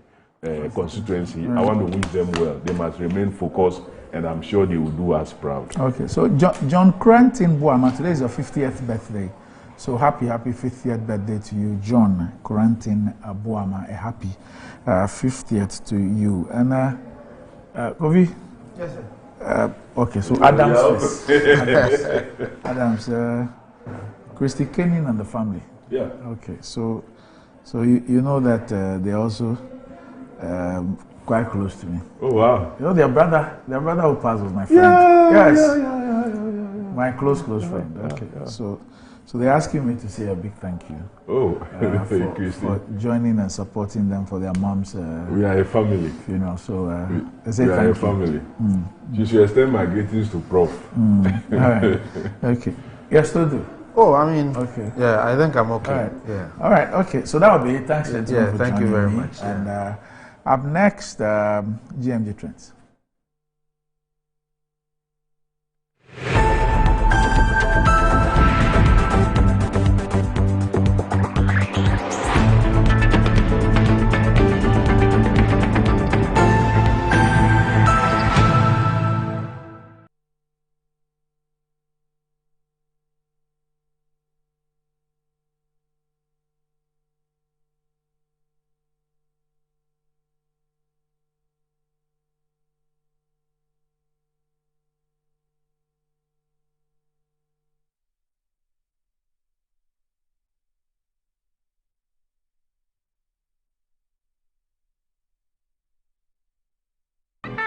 constituency, I want to wish them well. They must remain focused, and I'm sure they will do us proud. Okay, so John Corentin Boama, today is your 50th birthday. So happy 50th birthday to you, John Corentin Boama. A happy 50th to you. And Kofi? Yes, sir. Okay, so Adams. Adams, Christy Kenin and the family. Yeah. Okay, so you know that they're also quite close to me. Oh wow! You know their brother who passed was my friend. Yeah, yes. Yeah. My close friend. Okay, so they're asking me to say a big thank you. Oh, for joining and supporting them for their mom's. We are a family. You know, so we are a family. You should extend my greetings to Prof. All right. Okay. Yes, still do. Oh, I mean, okay. Yeah, I think I'm okay. All right. Yeah. All right. Okay. So that will be it. Thanks, gentlemen, for thank you very much. And up next, GMG Trends.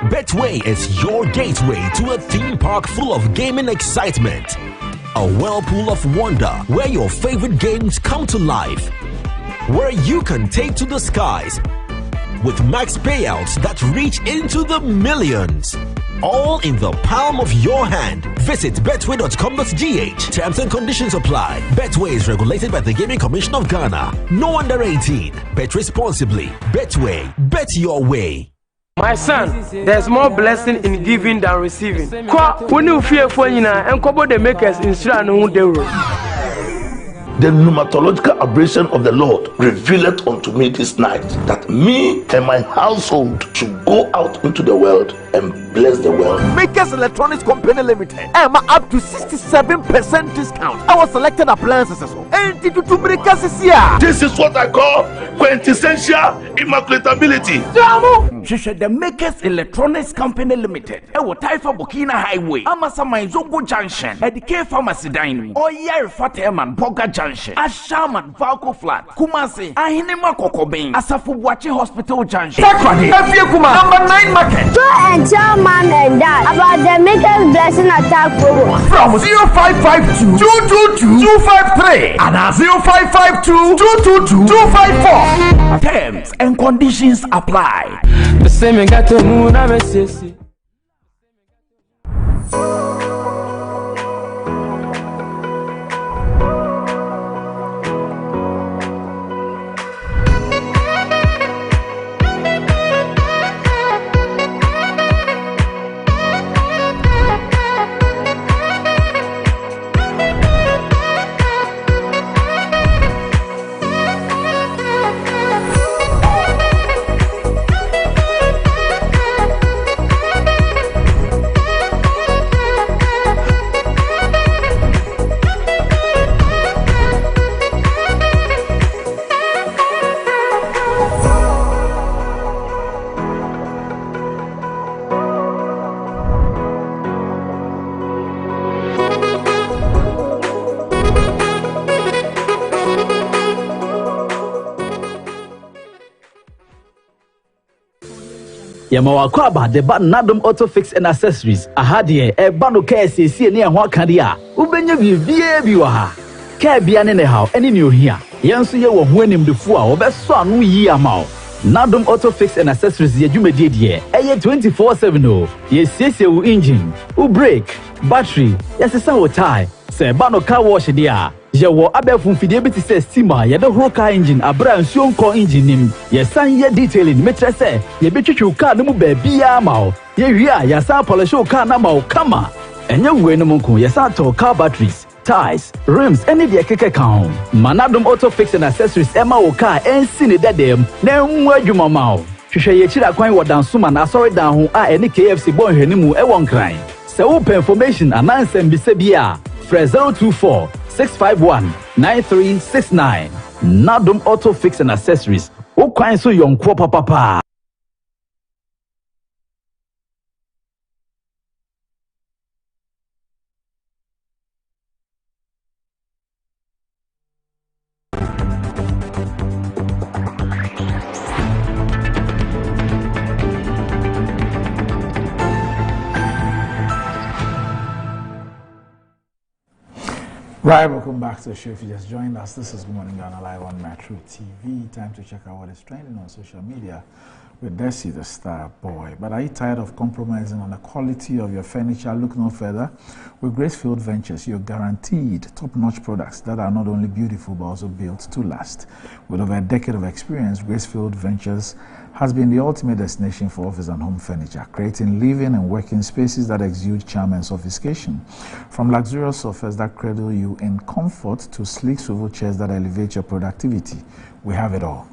Betway is your gateway to a theme park full of gaming excitement. A whirlpool of wonder where your favorite games come to life. Where you can take to the skies with max payouts that reach into the millions. All in the palm of your hand. Visit betway.com.gh. Terms and conditions apply. Betway is regulated by the Gaming Commission of Ghana. No under 18. Bet responsibly. Betway. Bet your way. My son, there's more blessing in giving than receiving. When you fear for you and couple the makers in The pneumatological aberration of the Lord revealed unto me this night that me and my household should go out into the world and bless the world. Makers Electronics Company Limited. Up to 67% discount. Our selected appliances. This is what I call quintessential immaculatability. Atem, Shisha the Makers Electronics Company Limited, Ewo Taifa Burkina Highway, Amasama Zongo Junction, at the K Pharmacy Dining, or Yer Fateman Boga Junction, Ashaman Valco Flat, Kumasi, Ahinema Kokobin, Asafu Wachi Hospital Junction. Sakrani, Kuma, number 9 market. So and tell mom and dad about the Makers Blessing Attack program. From 0552 222 253 and 0552 222 254. Terms and conditions apply. The same got to move na mesesi. Yamawako about the button Nadum Auto Fix and Accessories. Ahadie, a bando KSC near Wakadia. Ubenya Biwa. Kabian in the house, any new here. Yansu ye were winning the four, or best son we ye amount. Nadum Auto Fix and Accessories, ye you did ye. A 24/7. Ye says you engine, brake, battery, yes, a sour tie. Say bando car wash dia. Yawo abefun fidelity says steamer ye the whole car engine abra nsuo core engine nim ye san ye detailing metre say ye betwitwu car no mu ba bia ma ye hia ya san polish car na ma kama enye we no munko ye san to car batteries tires rims any de keke kan Manadum Auto Fix and Accessories ema wo car ensi ne dadem na enwu adwuma ma o hwehwe ye chira kwan wodansoma na sorry dan ho a ene KFC bon hwani mu e won kran se wo information anansem bise bia 024 651 9369. Nadum Auto Fix and Accessories. O kwan so yonko papa. Right, welcome back to the show. If you just joined us, this is Good Morning Ghana live on Metro TV. Time to check out what is trending on social media with BECE, the star boy. But are you tired of compromising on the quality of your furniture? Look no further. With Gracefield Ventures, you're guaranteed top-notch products that are not only beautiful but also built to last. With over a decade of experience, Gracefield Ventures has been the ultimate destination for office and home furniture, creating living and working spaces that exude charm and sophistication. From luxurious sofas that cradle you in comfort to sleek swivel chairs that elevate your productivity, we have it all.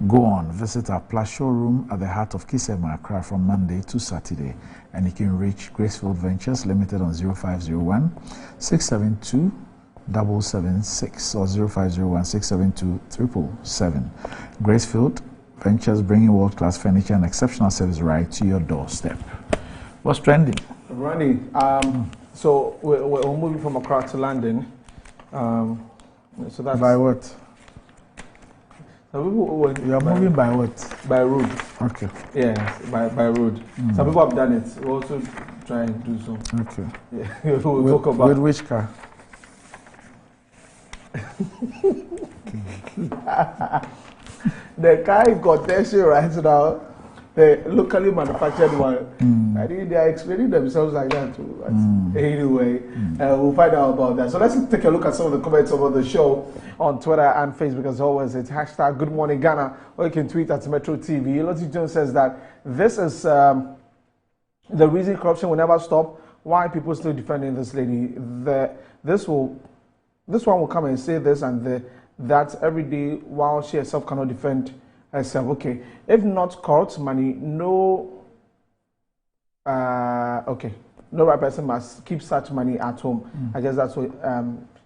Go on, visit our plush showroom at the heart of Kisema, Accra from Monday to Saturday, and you can reach Gracefield Ventures Limited on 0501 672 776 or 0501 672 777. Gracefield Ventures, bringing world-class furniture and exceptional service right to your doorstep. What's trending? Ronnie, so we're moving from Accra to London. So that's by what? Some people you are moving by what? By road. Okay. Yes, by road. Some people have done it. We're also trying to do so. Okay. Yeah. we'll talk about with which car? The car in contention right now, the locally manufactured one. I think they are explaining themselves like that too. Anyway, we'll find out about that. So let's take a look at some of the comments over the show on Twitter and Facebook. As always, it's hashtag Good Morning Ghana, or you can tweet at Metro TV. Lottie Jones says that this is the reason corruption will never stop. Why people still defending this lady? This one will come and say this and that every day while she herself cannot defend herself. Okay, if not corrupt money, no right person must keep such money at home. I guess that's what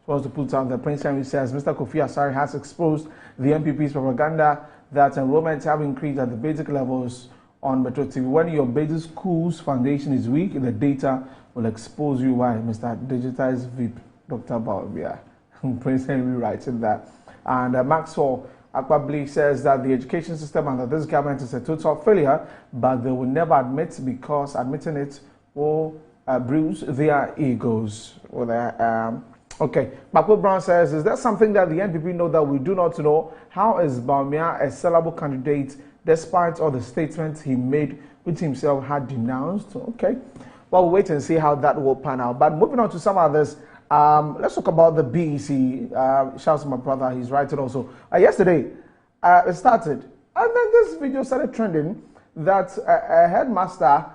wants to put out. The Prince Henry says Mr. Kofi Asare has exposed the MPP's propaganda that enrollments have increased at the basic levels on Metro TV. When your basic school's foundation is weak, the data will expose you why. Mr. Digitized VIP, Dr. Balbia, Prince Henry writing that. And Maxwell Akpabli says that the education system under this government is a total failure, but they will never admit because admitting it will bruise their egos. Okay, Makwe Brown says, is there something that the NPP know that we do not know? How is Bawumia a sellable candidate despite all the statements he made, which himself had denounced? Okay, well, we'll wait and see how that will pan out. But moving on to some others, let's talk about the BECE. Shouts to my brother, he's writing also. Yesterday, it started, and then this video started trending that a headmaster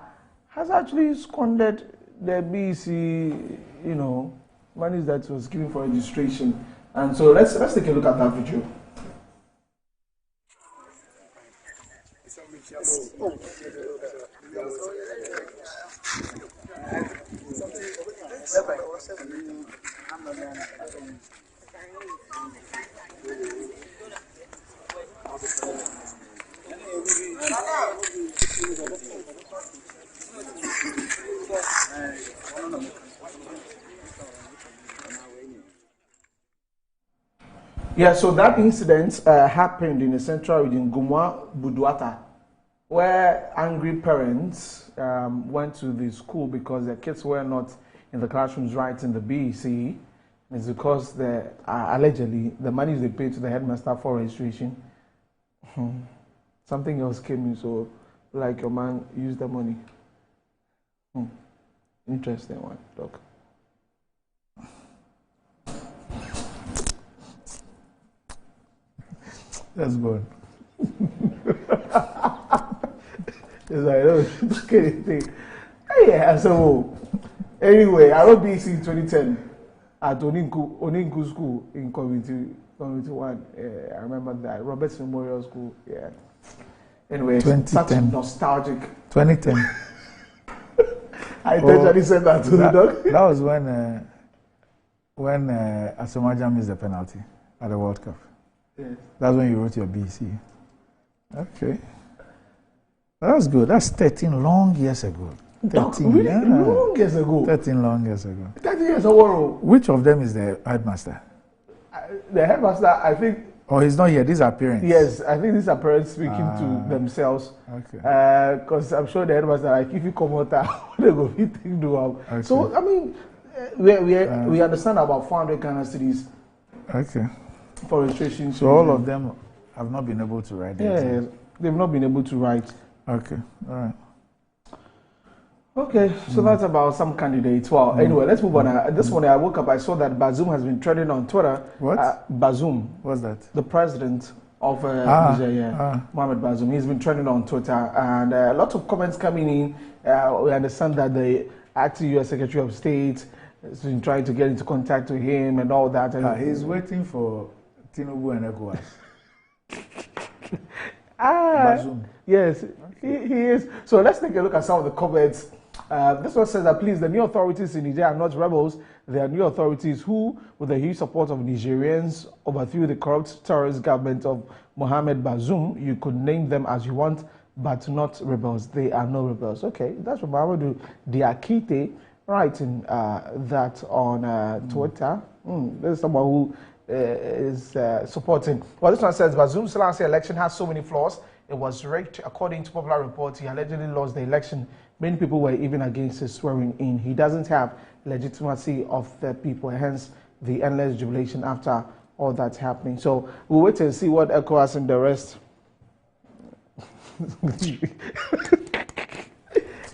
has actually squandered the BECE, money that was given for registration. And so let's take a look at that video. Yeah, so that incident happened in the central region, Gumwa Buduata, where angry parents went to the school because their kids were not in the classrooms writing the BECE. It's because allegedly the money they paid to the headmaster for registration, something else came in, so like your man used the money. Interesting one, doc. That's good. It's like, look anything. Yeah, so anyway, I wrote BECE 2010 at Oninku School in Community 1. I remember that. Roberts Memorial School. Yeah. Anyway, such nostalgic. 2010. I intentionally said that to the dog. That was when Asamoah missed the penalty at the World Cup. Yes. That's when you wrote your BECE. Okay. That's good. That's 13 long years ago. 13 really? Long years ago. 13 long years ago. 13 years ago. Which of them is the headmaster? The headmaster, I think. Oh, he's not here. These are parents. Yes, I think these are parents speaking to themselves. Okay. Because I'm sure the headmaster, like, if you come out, they go think do out. Okay. So I mean, we understand about 400 Ghana cities. Okay. For registration. So all of them have not been able to write. Yeah, they've not been able to write. Okay. All right. Okay, so that's about some candidates. Well, anyway, let's move on. This morning I woke up, I saw that Bazoum has been trending on Twitter. What? Bazoum. What's that? The president of Niger, Mohamed Bazoum. He's been trending on Twitter, and a lot of comments coming in. We understand that the acting U.S. Secretary of State has been trying to get into contact with him and all that. And he's waiting for Tinubu and Ecowas. Bazoum. Yes, he is. So let's take a look at some of the comments. This one says that, please, the new authorities in Niger are not rebels. They are new authorities who, with the huge support of Nigerians, overthrew the corrupt terrorist government of Mohamed Bazoum. You could name them as you want, but not rebels. They are no rebels. Okay, that's from Mamadou Diakite writing that on Twitter. This is someone who is supporting. Well, this one says Bazoum's last election has so many flaws. It was rigged. According to popular reports, he allegedly lost the election. Many people were even against his swearing in. He doesn't have legitimacy of the people, hence the endless jubilation after all that's happening. So we'll wait and see what Ecowas and the rest.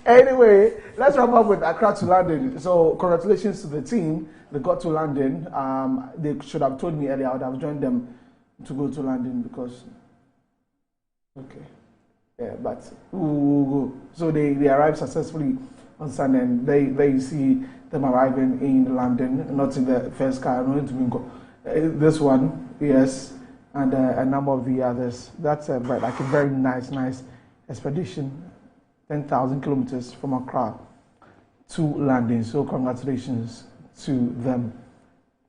Anyway, let's wrap up with Accra to London. So congratulations to the team. They got to London. They should have told me earlier. I would have joined them to go to London because... Okay. Yeah, but so they arrived successfully on Sunday, and they see them arriving in London, not in the first car. This one, yes, and a number of the others. That's like a very nice expedition, 10,000 kilometers from Accra to London. So congratulations to them.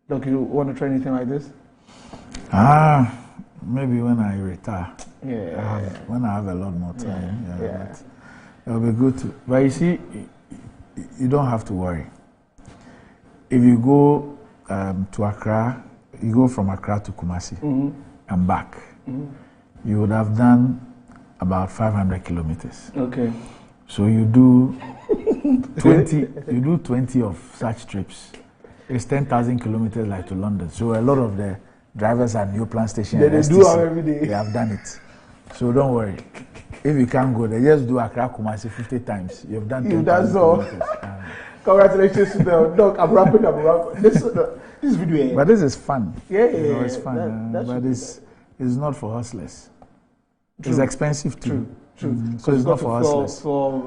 Look, you want to try anything like this? Maybe when I retire. Yeah. When I have a lot more time. Yeah. It'll be good to. But you see, you don't have to worry. If you go to Accra, you go from Accra to Kumasi and back, you would have done about 500 kilometers. Okay. So you do 20 of such trips. It's 10,000 kilometers like to London. So a lot of the drivers at New Plant Station, they do it every day. They have done it. So don't worry. If you can't go, they just do Accra Kumasi 50 times. You've done 10,000 kilometers. Congratulations to them. Doc, I'm wrapping up. This video. But this is fun. Yeah. It's fun. But it's not for hustlers. True. It's expensive too. True. So it's not for hustlers. For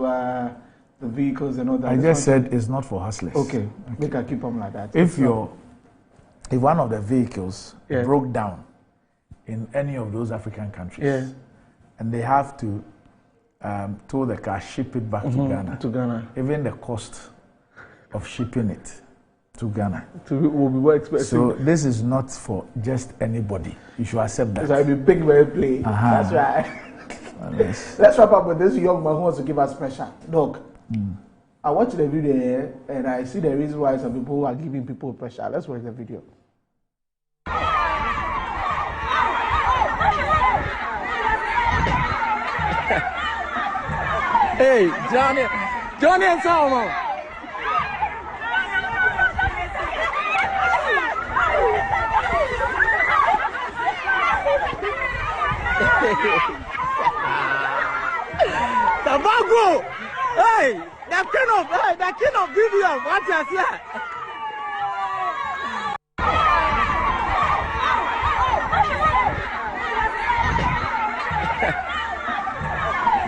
the vehicles and all that. I just said it's not for hustlers. Okay. Make I keep them like that. If one of the vehicles broke down in any of those African countries, and they have to tow the car, ship it back to Ghana. Even the cost of shipping it to Ghana will be more expensive. So this is not for just anybody. You should accept that. So it'll be big way play. That's right. Let's wrap up with this young man who wants to give us pressure. Doc, I watched the video here and I see the reason why some people are giving people pressure. Let's watch the video. Hey, Johnny and Salomon. Tabago! Hey, the king of BBM, what is that?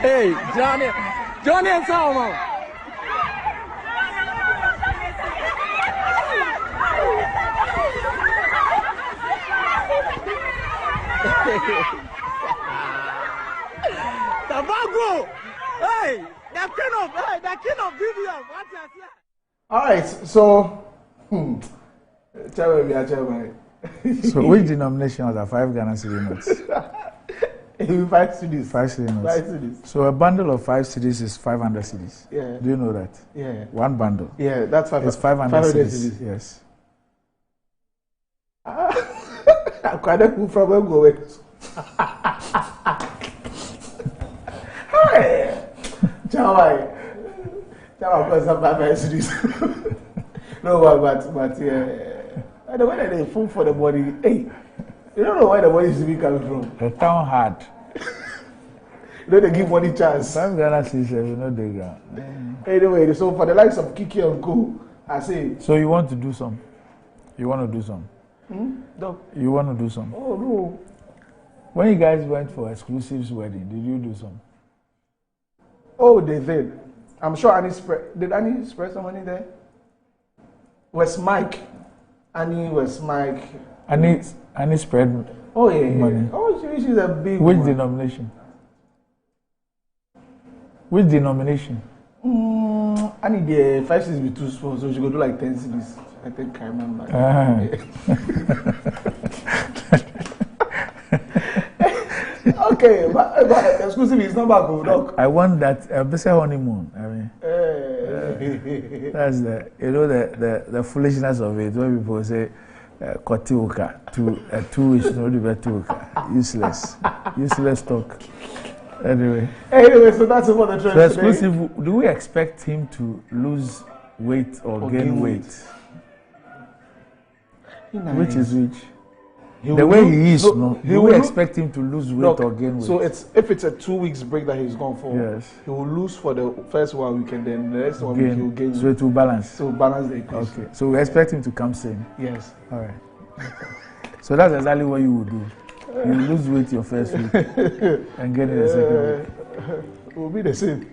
Hey, Johnny and Salomon. Tabago! Hey, the king of BBM, what is that? All right, so so which denomination are the 5 Ghana cedi notes? 5 cedis. 5 cedi notes. 5 cedis. So a bundle of 5 cedis is 500 cedis. Yeah. Do you know that? Yeah. One bundle. Yeah, that's 500 cedis. Yes. I'm quite a cool problem going. Hi. Chawai, because I'm 500 cedis. No, but yeah. I don't know where they food for the body. Hey. You don't know why the money is coming from. The town hard. You know they give money chance. 5 Ghana cedis, you know the ground. Anyway, so for the likes of Kiki and Co, I say. So you want to do some? You want to do some? No. You want to do some? Oh no. When you guys went for Exclusive's wedding, did you do some? Oh, they did. I'm sure did Annie spread some money there? Was Mike? Annie was Mike. Annie spread. Oh yeah. Money. Oh, she's a big. Which one. denomination? Which denomination? I need the 5 cedis be too small, so she go do like 10 cedis. I think I remember. Okay, but Exclusive is not back, Doc. I want that BECE honeymoon. I mean, that's the foolishness of it. When people say kotiuka to 2 is not even tuka. Useless talk. Anyway, so that's about the trend. So Exclusive, do we expect him to lose weight or gain weight? Which is which? The way he is, do we expect him to lose weight or gain weight? So if it's a 2 weeks break that he's gone for, yes, he will lose for the first 1 week and then the next 1 week he will gain. So it will balance. So balance the equation. Okay. So we expect him to come same. Yes. All right. So that's exactly what you would do. You lose weight your first week and get it the second week. It will be the same.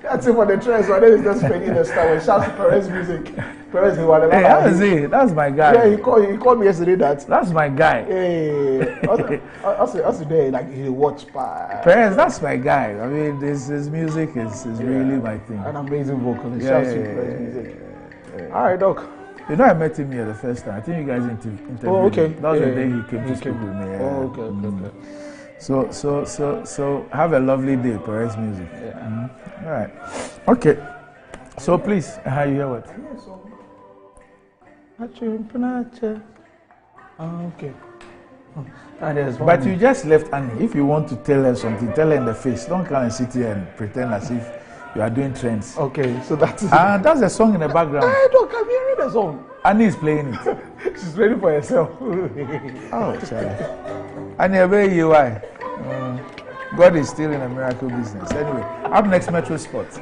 That's it for the trend. So then it's just spending the style. Shout to Perez music. Perez, he was hey, how is he? That's my guy. Yeah, he called me yesterday. That's my guy. Hey, also there like he watch Perez, that's my guy. I mean, his music is really my thing. An amazing vocalist. Shout to Perez music. All right, Doc. You know, I met him here the first time. I think you guys interviewed Oh, okay. him. That was the day he came to speak with me. Yeah. Oh, okay. So have a lovely day, Perez Music. Yeah. All right. Okay. So please, how you hear what? Okay. But you just left Annie. If you want to tell her something, tell her in the face. Don't come and sit here and pretend as if you are doing trends. Okay, so that's that's a song in the background. I don't come hearing the song. Annie is playing it. She's ready for herself. Oh, Charlie. Annie, I bet you why. God is still in a miracle business. Anyway, up next, Metro Sports.